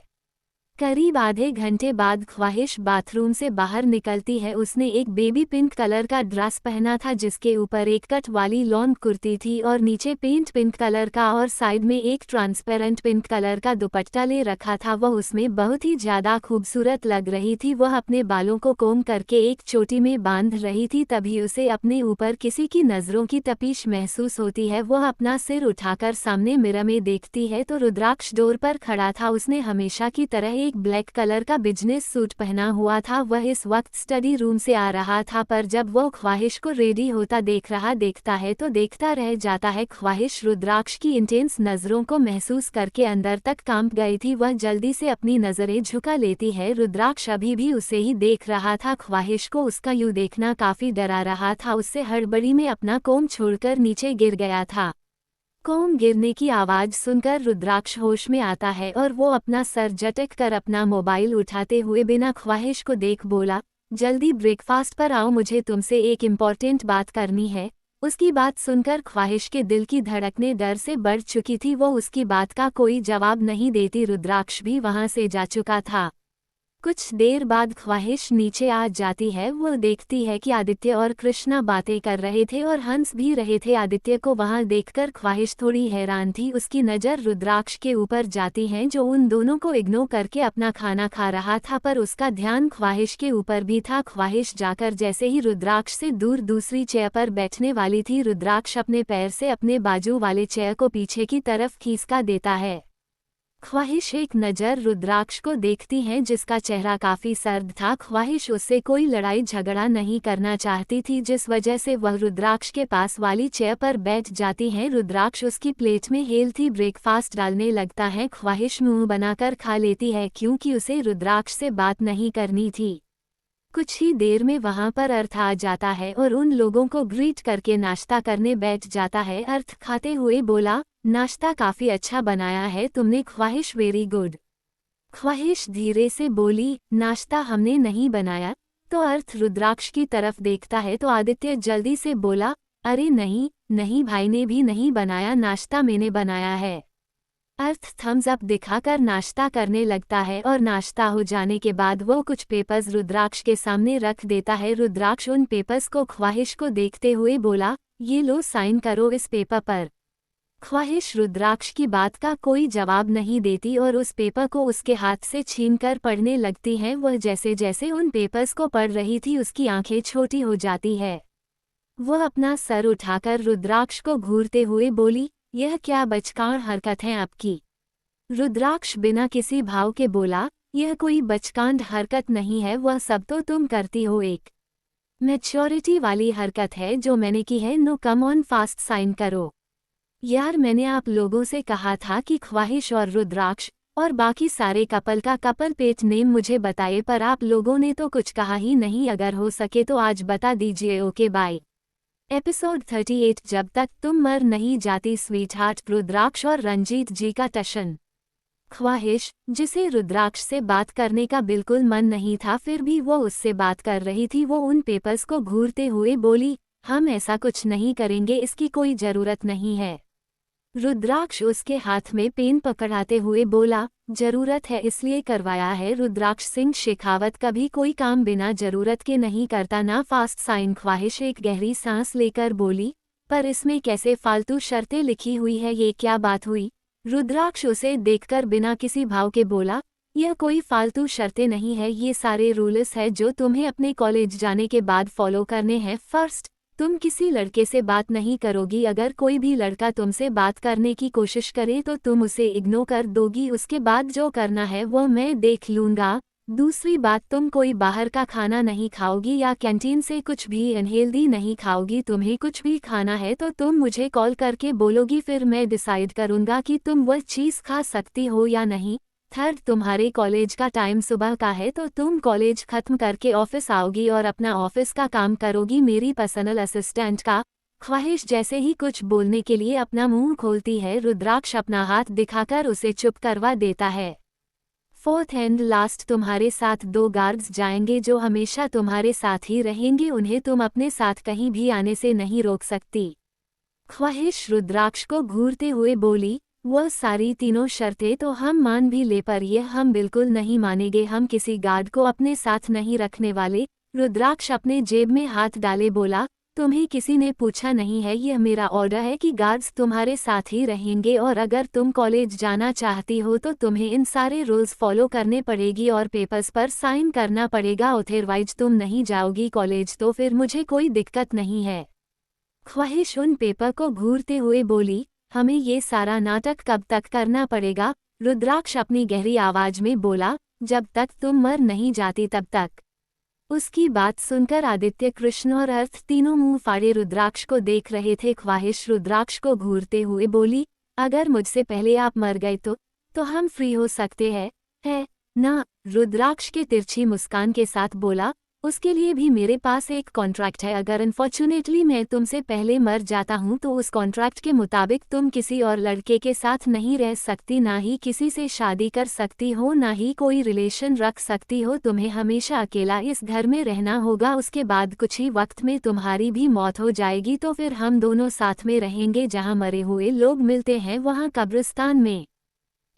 करीब आधे घंटे बाद ख्वाहिश बाथरूम से बाहर निकलती है। उसने एक बेबी पिंक कलर का ड्रेस पहना था जिसके ऊपर एक कट वाली लॉन कुर्ती थी और नीचे पेंट पिंक कलर का और साइड में एक ट्रांसपेरेंट पिंक कलर का दुपट्टा ले रखा था। वह उसमें बहुत ही ज्यादा खूबसूरत लग रही थी। वह अपने बालों को कोम करके एक चोटी में बांध रही थी, तभी उसे अपने ऊपर किसी की नजरों की तपिश महसूस होती है। वह अपना सिर उठाकर सामने मिरर में देखती है तो रुद्राक्ष डोर पर खड़ा था। उसने हमेशा की तरह एक ब्लैक कलर का बिजनेस सूट पहना हुआ था। वह इस वक्त स्टडी रूम से आ रहा था, पर जब वो ख्वाहिश को रेडी होता देखता है तो देखता रह जाता है। ख्वाहिश रुद्राक्ष की इंटेंस नजरों को महसूस करके अंदर तक कांप गई थी। वह जल्दी से अपनी नजरें झुका लेती है। रुद्राक्ष अभी भी उसे ही देख रहा था। ख्वाहिश को उसका यूं देखना काफी डरा रहा था। उससे हड़बड़ी में अपना कोम छोड़कर नीचे गिर गया था। कोम गिरने की आवाज सुनकर रुद्राक्ष होश में आता है और वो अपना सर झटक कर अपना मोबाइल उठाते हुए बिना ख्वाहिश को देख बोला, जल्दी ब्रेकफास्ट पर आओ, मुझे तुमसे एक इम्पॉर्टेंट बात करनी है। उसकी बात सुनकर ख्वाहिश के दिल की धड़कनें डर से बढ़ चुकी थी। वो उसकी बात का कोई जवाब नहीं देती। रुद्राक्ष भी वहां से जा चुका था। कुछ देर बाद ख्वाहिश नीचे आ जाती है। वो देखती है कि आदित्य और कृष्णा बातें कर रहे थे और हंस भी रहे थे। आदित्य को वहां देखकर ख्वाहिश थोड़ी हैरान थी। उसकी नज़र रुद्राक्ष के ऊपर जाती है जो उन दोनों को इग्नोर करके अपना खाना खा रहा था, पर उसका ध्यान ख्वाहिश के ऊपर भी था। ख्वाहिश जाकर जैसे ही रुद्राक्ष से दूर दूसरी चेयर पर बैठने वाली थी, रुद्राक्ष अपने पैर से अपने बाजू वाले चेयर को पीछे की तरफ खींचका देता है। ख्वाहिश एक नज़र रुद्राक्ष को देखती है जिसका चेहरा काफी सर्द था। ख्वाहिश उससे कोई लड़ाई झगड़ा नहीं करना चाहती थी, जिस वजह से वह रुद्राक्ष के पास वाली चेयर पर बैठ जाती है। रुद्राक्ष उसकी प्लेट में हेल्थी ब्रेकफास्ट डालने लगता है। ख्वाहिश मुंह बनाकर खा लेती है क्योंकि उसे रुद्राक्ष से बात नहीं करनी थी। कुछ ही देर में वहां पर अर्थ आ जाता है और उन लोगों को ग्रीट करके नाश्ता करने बैठ जाता है। अर्थ खाते हुए बोला, नाश्ता काफी अच्छा बनाया है तुमने ख्वाहिश, वेरी गुड। ख्वाहिश धीरे से बोली, नाश्ता हमने नहीं बनाया। तो अर्थ रुद्राक्ष की तरफ देखता है तो आदित्य जल्दी से बोला, अरे नहीं नहीं, भाई ने भी नहीं बनाया, नाश्ता मैंने बनाया है। अर्थ थम्स अप दिखाकर नाश्ता करने लगता है और नाश्ता हो जाने के बाद वो कुछ पेपर्स रुद्राक्ष के सामने रख देता है। रुद्राक्ष उन पेपर्स को ख्वाहिश को देखते हुए बोला, ये लो, साइन करो इस पेपर पर। ख्वाहिश रुद्राक्ष की बात का कोई जवाब नहीं देती और उस पेपर को उसके हाथ से छीनकर पढ़ने लगती है। वह जैसे जैसे उन पेपर्स को पढ़ रही थी उसकी आंखें छोटी हो जाती है। वह अपना सर उठाकर रुद्राक्ष को घूरते हुए बोली, यह क्या बचकान हरकत है आपकी। रुद्राक्ष बिना किसी भाव के बोला, यह कोई बचकान हरकत नहीं है, वह सब तो तुम करती हो, एक मैच्योरिटी वाली हरकत है जो मैंने की है। No come on fast sign करो यार, मैंने आप लोगों से कहा था कि ख्वाहिश और रुद्राक्ष और बाकी सारे कपल का कपल पेट नेम मुझे बताइए, पर आप लोगों ने तो कुछ कहा ही नहीं। अगर हो सके तो आज बता दीजिए। Okay bye. एपिसोड 38 जब तक तुम मर नहीं जाती स्वीट हार्ट। रुद्राक्ष और रंजीत जी का टशन। ख्वाहिश, जिसे रुद्राक्ष से बात करने का बिल्कुल मन नहीं था फिर भी वो उससे बात कर रही थी, वो उन पेपर्स को घूरते हुए बोली, हम ऐसा कुछ नहीं करेंगे, इसकी कोई जरूरत नहीं है। रुद्राक्ष उसके हाथ में पेन पकड़ाते हुए बोला, जरूरत है इसलिए करवाया है। रुद्राक्ष सिंह शेखावत कभी कोई काम बिना जरूरत के नहीं करता, ना फास्ट साइन। ख्वाहिश एक गहरी सांस लेकर बोली, पर इसमें कैसे फालतू शर्तें लिखी हुई है, ये क्या बात हुई। रुद्राक्ष उसे देखकर बिना किसी भाव के बोला, यह कोई फालतू शर्तें नहीं है, ये सारे रूल्स है जो तुम्हें अपने कॉलेज जाने के बाद फॉलो करने हैं। फर्स्ट, तुम किसी लड़के से बात नहीं करोगी। अगर कोई भी लड़का तुमसे बात करने की कोशिश करे तो तुम उसे इग्नोर कर दोगी। उसके बाद जो करना है वो मैं देख लूँगा। दूसरी बात, तुम कोई बाहर का खाना नहीं खाओगी या कैंटीन से कुछ भी अनहेल्दी नहीं खाओगी। तुम्हें कुछ भी खाना है तो तुम मुझे कॉल करके बोलोगी, फिर मैं डिसाइड करूँगा कि तुम वह चीज़ खा सकती हो या नहीं। थर्ड, तुम्हारे कॉलेज का टाइम सुबह का है तो तुम कॉलेज खत्म करके ऑफिस आओगी और अपना ऑफिस का काम करोगी मेरी पर्सनल असिस्टेंट का। ख्वाहिश जैसे ही कुछ बोलने के लिए अपना मुंह खोलती है, रुद्राक्ष अपना हाथ दिखाकर उसे चुप करवा देता है। फोर्थ एंड लास्ट, तुम्हारे साथ 2 गार्ड्स जाएंगे जो हमेशा तुम्हारे साथ ही रहेंगे, उन्हें तुम अपने साथ कहीं भी आने से नहीं रोक सकती। ख्वाहिश रुद्राक्ष को घूरते हुए बोली, वह सारी तीनों शर्तें तो हम मान भी ले, पर यह हम बिल्कुल नहीं मानेंगे। हम किसी गार्ड को अपने साथ नहीं रखने वाले। रुद्राक्ष अपने जेब में हाथ डाले बोला, तुम्हें किसी ने पूछा नहीं है, यह मेरा ऑर्डर है कि गार्ड्स तुम्हारे साथ ही रहेंगे और अगर तुम कॉलेज जाना चाहती हो तो तुम्हें इन सारे रूल्स फॉलो करने पड़ेगी और पेपर्स पर साइन करना पड़ेगा। अदरवाइज तुम नहीं जाओगी कॉलेज तो फिर मुझे कोई दिक्कत नहीं है। ख्वाहिश उन पेपर को घूरते हुए बोली, हमें ये सारा नाटक कब तक करना पड़ेगा। रुद्राक्ष अपनी गहरी आवाज में बोला, जब तक तुम मर नहीं जाती तब तक। उसकी बात सुनकर आदित्य, कृष्ण और अर्थ तीनों मुंह फाड़े रुद्राक्ष को देख रहे थे। ख्वाहिश रुद्राक्ष को घूरते हुए बोली, अगर मुझसे पहले आप मर गए तो हम फ्री हो सकते हैं, है ना। रुद्राक्ष के तिरछी मुस्कान के साथ बोला, उसके लिए भी मेरे पास एक कॉन्ट्रैक्ट है। अगर अनफॉर्चुनेटली मैं तुमसे पहले मर जाता हूं तो उस कॉन्ट्रैक्ट के मुताबिक तुम किसी और लड़के के साथ नहीं रह सकती, ना ही किसी से शादी कर सकती हो, ना ही कोई रिलेशन रख सकती हो। तुम्हें हमेशा अकेला इस घर में रहना होगा। उसके बाद कुछ ही वक्त में तुम्हारी भी मौत हो जाएगी तो फिर हम दोनों साथ में रहेंगे, जहां मरे हुए लोग मिलते हैं वहां कब्रिस्तान में।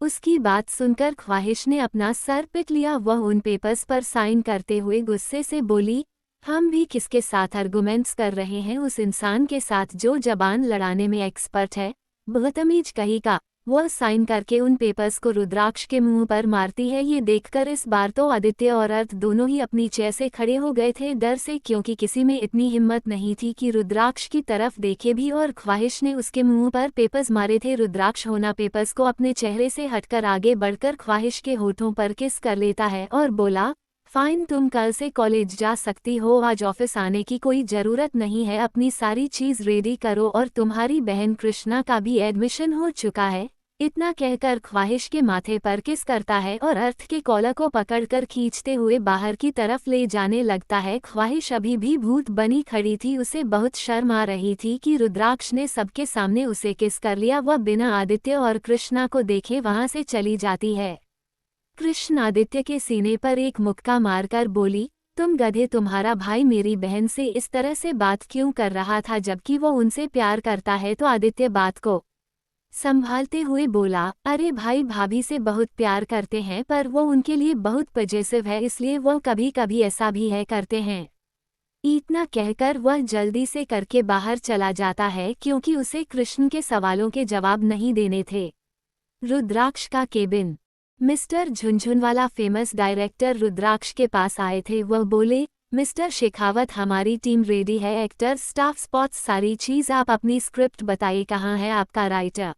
उसकी बात सुनकर ख्वाहिश ने अपना सर पीट लिया। वह उन पेपर्स पर साइन करते हुए गुस्से से बोली, हम भी किसके साथ आर्गुमेंट्स कर रहे हैं, उस इंसान के साथ जो जबान लड़ाने में एक्सपर्ट है। बदतमीज कहीं का। वह साइन करके उन पेपर्स को रुद्राक्ष के मुंह पर मारती है। ये देखकर इस बार तो आदित्य और अर्थ दोनों ही अपनी चेयर से खड़े हो गए थे डर से, क्योंकि किसी में इतनी हिम्मत नहीं थी कि रुद्राक्ष की तरफ देखे भी, और ख्वाहिश ने उसके मुंह पर पेपर्स मारे थे। रुद्राक्ष होना पेपर्स को अपने चेहरे से हटकर आगे बढ़कर ख्वाहिश के होठों पर किस कर लेता है और बोला, फाइन, तुम कल से कॉलेज जा सकती हो, आज ऑफिस आने की कोई ज़रूरत नहीं है। अपनी सारी चीज़ रेडी करो और तुम्हारी बहन कृष्णा का भी एडमिशन हो चुका है। इतना कहकर ख्वाहिश के माथे पर किस करता है और अर्थ के कॉलर को पकड़कर खींचते हुए बाहर की तरफ ले जाने लगता है। ख्वाहिश अभी भी भूत बनी खड़ी थी। उसे बहुत शर्म आ रही थी कि रुद्राक्ष ने सबके सामने उसे किस कर लिया। वह बिना आदित्य और कृष्णा को देखे वहां से चली जाती है। कृष्ण आदित्य के सीने पर एक मुक्का मारकर बोली, तुम गधे, तुम्हारा भाई मेरी बहन से इस तरह से बात क्यों कर रहा था जबकि वो उनसे प्यार करता है। तो आदित्य बात को संभालते हुए बोला, अरे भाई भाभी से बहुत प्यार करते हैं पर वो उनके लिए बहुत पजेसिव है, इसलिए वो कभी कभी ऐसा भी है करते हैं। इतना कहकर वह जल्दी से करके बाहर चला जाता है क्योंकि उसे कृष्ण के सवालों के जवाब नहीं देने थे। रुद्राक्ष का cabin. Mister Jhunjhunwala famous director Rudraksh के पास आए थे। वह बोले, मिस्टर शेखावत, हमारी टीम रेडी है, एक्टर, स्टाफ, स्पॉट्स, सारी चीज़, आप अपनी स्क्रिप्ट बताइए, कहाँ है आपका राइटर।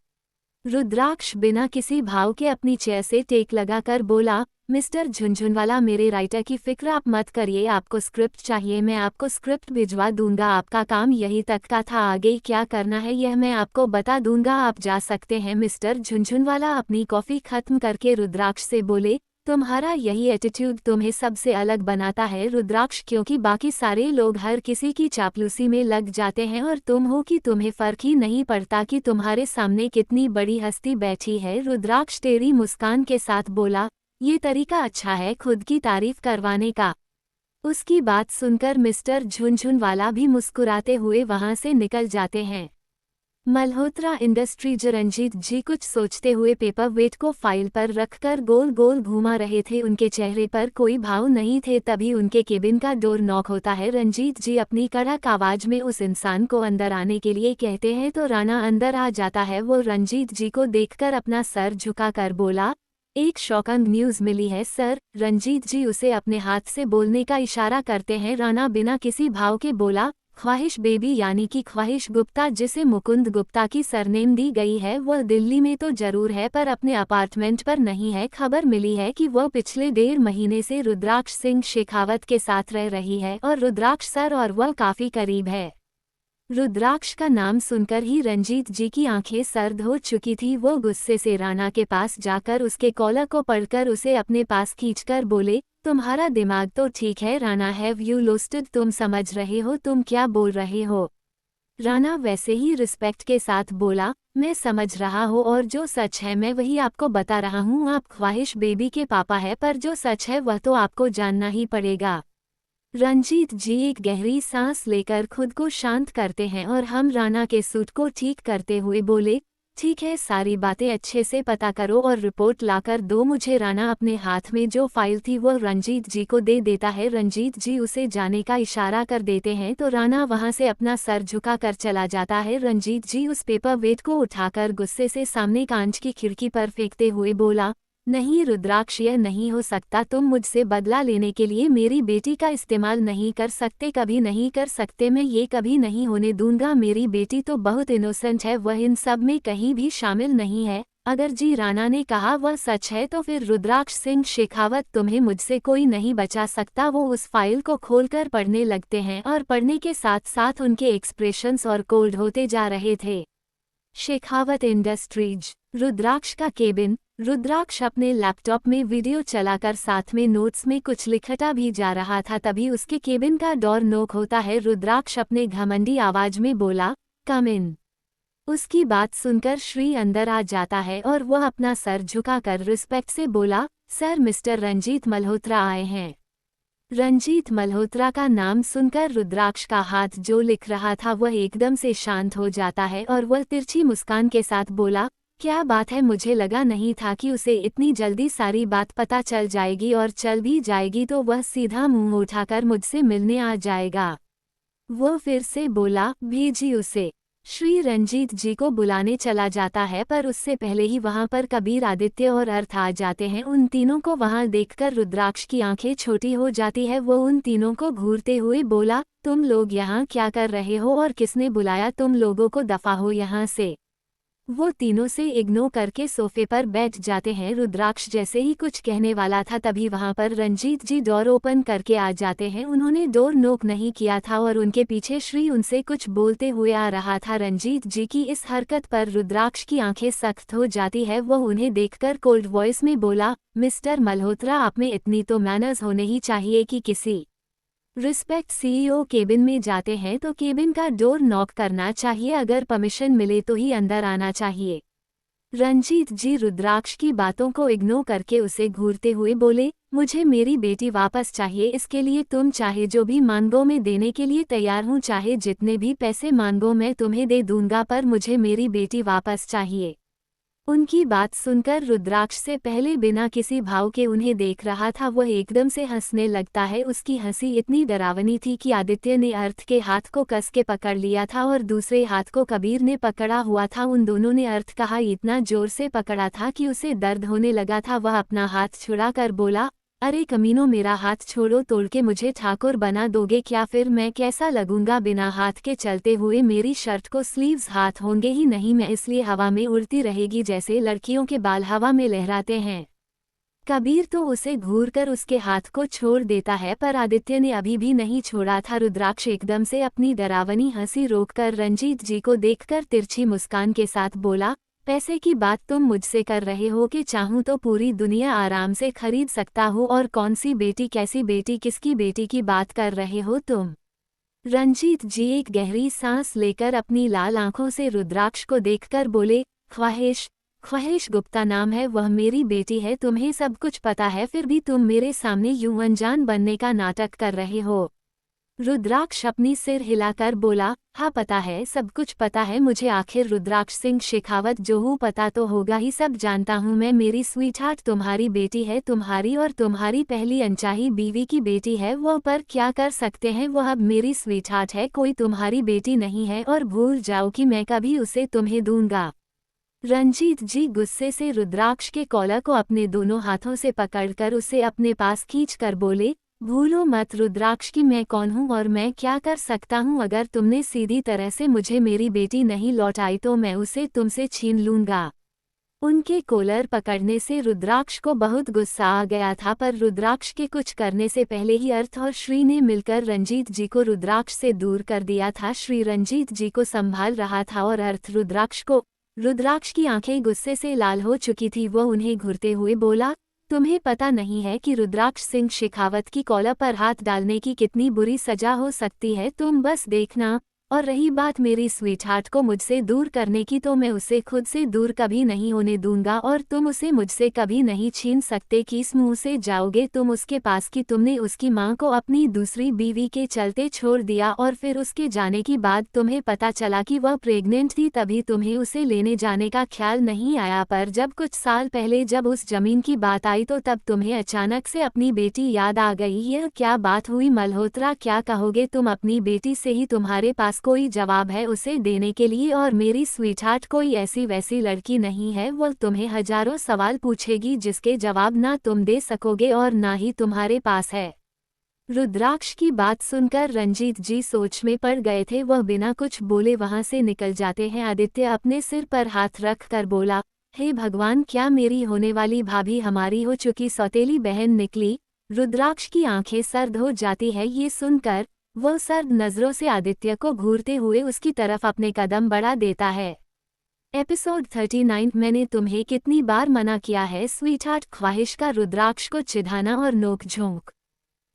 रुद्राक्ष बिना किसी भाव के अपनी चेयर से टेक लगाकर बोला, मिस्टर झुनझुनवाला, मेरे राइटर की फिक्र आप मत करिए, आपको स्क्रिप्ट चाहिए, मैं आपको स्क्रिप्ट भिजवा दूंगा, आपका काम यही तक का था, आगे क्या करना है यह मैं आपको बता दूंगा, आप जा सकते हैं। मिस्टर झुनझुनवाला अपनी कॉफ़ी खत्म करके रुद्राक्ष से बोले, तुम्हारा यही एटीट्यूड तुम्हें सबसे अलग बनाता है रुद्राक्ष, क्योंकि बाकी सारे लोग हर किसी की चापलूसी में लग जाते हैं और तुम हो कि तुम्हें फर्क ही नहीं पड़ता कि तुम्हारे सामने कितनी बड़ी हस्ती बैठी है। रुद्राक्ष टेढ़ी मुस्कान के साथ बोला, ये तरीका अच्छा है खुद की तारीफ करवाने का। उसकी बात सुनकर मिस्टर झुनझुनवाला भी मुस्कुराते हुए वहां से निकल जाते हैं। मल्होत्रा इंडस्ट्रीज रंजीत जी कुछ सोचते हुए पेपर वेट को फाइल पर रखकर गोल गोल घुमा रहे थे। उनके चेहरे पर कोई भाव नहीं थे। तभी उनके केबिन का डोर नॉक होता है। रंजीत जी अपनी कड़क आवाज में उस इंसान को अंदर आने के लिए कहते हैं तो राणा अंदर आ जाता है। वो रंजीत जी को देखकर अपना सर झुकाकर बोला, एक शॉकिंग न्यूज़ मिली है सर। रंजीत जी उसे अपने हाथ से बोलने का इशारा करते हैं। राणा बिना किसी भाव के बोला, ख्वाहिश बेबी यानी कि ख्वाहिश गुप्ता, जिसे मुकुंद गुप्ता की सरनेम दी गई है, वह दिल्ली में तो जरूर है पर अपने अपार्टमेंट पर नहीं है। खबर मिली है कि वह पिछले 1.5 महीने से रुद्राक्ष सिंह शेखावत के साथ रह रही है और रुद्राक्ष सर और वह काफी करीब है। रुद्राक्ष का नाम सुनकर ही रंजीत जी की आंखें सर्द हो चुकी थी। वो गुस्से से राणा के पास जाकर उसके कॉलर को पकड़कर उसे अपने पास खींचकर बोले, तुम्हारा दिमाग तो ठीक है राणा, हैव यू लॉस्टेड, तुम समझ रहे हो तुम क्या बोल रहे हो। राणा वैसे ही रिस्पेक्ट के साथ बोला, मैं समझ रहा हूँ और जो सच है मैं वही आपको बता रहा हूँ। आप ख्वाहिश बेबी के पापा है पर जो सच है वह तो आपको जानना ही पड़ेगा। रंजीत जी एक गहरी सांस लेकर खुद को शांत करते हैं और हम राणा के सूट को ठीक करते हुए बोले, ठीक है, सारी बातें अच्छे से पता करो और रिपोर्ट लाकर दो मुझे। राणा अपने हाथ में जो फाइल थी वो रंजीत जी को दे देता है। रंजीत जी उसे जाने का इशारा कर देते हैं तो राणा वहां से अपना सर झुका कर चला जाता है। रंजीत जी उस पेपर वेट को उठाकर गुस्से से सामने कांच की खिड़की पर फेंकते हुए बोला, नहीं रुद्राक्ष, यह नहीं हो सकता, तुम मुझसे बदला लेने के लिए मेरी बेटी का इस्तेमाल नहीं कर सकते, कभी नहीं कर सकते, मैं ये कभी नहीं होने दूंगा। मेरी बेटी तो बहुत इनोसेंट है, वह इन सब में कहीं भी शामिल नहीं है। अगर जी राणा ने कहा वह सच है तो फिर रुद्राक्ष सिंह शेखावत, तुम्हें मुझसे कोई नहीं बचा सकता। वो उस फाइल को खोलकर पढ़ने लगते हैं और पढ़ने के साथ साथ उनके एक्सप्रेशंस और कोल्ड होते जा रहे थे। शेखावत इंडस्ट्रीज। रुद्राक्ष का केबिन। रुद्राक्ष अपने लैपटॉप में वीडियो चलाकर साथ में नोट्स में कुछ लिखता भी जा रहा था। तभी उसके केबिन का डोर नॉक होता है। रुद्राक्ष अपने घमंडी आवाज में बोला, कम इन। उसकी बात सुनकर श्री अंदर आ जाता है और वह अपना सर झुकाकर रिस्पेक्ट से बोला, सर, मिस्टर रंजीत मल्होत्रा आए हैं। रंजीत मल्होत्रा का नाम सुनकर रुद्राक्ष का हाथ जो लिख रहा था वह एकदम से शांत हो जाता है और वह तिरछी मुस्कान के साथ बोला, क्या बात है, मुझे लगा नहीं था कि उसे इतनी जल्दी सारी बात पता चल जाएगी और चल भी जाएगी तो वह सीधा मुंह उठाकर मुझसे मिलने आ जाएगा। वो फिर से बोला, भेजी उसे। श्री रंजीत जी को बुलाने चला जाता है पर उससे पहले ही वहां पर कबीर, आदित्य और अर्थ आ जाते हैं। उन तीनों को वहां देखकर रुद्राक्ष की आंखें छोटी हो जाती है। वो उन तीनों को घूरते हुए बोला, तुम लोग यहाँ क्या कर रहे हो और किसने बुलाया तुम लोगों को, दफा हो यहाँ से। वो तीनों से इग्नोर करके सोफे पर बैठ जाते हैं। रुद्राक्ष जैसे ही कुछ कहने वाला था तभी वहां पर रंजीत जी डोर ओपन करके आ जाते हैं। उन्होंने डोर नॉक नहीं किया था और उनके पीछे श्री उनसे कुछ बोलते हुए आ रहा था। रंजीत जी की इस हरकत पर रुद्राक्ष की आंखें सख्त हो जाती है। वह उन्हें देखकर कोल्ड वॉइस में बोला, मिस्टर मल्होत्रा, आप में इतनी तो मैनर्स होने ही चाहिए कि किसी रिस्पेक्ट सीईओ केबिन में जाते हैं तो केबिन का डोर नॉक करना चाहिए, अगर परमिशन मिले तो ही अंदर आना चाहिए। रंजीत जी रुद्राक्ष की बातों को इग्नोर करके उसे घूरते हुए बोले, मुझे मेरी बेटी वापस चाहिए, इसके लिए तुम चाहे जो भी मांगो मैं देने के लिए तैयार हूँ, चाहे जितने भी पैसे मांगो मैं तुम्हें दे दूंगा, पर मुझे मेरी बेटी वापस चाहिए। उनकी बात सुनकर रुद्राक्ष से पहले बिना किसी भाव के उन्हें देख रहा था वह एकदम से हंसने लगता है। उसकी हंसी इतनी डरावनी थी कि आदित्य ने अर्थ के हाथ को कस के पकड़ लिया था और दूसरे हाथ को कबीर ने पकड़ा हुआ था। उन दोनों ने अर्थ कहा इतना जोर से पकड़ा था कि उसे दर्द होने लगा था। वह अपना हाथ छुड़ा कर बोला, अरे कमीनों, मेरा हाथ छोड़ो, तोड़ के मुझे ठाकुर बना दोगे क्या? फिर मैं कैसा लगूंगा बिना हाथ के चलते हुए? मेरी शर्ट को स्लीव्स हाथ होंगे ही नहीं, मैं इसलिए हवा में उड़ती रहेगी जैसे लड़कियों के बाल हवा में लहराते हैं। कबीर तो उसे घूरकर उसके हाथ को छोड़ देता है, पर आदित्य ने अभी भी नहीं छोड़ा था। रुद्राक्ष एकदम से अपनी डरावनी हंसी रोककर रंजीत जी को देखकर तिरछी मुस्कान के साथ बोला, पैसे की बात तुम मुझसे कर रहे हो कि चाहूं तो पूरी दुनिया आराम से खरीद सकता हूं? और कौन सी बेटी, कैसी बेटी, किसकी बेटी की बात कर रहे हो तुम? रंजीत जी एक गहरी सांस लेकर अपनी लाल आंखों से रुद्राक्ष को देखकर बोले, ख्वाहिश ख्वाहिश गुप्ता नाम है, वह मेरी बेटी है। तुम्हें सब कुछ पता है, फिर भी तुम मेरे सामने यूं अनजान बनने का नाटक कर रहे हो। रुद्राक्ष अपनी सिर हिलाकर बोला, हाँ पता है, सब कुछ पता है मुझे। आखिर रुद्राक्ष सिंह शेखावत जो हूँ, पता तो होगा ही, सब जानता हूँ मैं। मेरी स्वीटहार्ट तुम्हारी बेटी है, तुम्हारी और तुम्हारी पहली अनचाही बीवी की बेटी है। वो पर क्या कर सकते हैं, वो अब मेरी स्वीटहार्ट है, कोई तुम्हारी बेटी नहीं है। और भूल जाओ कि मैं कभी उसे तुम्हें दूंगा। रंजीत जी गुस्से से रुद्राक्ष के कॉलर को अपने दोनों हाथों से पकड़कर उसे अपने पास खींचकर बोले, भूलो मत रुद्राक्ष कि मैं कौन हूँ और मैं क्या कर सकता हूँ। अगर तुमने सीधी तरह से मुझे मेरी बेटी नहीं लौटाई तो मैं उसे तुमसे छीन लूंगा। उनके कॉलर पकड़ने से रुद्राक्ष को बहुत गुस्सा आ गया था, पर रुद्राक्ष के कुछ करने से पहले ही अर्थ और श्री ने मिलकर रंजीत जी को रुद्राक्ष से दूर कर दिया था। श्री रंजीत जी को संभाल रहा था और अर्थ रुद्राक्ष की आंखें गुस्से से लाल हो चुकी थी। वो उन्हें घूरते हुए बोला, तुम्हें पता नहीं है कि रुद्राक्ष सिंह शेखावत की कॉलर पर हाथ डालने की कितनी बुरी सजा हो सकती है? तुम बस देखना। और रही बात मेरी स्वीटहार्ट को मुझसे दूर करने की, तो मैं उसे खुद से दूर कभी नहीं होने दूंगा और तुम उसे मुझसे कभी नहीं छीन सकते। किस मुंह से जाओगे तुम उसके पास कि तुमने उसकी मां को अपनी दूसरी बीवी के चलते छोड़ दिया और फिर उसके जाने की बाद तुम्हें पता चला कि वह प्रेग्नेंट थी, तभी तुम्हें उसे लेने जाने का ख्याल नहीं आया। पर जब कुछ साल पहले जब उस जमीन की बात आई तो तब तुम्हें अचानक से अपनी बेटी याद आ गई। यह क्या बात हुई मल्होत्रा, क्या कहोगे तुम? अपनी बेटी से ही तुम्हारे पास कोई जवाब है उसे देने के लिए? और मेरी स्वीटहार्ट कोई ऐसी वैसी लड़की नहीं है, वो तुम्हें हजारों सवाल पूछेगी जिसके जवाब ना तुम दे सकोगे और ना ही तुम्हारे पास है। रुद्राक्ष की बात सुनकर रंजीत जी सोच में पड़ गए थे। वह बिना कुछ बोले वहां से निकल जाते हैं। आदित्य अपने सिर पर हाथ रख कर बोला, हे भगवान, क्या मेरी होने वाली भाभी हमारी हो चुकी सौतेली बहन निकली? रुद्राक्ष की आंखें सर्द हो जाती है ये सुनकर। वह सर्द नजरों से आदित्य को घूरते हुए उसकी तरफ अपने कदम बढ़ा देता है। एपिसोड 39। मैंने तुम्हें कितनी बार मना किया है स्वीटहार्ट? ख्वाहिश का रुद्राक्ष को चिढ़ाना और नोक-झोंक।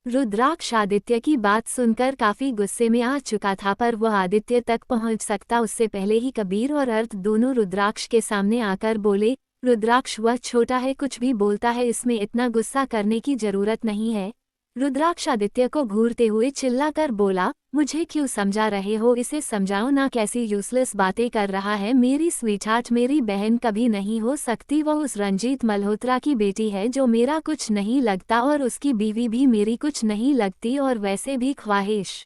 रुद्राक्ष आदित्य की बात सुनकर काफी गुस्से में आ चुका था, पर वह आदित्य तक पहुंच सकता उससे पहले ही कबीर और अर्थ दोनों रुद्राक्ष के सामने आकर बोले, रुद्राक्ष वह छोटा है, कुछ भी बोलता है, इसमें इतना गुस्सा करने की जरूरत नहीं है। रुद्राक्ष आदित्य को घूरते हुए चिल्लाकर बोला, मुझे क्यों समझा रहे हो? इसे समझाओ ना, कैसी यूजलेस बातें कर रहा है। मेरी स्वीटहार्ट मेरी बहन कभी नहीं हो सकती, वह उस रंजीत मल्होत्रा की बेटी है जो मेरा कुछ नहीं लगता और उसकी बीवी भी मेरी कुछ नहीं लगती। और वैसे भी ख्वाहिश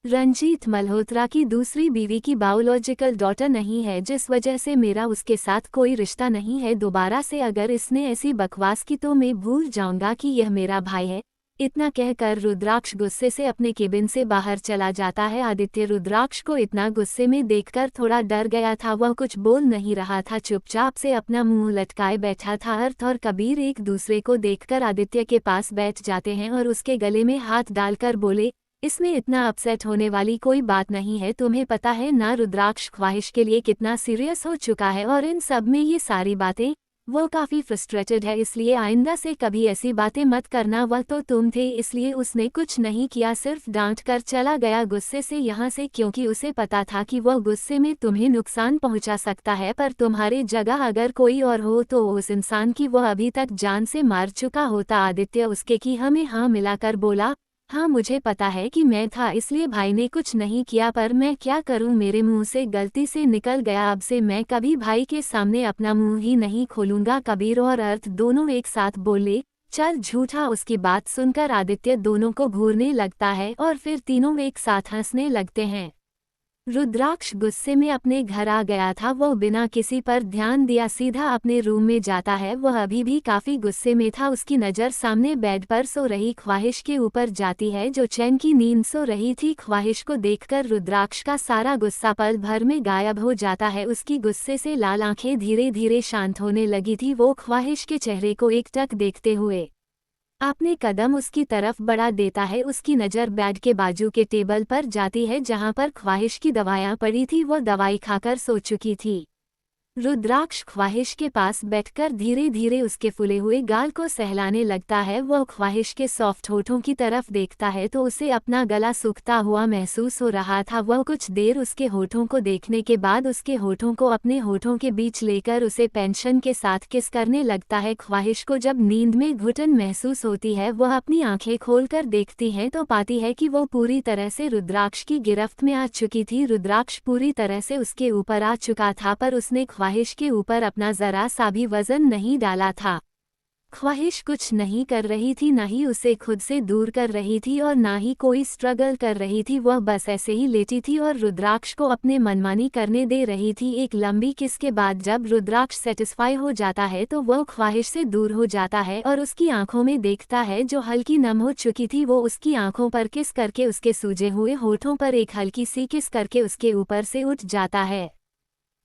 रंजीत मल्होत्रा की दूसरी बीवी की बायोलॉजिकल डॉटर नहीं है, जिस वजह से मेरा उसके साथ कोई रिश्ता नहीं है। दोबारा से अगर इसने ऐसी बकवास की तो मैं भूल जाऊंगा कि यह मेरा भाई है। इतना कहकर रुद्राक्ष गुस्से से अपने केबिन से बाहर चला जाता है। आदित्य रुद्राक्ष को इतना गुस्से में देखकर थोड़ा डर गया था। वह कुछ बोल नहीं रहा था, चुपचाप से अपना मुंह लटकाए बैठा था। अर्थ और कबीर एक दूसरे को देखकर आदित्य के पास बैठ जाते हैं और उसके गले में हाथ डालकर बोले, इसमें इतना अपसेट होने वाली कोई बात नहीं है। तुम्हें पता है ना रुद्राक्ष ख्वाहिश के लिए कितना सीरियस हो चुका है, और इन सब में ये सारी बातें, वो काफी फ्रस्ट्रेटेड है, इसलिए आइंदा से कभी ऐसी बातें मत करना। वह तो तुम थे, इसलिए उसने कुछ नहीं किया, सिर्फ डांट कर चला गया गुस्से से यहाँ से, क्योंकि उसे पता था कि वह गुस्से में तुम्हें नुकसान पहुंचा सकता है। पर तुम्हारे जगह अगर कोई और हो तो उस इंसान की वह अभी तक जान से मार चुका होता। आदित्य उसके की हमें हाँ मिलाकर बोला, हाँ मुझे पता है कि मैं था, इसलिए भाई ने कुछ नहीं किया, पर मैं क्या करूँ, मेरे मुंह से गलती से निकल गया। अब से मैं कभी भाई के सामने अपना मुंह ही नहीं खोलूंगा। कबीर और अर्थ दोनों एक साथ बोले, चल झूठा। उसकी बात सुनकर आदित्य दोनों को घूरने लगता है और फिर तीनों एक साथ हंसने लगते हैं। रुद्राक्ष गुस्से में अपने घर आ गया था। वह बिना किसी पर ध्यान दिया सीधा अपने रूम में जाता है। वह अभी भी काफी गुस्से में था। उसकी नज़र सामने बेड पर सो रही ख्वाहिश के ऊपर जाती है, जो चैन की नींद सो रही थी। ख्वाहिश को देखकर रुद्राक्ष का सारा गुस्सा पल भर में गायब हो जाता है। उसकी गुस्से से लाल आंखें धीरे धीरे शांत होने लगी थी। वो ख्वाहिश के चेहरे को एकटक देखते हुए अपने कदम उसकी तरफ बढ़ा देता है। उसकी नज़र बेड के बाजू के टेबल पर जाती है, जहां पर ख्वाहिश की दवाइयां पड़ी थी। वो दवाई खाकर सो चुकी थी। रुद्राक्ष ख्वाहिश के पास बैठकर धीरे धीरे उसके फूले हुए गाल को सहलाने लगता है। वह ख्वाहिश के सॉफ्ट होठों की तरफ देखता है तो उसे अपना गला सूखता हुआ महसूस हो रहा था। वह कुछ देर उसके होठों को देखने के बाद उसके होठों को अपने होठों के बीच लेकर उसे पेंशन के साथ किस करने लगता है। ख्वाहिश को जब नींद में घुटन महसूस होती है, वह अपनी आंखें खोलकर देखती है तो पाती है कि वो पूरी तरह से रुद्राक्ष की गिरफ्त में आ चुकी थी। रुद्राक्ष पूरी तरह से उसके ऊपर आ चुका था, पर उसने ख्वाहिश के ऊपर अपना जरा सा भी वजन नहीं डाला था। ख्वाहिश कुछ नहीं कर रही थी, ना ही उसे खुद से दूर कर रही थी और ना ही कोई स्ट्रगल कर रही थी। वह बस ऐसे ही लेटी थी और रुद्राक्ष को अपने मनमानी करने दे रही थी। एक लंबी किस के बाद जब रुद्राक्ष सेटिस्फाई हो जाता है तो वह ख्वाहिश से दूर हो जाता है और उसकी आंखों में देखता है, जो हल्की नम हो चुकी थी। वो उसकी आंखों पर किस करके उसके सूजे हुए होठों पर एक हल्की सी किस करके उसके ऊपर से उठ जाता है।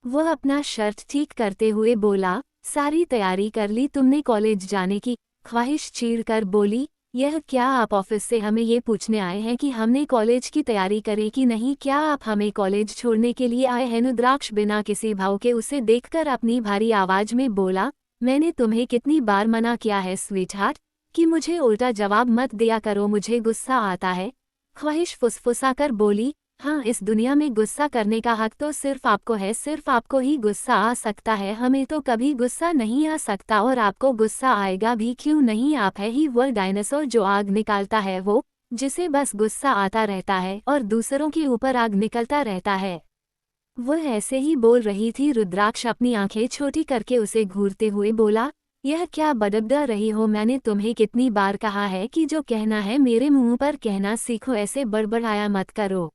वह अपना शर्ट ठीक करते हुए बोला, सारी तैयारी कर ली तुमने कॉलेज जाने की? ख्वाहिश चीढ़कर बोली, यह क्या आप ऑफिस से हमें ये पूछने आए हैं कि हमने कॉलेज की तैयारी करे कि नहीं? क्या आप हमें कॉलेज छोड़ने के लिए आए हैं? रुद्राक्ष बिना किसी भाव के उसे देखकर अपनी भारी आवाज में बोला, मैंने तुम्हें कितनी बार मना किया है स्वीटहार्ट कि मुझे उल्टा जवाब मत दिया करो, मुझे गुस्सा आता है। ख्वाहिश फुसफुसाकर बोली, हाँ, इस दुनिया में गुस्सा करने का हक तो सिर्फ आपको है, सिर्फ आपको ही गुस्सा आ सकता है। हमें तो कभी गुस्सा नहीं आ सकता और आपको गुस्सा आएगा भी क्यों नहीं? आप है ही वह डायनासोर जो आग निकालता है, वो जिसे बस गुस्सा आता रहता है और दूसरों के ऊपर आग निकलता रहता है। वह ऐसे ही बोल रही थी। रुद्राक्ष अपनी आंखें छोटी करके उसे घूरते हुए बोला, यह क्या बड़बड़ा रही हो? मैंने तुम्हें कितनी बार कहा है कि जो कहना है मेरे मुंह पर कहना सीखो, ऐसे बड़बड़ाया मत करो।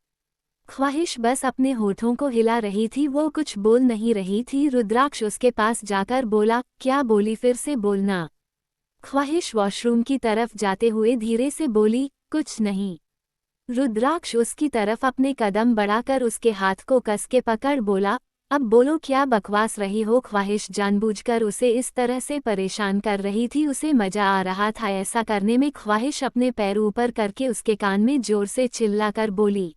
ख्वाहिश बस अपने होठों को हिला रही थी, वो कुछ बोल नहीं रही थी। रुद्राक्ष उसके पास जाकर बोला, क्या बोली? फिर से बोलना। ख्वाहिश वॉशरूम की तरफ जाते हुए धीरे से बोली, कुछ नहीं। रुद्राक्ष उसकी तरफ अपने कदम बढ़ाकर उसके हाथ को कस के पकड़ बोला, अब बोलो, क्या बकवास रही हो? ख्वाहिश जानबूझकर उसे इस तरह से परेशान कर रही थी, उसे मजा आ रहा था ऐसा करने में। ख्वाहिश अपने पैर ऊपर करके उसके कान में जोर से चिल्लाकर बोली,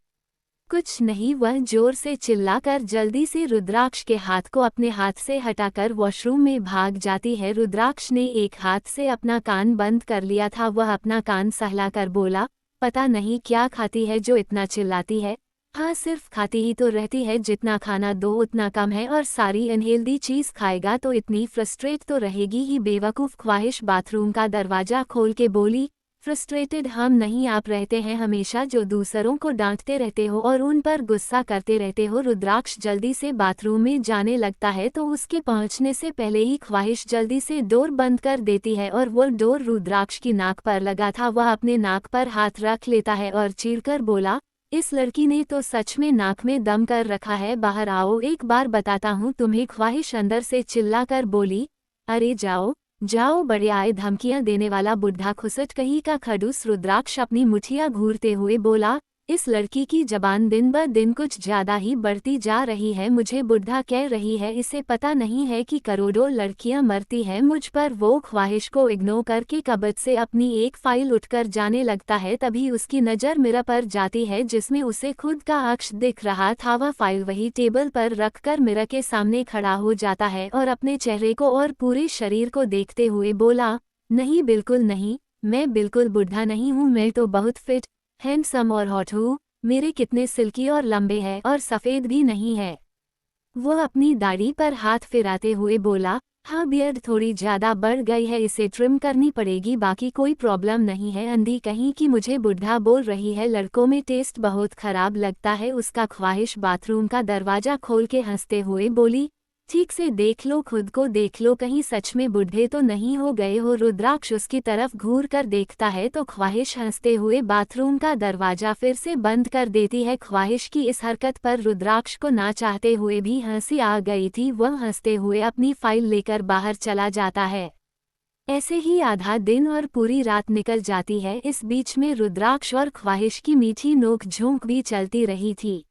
कुछ नहीं। वह जोर से चिल्लाकर जल्दी से रुद्राक्ष के हाथ को अपने हाथ से हटाकर वॉशरूम में भाग जाती है। रुद्राक्ष ने एक हाथ से अपना कान बंद कर लिया था। वह अपना कान सहलाकर बोला, पता नहीं क्या खाती है जो इतना चिल्लाती है? हाँ, सिर्फ खाती ही तो रहती है, जितना खाना दो उतना कम है, और सारी अनहेल्दी चीज खाएगा तो इतनी फ्रस्ट्रेट तो रहेगी ही, बेवकूफ। ख्वाहिश बाथरूम का दरवाजा खोल के बोली, फ्रस्ट्रेटेड हम नहीं, आप रहते हैं हमेशा जो दूसरों को डांटते रहते हो और उन पर गुस्सा करते रहते हो। रुद्राक्ष जल्दी से बाथरूम में जाने लगता है तो उसके पहुंचने से पहले ही ख्वाहिश जल्दी से डोर बंद कर देती है और वो डोर रुद्राक्ष की नाक पर लगा था। वह अपने नाक पर हाथ रख लेता है और चीढ़कर बोला, इस लड़की ने तो सच में नाक में दम कर रखा है, बाहर आओ, एक बार बताता हूँ तुम्हें। ख्वाहिश अंदर से चिल्लाकर बोली, अरे जाओ जाओ, बड़े आए धमकियां देने वाला बुढ़ा खुसट कहीं का खड़ूस। रुद्राक्ष अपनी मुठियां घूरते हुए बोला, इस लड़की की जबान दिन ब दिन कुछ ज्यादा ही बढ़ती जा रही है। मुझे बुढ़ा कह रही है, इसे पता नहीं है कि करोड़ों लड़कियां मरती हैं मुझ पर। वो ख्वाहिश को इग्नोर करके कबर्ड से अपनी एक फाइल उठकर जाने लगता है। तभी उसकी नज़र मिरर पर जाती है जिसमें उसे खुद का अक्ष दिख रहा था। वह फाइल वही टेबल पर रखकर मिरर के सामने खड़ा हो जाता है और अपने चेहरे को और पूरे शरीर को देखते हुए बोला, नहीं, बिल्कुल नहीं, मैं बिल्कुल बुढ़ा नहीं हूँ, मैं तो बहुत फिट, हैंडसम और हॉट हूँ। मेरे कितने सिल्की और लंबे हैं और सफ़ेद भी नहीं है। वो अपनी दाढ़ी पर हाथ फिराते हुए बोला, हाँ, बियर्ड थोड़ी ज़्यादा बढ़ गई है, इसे ट्रिम करनी पड़ेगी, बाकी कोई प्रॉब्लम नहीं है। अंधी कहीं कि मुझे बुढ़ा बोल रही है, लड़कों में टेस्ट बहुत खराब लगता है। उसका ख्वाहिश बाथरूम का दरवाज़ा खोल के हंसते हुए बोली, ठीक से देख लो, खुद को देख लो, कहीं सच में बूढ़े तो नहीं हो गए हो। रुद्राक्ष उसकी तरफ घूर कर देखता है तो ख्वाहिश हंसते हुए बाथरूम का दरवाज़ा फिर से बंद कर देती है। ख्वाहिश की इस हरकत पर रुद्राक्ष को ना चाहते हुए भी हंसी आ गई थी। वह हंसते हुए अपनी फाइल लेकर बाहर चला जाता है। ऐसे ही आधा दिन और पूरी रात निकल जाती है। इस बीच में रुद्राक्ष और ख्वाहिश की मीठी नोक झोंक भी चलती रही थी।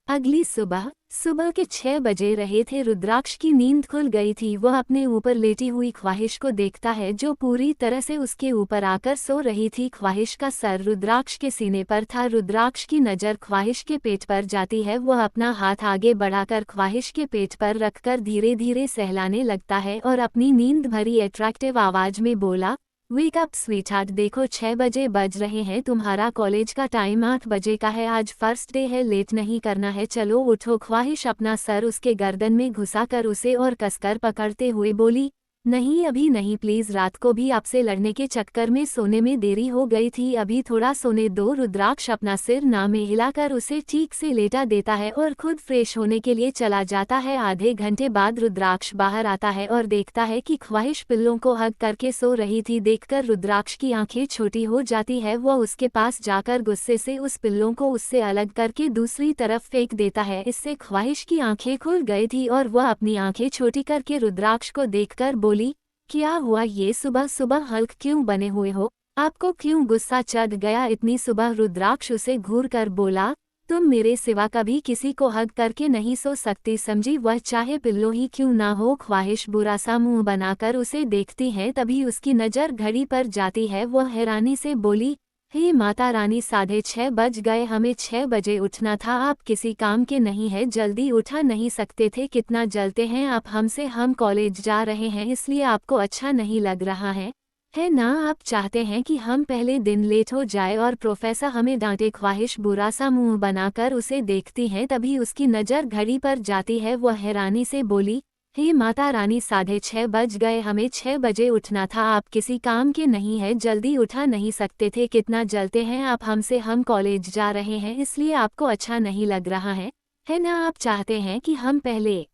अगली सुबह सुबह के 6 बजे रहे थे। रुद्राक्ष की नींद खुल गई थी। वह अपने ऊपर लेटी हुई ख्वाहिश को देखता है जो पूरी तरह से उसके ऊपर आकर सो रही थी। ख्वाहिश का सर रुद्राक्ष के सीने पर था। रुद्राक्ष की नज़र ख्वाहिश के पेट पर जाती है। वह अपना हाथ आगे बढ़ाकर ख्वाहिश के पेट पर रखकर धीरे धीरे सहलाने लगता है और अपनी नींद भरी अट्रैक्टिव आवाज में बोला, वेक अप स्वीटहार्ट, देखो 6 बजे बज रहे हैं, तुम्हारा कॉलेज का टाइम 8 बजे का है, आज फर्स्ट डे है, लेट नहीं करना है, चलो उठो। ख्वाहिश अपना सर उसके गर्दन में घुसाकर उसे और कसकर पकड़ते हुए बोली, नहीं अभी नहीं प्लीज, रात को भी आपसे लड़ने के चक्कर में सोने में देरी हो गई थी, अभी थोड़ा सोने दो। रुद्राक्ष अपना सिर ना में हिलाकर उसे ठीक से लेटा देता है और खुद फ्रेश होने के लिए चला जाता है। आधे घंटे बाद रुद्राक्ष बाहर आता है और देखता है कि ख्वाहिश पिल्लों को हग करके सो रही थी। देखकर रुद्राक्ष की आंखें छोटी हो जाती है। वह उसके पास जाकर गुस्से से उस पिल्लों को उससे अलग करके दूसरी तरफ फेंक देता है। इससे ख्वाहिश की आंखें खुल गई थी और वह अपनी आंखें छोटी करके रुद्राक्ष को देखकर बोली, क्या हुआ, ये सुबह सुबह हल्क क्यों बने हुए हो, आपको क्यों गुस्सा चढ़ गया इतनी सुबह। रुद्राक्ष उसे घूर कर बोला, तुम मेरे सिवा कभी किसी को हग करके नहीं सो सकती समझी, वह चाहे पिल्लो ही क्यों ना हो। ख्वाहिश बुरा सा मुंह बनाकर उसे देखती है। तभी उसकी नज़र घड़ी पर जाती है। वह हैरानी से बोली, हे माता रानी, 6:30 बज गए, हमें 6 बजे उठना था, आप किसी काम के नहीं है, जल्दी उठा नहीं सकते थे, कितना जलते हैं आप हमसे, हम कॉलेज जा रहे हैं इसलिए आपको अच्छा नहीं लग रहा है ना, आप चाहते हैं कि हम पहले दिन लेट हो जाए और प्रोफेसर हमें डांटे। ख्वाहिश बुरा सा मुंह बनाकर उसे देखती है। तभी उसकी नज़र घड़ी पर जाती है। वह हैरानी से बोली, हे माता रानी, 6:30 बज गए, हमें 6 बजे उठना था, आप किसी काम के नहीं है, जल्दी उठा नहीं सकते थे, कितना जलते हैं आप हमसे, हम कॉलेज जा रहे हैं इसलिए आपको अच्छा नहीं लग रहा है ना, आप चाहते हैं कि हम पहले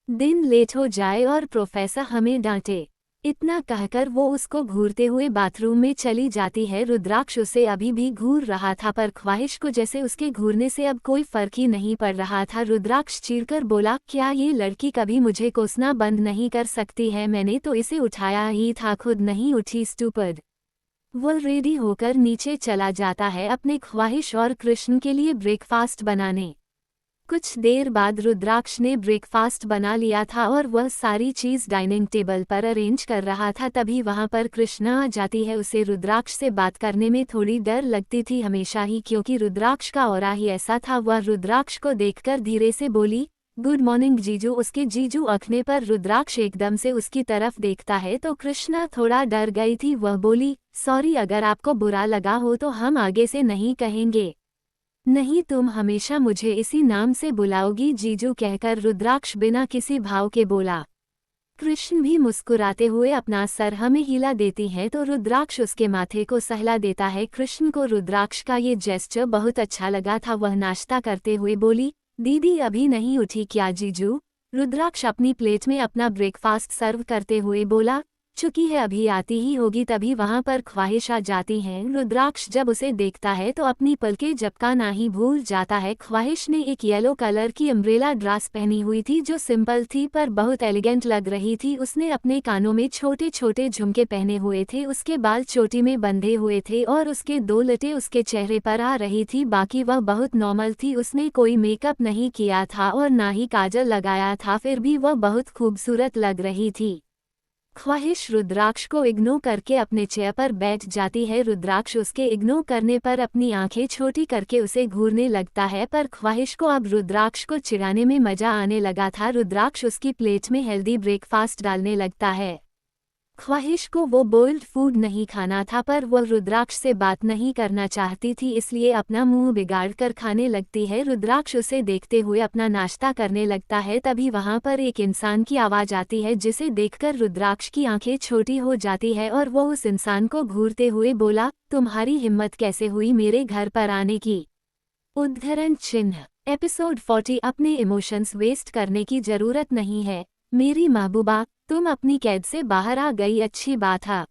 दिन लेट हो जाए और प्रोफेसर हमें डांटे। इतना कहकर वो उसको घूरते हुए बाथरूम में चली जाती है। रुद्राक्ष उसे अभी भी घूर रहा था पर ख्वाहिश को जैसे उसके घूरने से अब कोई फर्क ही नहीं पड़ रहा था। रुद्राक्ष चीरकर बोला, क्या ये लड़की कभी मुझे कोसना बंद नहीं कर सकती है, मैंने तो इसे उठाया ही था, खुद नहीं उठी, स्टूपिड। वो रेडी होकर नीचे चला जाता है अपने ख्वाहिश और कृष्ण के लिए ब्रेकफास्ट बनाने। कुछ देर बाद रुद्राक्ष ने ब्रेकफास्ट बना लिया था और वह सारी चीज़ डाइनिंग टेबल पर अरेंज कर रहा था। तभी वहां पर कृष्णा आ जाती है। उसे रुद्राक्ष से बात करने में थोड़ी डर लगती थी हमेशा ही, क्योंकि रुद्राक्ष का ऑरा ही ऐसा था। वह रुद्राक्ष को देखकर धीरे से बोली, गुड मॉर्निंग जीजू। उसके जीजू अखने पर रुद्राक्ष एकदम से उसकी तरफ देखता है तो कृष्णा थोड़ा डर गई थी। वह बोली, सॉरी, अगर आपको बुरा लगा हो तो हम आगे से नहीं कहेंगे। नहीं, तुम हमेशा मुझे इसी नाम से बुलाओगी जीजू, कहकर रुद्राक्ष बिना किसी भाव के बोला। कृष्ण भी मुस्कुराते हुए अपना सर हमें हिला देती है तो रुद्राक्ष उसके माथे को सहला देता है। कृष्ण को रुद्राक्ष का ये जेस्चर बहुत अच्छा लगा था। वह नाश्ता करते हुए बोली, दीदी अभी नहीं उठी क्या जीजू। रुद्राक्ष अपनी प्लेट में अपना ब्रेकफास्ट सर्व करते हुए बोला, चुकी है, अभी आती ही होगी। तभी वहां पर ख्वाहिश आ जाती है। रुद्राक्ष जब उसे देखता है तो अपनी पलकें झपकाना ही भूल जाता है। ख्वाहिश ने एक येलो कलर की अम्ब्रेला ड्रेस पहनी हुई थी जो सिंपल थी पर बहुत एलिगेंट लग रही थी। उसने अपने कानों में छोटे छोटे झुमके पहने हुए थे, उसके बाल चोटी में बंधे हुए थे और उसके 2 लटें उसके चेहरे पर आ रही थी। बाकी वह बहुत नॉर्मल थी, उसने कोई मेकअप नहीं किया था और ना ही काजल लगाया था, फिर भी वह बहुत खूबसूरत लग रही थी। ख्वाहिश रुद्राक्ष को इग्नोर करके अपने चेयर पर बैठ जाती है। रुद्राक्ष उसके इग्नोर करने पर अपनी आंखें छोटी करके उसे घूरने लगता है पर ख्वाहिश को अब रुद्राक्ष को चिढ़ाने में मजा आने लगा था। रुद्राक्ष उसकी प्लेट में हेल्दी ब्रेकफास्ट डालने लगता है। ख्वाहिश को वो बोल्ड फूड नहीं खाना था, पर वो रुद्राक्ष से बात नहीं करना चाहती थी, इसलिए अपना मुंह बिगाड़ कर खाने लगती है। रुद्राक्ष उसे देखते हुए अपना नाश्ता करने लगता है। तभी वहां पर एक इंसान की आवाज आती है, जिसे देखकर रुद्राक्ष की आंखें छोटी हो जाती है और वो उस इंसान को घूरते हुए बोला, तुम्हारी हिम्मत कैसे हुई मेरे घर पर आने की। उद्धरण चिन्ह। एपिसोड 40। अपने इमोशंस वेस्ट करने की जरूरत नहीं है मेरी महबूबा, तुम अपनी कैद से बाहर आ गई, अच्छी बात है।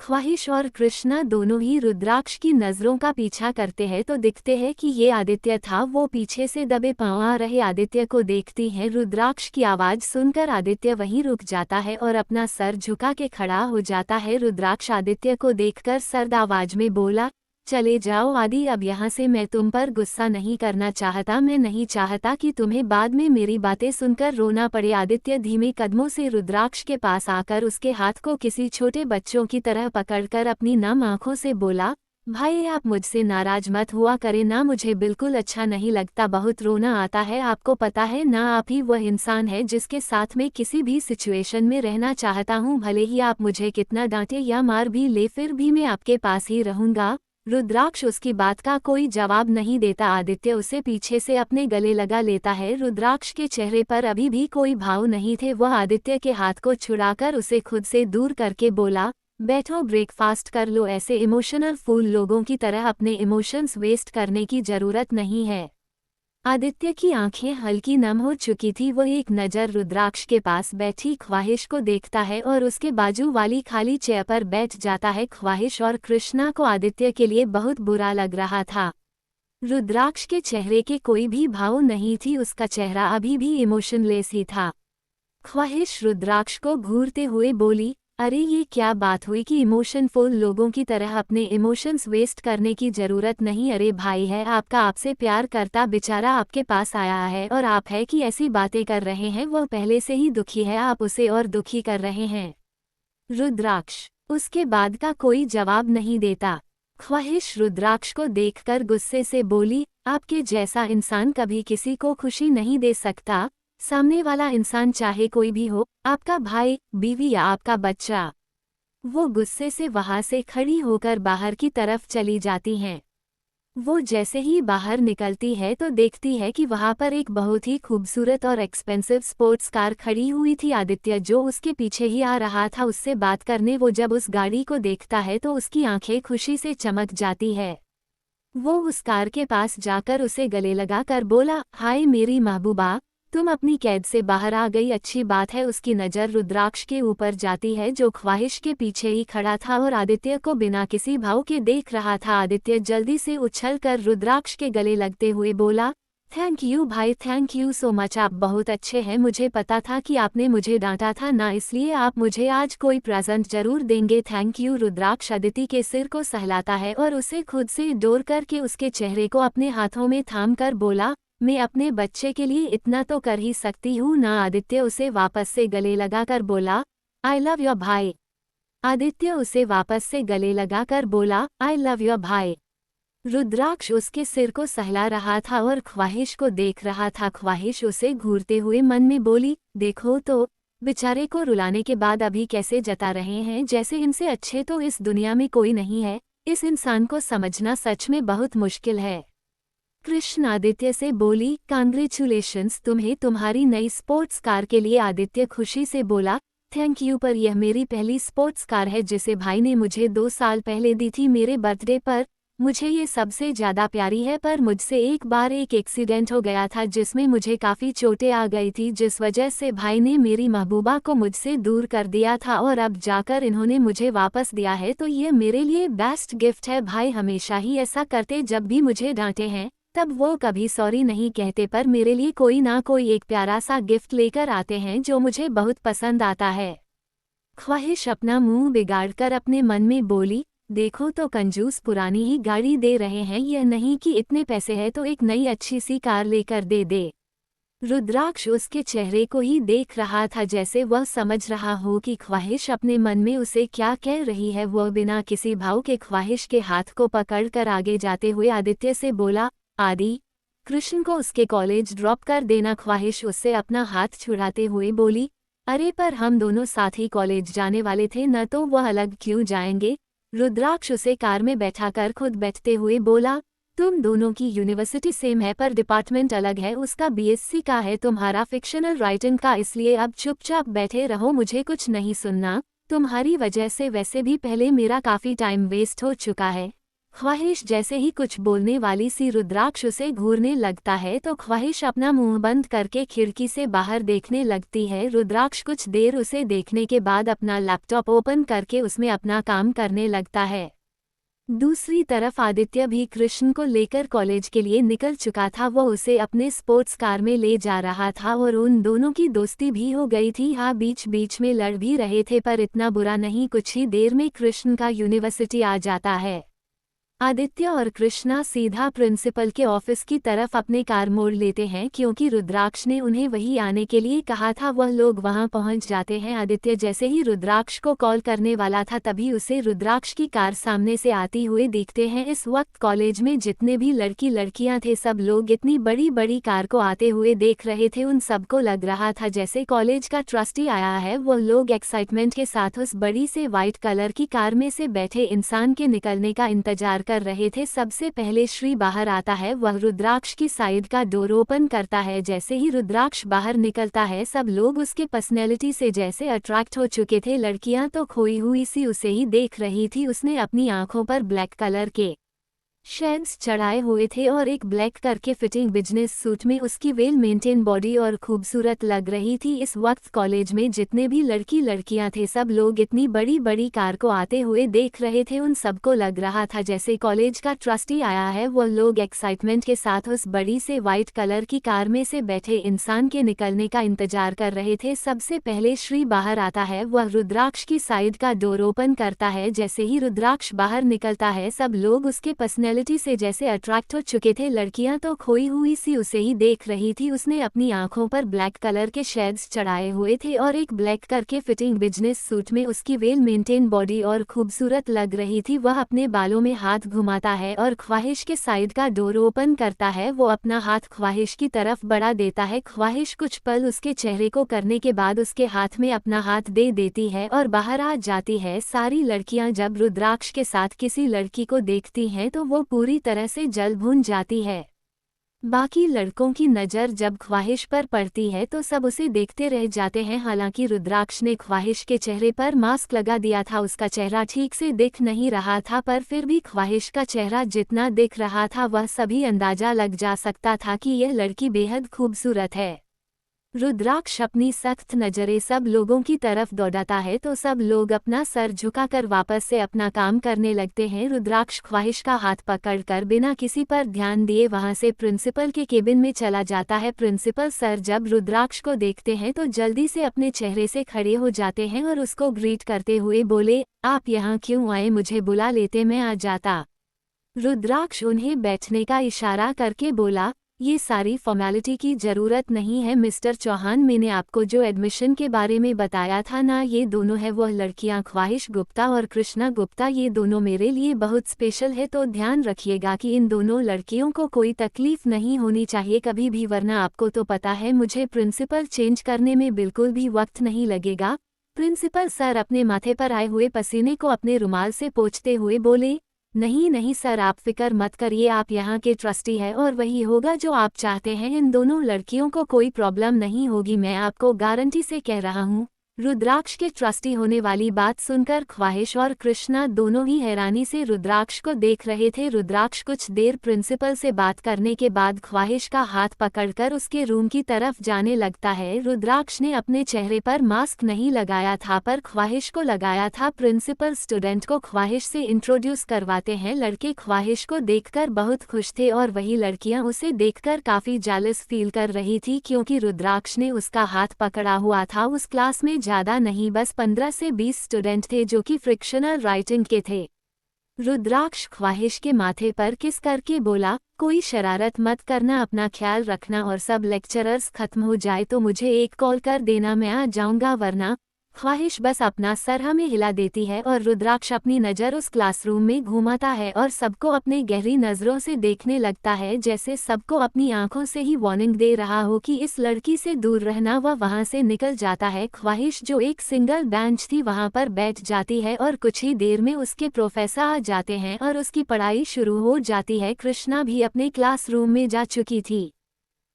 ख्वाहिश और कृष्णा दोनों ही रुद्राक्ष की नजरों का पीछा करते हैं तो दिखते हैं कि ये आदित्य था। वो पीछे से दबे पांव आ रहे आदित्य को देखती हैं। रुद्राक्ष की आवाज सुनकर आदित्य वहीं रुक जाता है और अपना सर झुका के खड़ा हो जाता है। रुद्राक्ष आदित्य को देखकर सर्द आवाज में बोला, चले जाओ आदि, अब यहाँ से मैं तुम पर गुस्सा नहीं करना चाहता। मैं नहीं चाहता कि तुम्हें बाद में मेरी बातें सुनकर रोना पड़े। आदित्य धीमे कदमों से रुद्राक्ष के पास आकर उसके हाथ को किसी छोटे बच्चों की तरह पकड़कर अपनी नम आंखों से बोला, भाई आप मुझसे नाराज मत हुआ करें ना, मुझे बिल्कुल अच्छा नहीं लगता, बहुत रोना आता है। आपको पता है ना, आप ही वह इंसान है जिसके साथ मैं किसी भी सिचुएशन में रहना चाहता हूँ। भले ही आप मुझे कितना डांटे या मार भी ले, फिर भी मैं आपके पास ही रहूंगा। रुद्राक्ष उसकी बात का कोई जवाब नहीं देता। आदित्य उसे पीछे से अपने गले लगा लेता है। रुद्राक्ष के चेहरे पर अभी भी कोई भाव नहीं थे। वह आदित्य के हाथ को छुड़ाकर उसे खुद से दूर करके बोला, बैठो, ब्रेकफास्ट कर लो। ऐसे इमोशनल फूल लोगों की तरह अपने इमोशंस वेस्ट करने की जरूरत नहीं है। आदित्य की आंखें हल्की नम हो चुकी थी। वह एक नज़र रुद्राक्ष के पास बैठी ख्वाहिश को देखता है और उसके बाजू वाली खाली चेयर पर बैठ जाता है। ख्वाहिश और कृष्णा को आदित्य के लिए बहुत बुरा लग रहा था। रुद्राक्ष के चेहरे के कोई भी भाव नहीं थी, उसका चेहरा अभी भी इमोशनलेस ही था। ख्वाहिश रुद्राक्ष को घूरते हुए बोली, अरे ये क्या बात हुई कि इमोशनफुल लोगों की तरह अपने इमोशंस वेस्ट करने की जरूरत नहीं। अरे भाई है आपका, आपसे प्यार करता बेचारा आपके पास आया है और आप है कि ऐसी बातें कर रहे हैं। वह पहले से ही दुखी है, आप उसे और दुखी कर रहे हैं। रुद्राक्ष उसके बाद का कोई जवाब नहीं देता। ख्वाहिश रुद्राक्ष को देखकर गुस्से से बोली, आपके जैसा इंसान कभी किसी को खुशी नहीं दे सकता। सामने वाला इंसान चाहे कोई भी हो, आपका भाई, बीवी या आपका बच्चा। वो गुस्से से वहां से खड़ी होकर बाहर की तरफ चली जाती हैं। वो जैसे ही बाहर निकलती है तो देखती है कि वहां पर एक बहुत ही खूबसूरत और एक्सपेंसिव स्पोर्ट्स कार खड़ी हुई थी। आदित्य जो उसके पीछे ही आ रहा था उससे बात करने, वो जब उस गाड़ी को देखता है तो उसकी आंखें खुशी से चमक जाती है। वो उस कार के पास जाकर उसे गले लगाकर बोला, हाय मेरी महबूबा, तुम अपनी कैद से बाहर आ गई, अच्छी बात है। उसकी नज़र रुद्राक्ष के ऊपर जाती है जो ख्वाहिश के पीछे ही खड़ा था और आदित्य को बिना किसी भाव के देख रहा था। आदित्य जल्दी से उछलकर रुद्राक्ष के गले लगते हुए बोला, थैंक यू भाई, थैंक यू सो मच, आप बहुत अच्छे हैं। मुझे पता था कि आपने मुझे डांटा था ना, इसलिए आप मुझे आज कोई प्रेजेंट जरूर देंगे। Thank you. रुद्राक्ष अदिति के सिर को सहलाता है और उसे खुद से डोर करके उसके चेहरे को अपने हाथों में थाम कर बोला, मैं अपने बच्चे के लिए इतना तो कर ही सकती हूँ ना। आदित्य उसे वापस से गले लगाकर बोला, आई लव योर भाई। आदित्य उसे वापस से गले लगाकर बोला, आई लव योर भाई। रुद्राक्ष उसके सिर को सहला रहा था और ख्वाहिश को देख रहा था। ख्वाहिश उसे घूरते हुए मन में बोली, देखो तो, बेचारे को रुलाने के बाद अभी कैसे जता रहे हैं जैसे इनसे अच्छे तो इस दुनिया में कोई नहीं है। इस इंसान को समझना सच में बहुत मुश्किल है। कृष्ण आदित्य से बोली, कांग्रेचुलेशंस तुम्हें तुम्हारी नई स्पोर्ट्स कार के लिए। आदित्य खुशी से बोला, थैंक यू, पर यह मेरी पहली स्पोर्ट्स कार है जिसे भाई ने मुझे 2 साल पहले दी थी मेरे बर्थडे पर। मुझे ये सबसे ज़्यादा प्यारी है, पर मुझसे एक बार एक एक्सीडेंट हो गया था जिसमें मुझे काफ़ी चोटें आ गई थी, जिस वजह से भाई ने मेरी महबूबा को मुझसे दूर कर दिया था और अब जाकर इन्होंने मुझे वापस दिया है, तो ये मेरे लिए बेस्ट गिफ्ट है। भाई हमेशा ही ऐसा करते, जब भी मुझे डांटे हैं तब वो कभी सॉरी नहीं कहते, पर मेरे लिए कोई ना कोई एक प्यारा सा गिफ्ट लेकर आते हैं जो मुझे बहुत पसंद आता है। ख्वाहिश अपना मुंह बिगाड़कर अपने मन में बोली, देखो तो कंजूस, पुरानी ही गाड़ी दे रहे हैं, यह नहीं कि इतने पैसे है तो एक नई अच्छी सी कार लेकर दे दे। रुद्राक्ष उसके चेहरे को ही देख रहा था जैसे वह समझ रहा हो कि ख्वाहिश अपने मन में उसे क्या कह रही है। वह बिना किसी भाव के ख्वाहिश के हाथ को पकड़कर आगे जाते हुए आदित्य से बोला, आदि, कृष्ण को उसके कॉलेज ड्रॉप कर देना। ख्वाहिश उससे अपना हाथ छुड़ाते हुए बोली, अरे पर हम दोनों साथ ही कॉलेज जाने वाले थे न, तो वह अलग क्यों जाएंगे? रुद्राक्ष उसे कार में बैठाकर खुद बैठते हुए बोला। तुम दोनों की यूनिवर्सिटी सेम है पर डिपार्टमेंट अलग है, उसका बीएससी का है, तुम्हारा फिक्शनल राइटिंग का, इसलिए अब चुपचाप बैठे रहो, मुझे कुछ नहीं सुनना। तुम्हारी वजह से वैसे भी पहले मेरा काफी टाइम वेस्ट हो चुका है। ख्वाहिश जैसे ही कुछ बोलने वाली सी रुद्राक्ष उसे घूरने लगता है तो ख्वाहिश अपना मुंह बंद करके खिड़की से बाहर देखने लगती है। रुद्राक्ष कुछ देर उसे देखने के बाद अपना लैपटॉप ओपन करके उसमें अपना काम करने लगता है। दूसरी तरफ आदित्य भी कृष्ण को लेकर कॉलेज के लिए निकल चुका था। वो उसे अपने स्पोर्ट्स कार में ले जा रहा था और उन दोनों की दोस्ती भी हो गई थी। हाँ, बीच बीच में लड़ भी रहे थे पर इतना बुरा नहीं। कुछ ही देर में कृष्ण का यूनिवर्सिटी आ जाता है। आदित्य और कृष्णा सीधा प्रिंसिपल के ऑफिस की तरफ अपने कार मोड़ लेते हैं क्योंकि रुद्राक्ष ने उन्हें वहीं आने के लिए कहा था। वह लोग वहां पहुंच जाते हैं। आदित्य जैसे ही रुद्राक्ष को कॉल करने वाला था तभी उसे रुद्राक्ष की कार सामने से आती हुए देखते हैं। इस वक्त कॉलेज में जितने भी लड़की लड़कियां थे सब लोग इतनी बड़ी बड़ी कार को आते हुए देख रहे थे। उन सबको लग रहा था जैसे कॉलेज का ट्रस्टी आया है। वो लोग एक्साइटमेंट के साथ उस बड़ी से व्हाइट कलर की कार में से बैठे इंसान के निकलने का इंतजार कर रहे थे। सबसे पहले श्री बाहर आता है। वह रुद्राक्ष की साइड का डोर ओपन करता है। जैसे ही रुद्राक्ष बाहर निकलता है सब लोग उसके पर्सनैलिटी से जैसे अट्रैक्ट हो चुके थे। लड़कियां तो खोई हुई सी उसे ही देख रही थी। उसने अपनी आंखों पर ब्लैक कलर के शेड्स चढ़ाए हुए थे और एक ब्लैक करके फिटिंग बिजनेस सूट में उसकी वेल मेंटेन बॉडी और खूबसूरत लग रही थी। इस वक्त कॉलेज में जितने भी लड़की लड़कियां थे सब लोग इतनी बड़ी बड़ी कार को आते हुए देख रहे थे। उन सबको लग रहा था जैसे कॉलेज का ट्रस्टी आया है। वो लोग एक्साइटमेंट के साथ उस बड़ी से व्हाइट कलर की कार में से बैठे इंसान के निकलने का इंतजार कर रहे थे। सबसे पहले श्री बाहर आता है। वह रुद्राक्ष की साइड का डोर ओपन करता है। जैसे ही रुद्राक्ष बाहर निकलता है सब लोग उसके पर्सनैलिटी से जैसे अट्रैक्ट हो चुके थे। लड़कियां तो खोई हुई सी उसे ही देख रही थी। उसने अपनी आंखों पर ब्लैक कलर के शेड्स चढ़ाए हुए थे और एक ब्लैक करके फिटिंग बिजनेस सूट में उसकी वेल मेंटेन बॉडी और खूबसूरत लग रही थी। वह अपने बालों में हाथ घुमाता है और ख्वाहिश के साइड का डोर ओपन करता है। वो अपना हाथ ख्वाहिश की तरफ बढ़ा देता है। ख्वाहिश कुछ पल उसके चेहरे को करने के बाद उसके हाथ में अपना हाथ दे देती है और बाहर आ जाती है। सारी लड़कियां जब रुद्राक्ष के साथ किसी लड़की को देखती हैं तो वो पूरी तरह से जल भून जाती है। बाकी लड़कों की नज़र जब ख्वाहिश पर पड़ती है तो सब उसे देखते रह जाते हैं। हालांकि रुद्राक्ष ने ख्वाहिश के चेहरे पर मास्क लगा दिया था, उसका चेहरा ठीक से दिख नहीं रहा था, पर फिर भी ख्वाहिश का चेहरा जितना दिख रहा था वह सभी अंदाजा लग जा सकता था कि यह लड़की बेहद खूबसूरत है। रुद्राक्ष अपनी सख्त नज़रें सब लोगों की तरफ दौड़ाता है तो सब लोग अपना सर झुकाकर वापस से अपना काम करने लगते हैं। रुद्राक्ष ख्वाहिश का हाथ पकड़कर बिना किसी पर ध्यान दिए वहां से प्रिंसिपल के केबिन में चला जाता है। प्रिंसिपल सर जब रुद्राक्ष को देखते हैं तो जल्दी से अपने चेहरे से खड़े हो जाते हैं और उसको ग्रीट करते हुए बोले, आप यहाँ क्यों आए? मुझे बुला लेते, मैं आ जाता। रुद्राक्ष उन्हें बैठने का इशारा करके बोला, ये सारी फॉर्मेलिटी की ज़रूरत नहीं है मिस्टर चौहान। मैंने आपको जो एडमिशन के बारे में बताया था ना, ये दोनों है वह लड़कियां, ख्वाहिश गुप्ता और कृष्णा गुप्ता। ये दोनों मेरे लिए बहुत स्पेशल है, तो ध्यान रखिएगा कि इन दोनों लड़कियों को कोई तकलीफ नहीं होनी चाहिए कभी भी, वरना आपको तो पता है मुझे प्रिंसिपल चेंज करने में बिल्कुल भी वक्त नहीं लगेगा। प्रिंसिपल सर अपने माथे पर आए हुए पसीने को अपने रुमाल से पोंछते हुए बोले, नहीं नहीं सर, आप फिक्र मत करिए, आप यहाँ के ट्रस्टी हैं और वही होगा जो आप चाहते हैं। इन दोनों लड़कियों को कोई प्रॉब्लम नहीं होगी, मैं आपको गारंटी से कह रहा हूँ। रुद्राक्ष के ट्रस्टी होने वाली बात सुनकर ख्वाहिश और कृष्णा दोनों ही हैरानी से रुद्राक्ष को देख रहे थे। रुद्राक्ष कुछ देर प्रिंसिपल से बात करने के बाद ख्वाहिश का हाथ पकड़कर उसके रूम की तरफ जाने लगता है। रुद्राक्ष ने अपने चेहरे पर मास्क नहीं लगाया था पर ख्वाहिश को लगाया था। प्रिंसिपल स्टूडेंट को ख्वाहिश से इंट्रोड्यूस करवाते हैं। लड़के ख्वाहिश को देखकर बहुत खुश थे और वही लड़कियां उसे देखकर काफी जेलस फील कर रही थी क्योंकि रुद्राक्ष ने उसका हाथ पकड़ा हुआ था। उस क्लास में ज़्यादा नहीं, बस 15 से 20 स्टूडेंट थे जो कि फ्रिक्शनल राइटिंग के थे। रुद्राक्ष ख्वाहिश के माथे पर किस करके बोला, कोई शरारत मत करना, अपना ख्याल रखना और सब लेक्चरर्स खत्म हो जाए तो मुझे एक कॉल कर देना, मैं आ जाऊंगा, वरना ख्वाहिश बस अपना सर हमें हिला देती है और रुद्राक्ष अपनी नज़र उस क्लासरूम में घुमाता है और सबको अपने गहरी नज़रों से देखने लगता है, जैसे सबको अपनी आंखों से ही वार्निंग दे रहा हो कि इस लड़की से दूर रहना। वह वहां से निकल जाता है। ख्वाहिश जो एक सिंगल बेंच थी वहां पर बैठ जाती है और कुछ ही देर में उसके प्रोफेसर आ जाते हैं और उसकी पढ़ाई शुरू हो जाती है। कृष्णा भी अपने क्लासरूम में जा चुकी थी।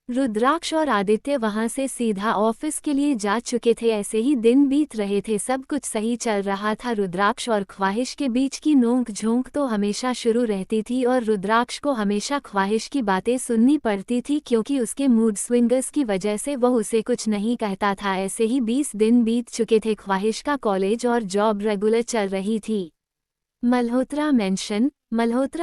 रुद्राक्ष और आदित्य वहां से सीधा ऑफिस के लिए जा चुके थे। ऐसे ही दिन बीत रहे थे, सब कुछ सही चल रहा था। रुद्राक्ष और ख्वाहिश के बीच की नोक झोंक तो हमेशा शुरू रहती थी और रुद्राक्ष को हमेशा ख्वाहिश की बातें सुननी पड़ती थी, क्योंकि उसके मूड स्विंगर्स की वजह से वह उसे कुछ नहीं कहता था। ऐसे ही 20 दिन बीत चुके थे। ख्वाहिश का कॉलेज और जॉब रेगुलर चल रही थी। मल्होत्रा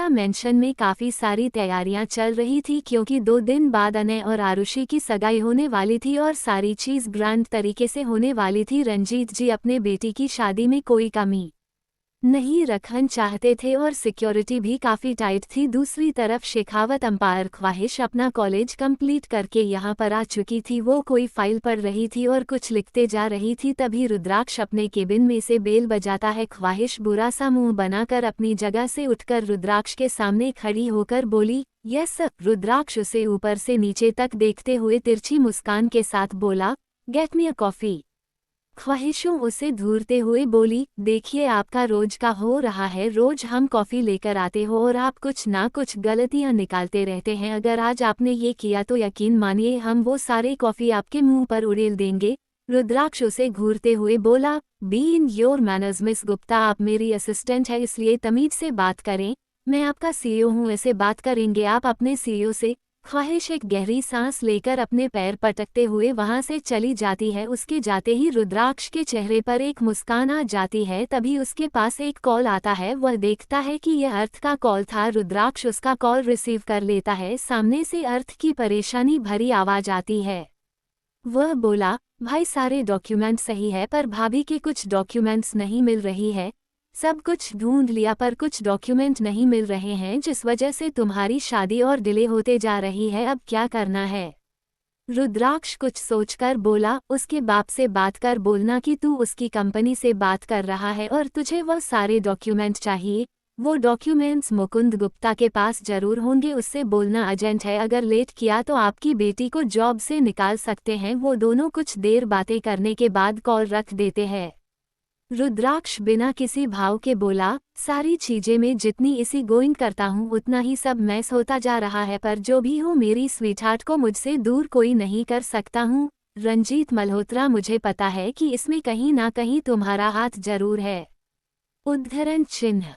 मेंशन में काफ़ी सारी तैयारियां चल रही थी, क्योंकि 2 दिन बाद अनय और आरुषि की सगाई होने वाली थी और सारी चीज़ ग्रैंड तरीके से होने वाली थी। रंजीत जी अपने बेटी की शादी में कोई कमी नहीं रखना चाहते थे और सिक्योरिटी भी काफ़ी टाइट थी। दूसरी तरफ शेखावत अंपायर ख्वाहिश अपना कॉलेज कंप्लीट करके यहाँ पर आ चुकी थी। वो कोई फाइल पढ़ रही थी और कुछ लिखते जा रही थी। तभी रुद्राक्ष अपने केबिन में से बेल बजाता है। ख्वाहिश बुरा सा मुंह बनाकर अपनी जगह से उठकर रुद्राक्ष के सामने खड़ी होकर बोली, यस सर। रुद्राक्ष उसे ऊपर से नीचे तक देखते हुए तिरछी मुस्कान के साथ बोला, गेट मी अ कॉफ़ी। ख्वाहिशों उसे घूरते हुए बोली, देखिए आपका रोज का हो रहा है, रोज हम कॉफ़ी लेकर आते हो और आप कुछ ना कुछ गलतियां निकालते रहते हैं। अगर आज आपने ये किया तो यकीन मानिए हम वो सारे कॉफ़ी आपके मुंह पर उड़ेल देंगे। रुद्राक्ष उसे घूरते हुए बोला, be in your manners miss Gupta, आप मेरी असिस्टेंट है इसलिए तमीज से बात करें। मैं आपका सीईओ हूँ, ऐसे बात करेंगे आप अपने सीईओ से। ख्वाहिश एक गहरी सांस लेकर अपने पैर पटकते हुए वहां से चली जाती है। उसके जाते ही रुद्राक्ष के चेहरे पर एक मुस्कान आ जाती है। तभी उसके पास एक कॉल आता है। वह देखता है कि यह अर्थ का कॉल था। रुद्राक्ष उसका कॉल रिसीव कर लेता है। सामने से अर्थ की परेशानी भरी आवाज आती है। वह बोला, भाई सारे डॉक्यूमेंट सही है पर भाभी के कुछ डॉक्यूमेंट्स नहीं मिल रही है। सब कुछ ढूंढ लिया पर कुछ डॉक्यूमेंट नहीं मिल रहे हैं, जिस वजह से तुम्हारी शादी और डिले होते जा रही है। अब क्या करना है? रुद्राक्ष कुछ सोचकर बोला, उसके बाप से बात कर बोलना कि तू उसकी कंपनी से बात कर रहा है और तुझे वह सारे डॉक्यूमेंट चाहिए। वो डॉक्यूमेंट्स मुकुंद गुप्ता के पास जरूर होंगे, उससे बोलना अर्जेंट है। अगर लेट किया तो आपकी बेटी को जॉब से निकाल सकते हैं। वो दोनों कुछ देर बातें करने के बाद कॉल रख देते हैं। रुद्राक्ष बिना किसी भाव के बोला, सारी चीजें मैं जितनी इसी गोइंग करता हूँ उतना ही सब मैस होता जा रहा है, पर जो भी हो मेरी स्वीटहार्ट को मुझसे दूर कोई नहीं कर सकता हूँ। रंजीत मल्होत्रा, मुझे पता है कि इसमें कहीं ना कहीं तुम्हारा हाथ जरूर है। उद्धरण चिन्ह।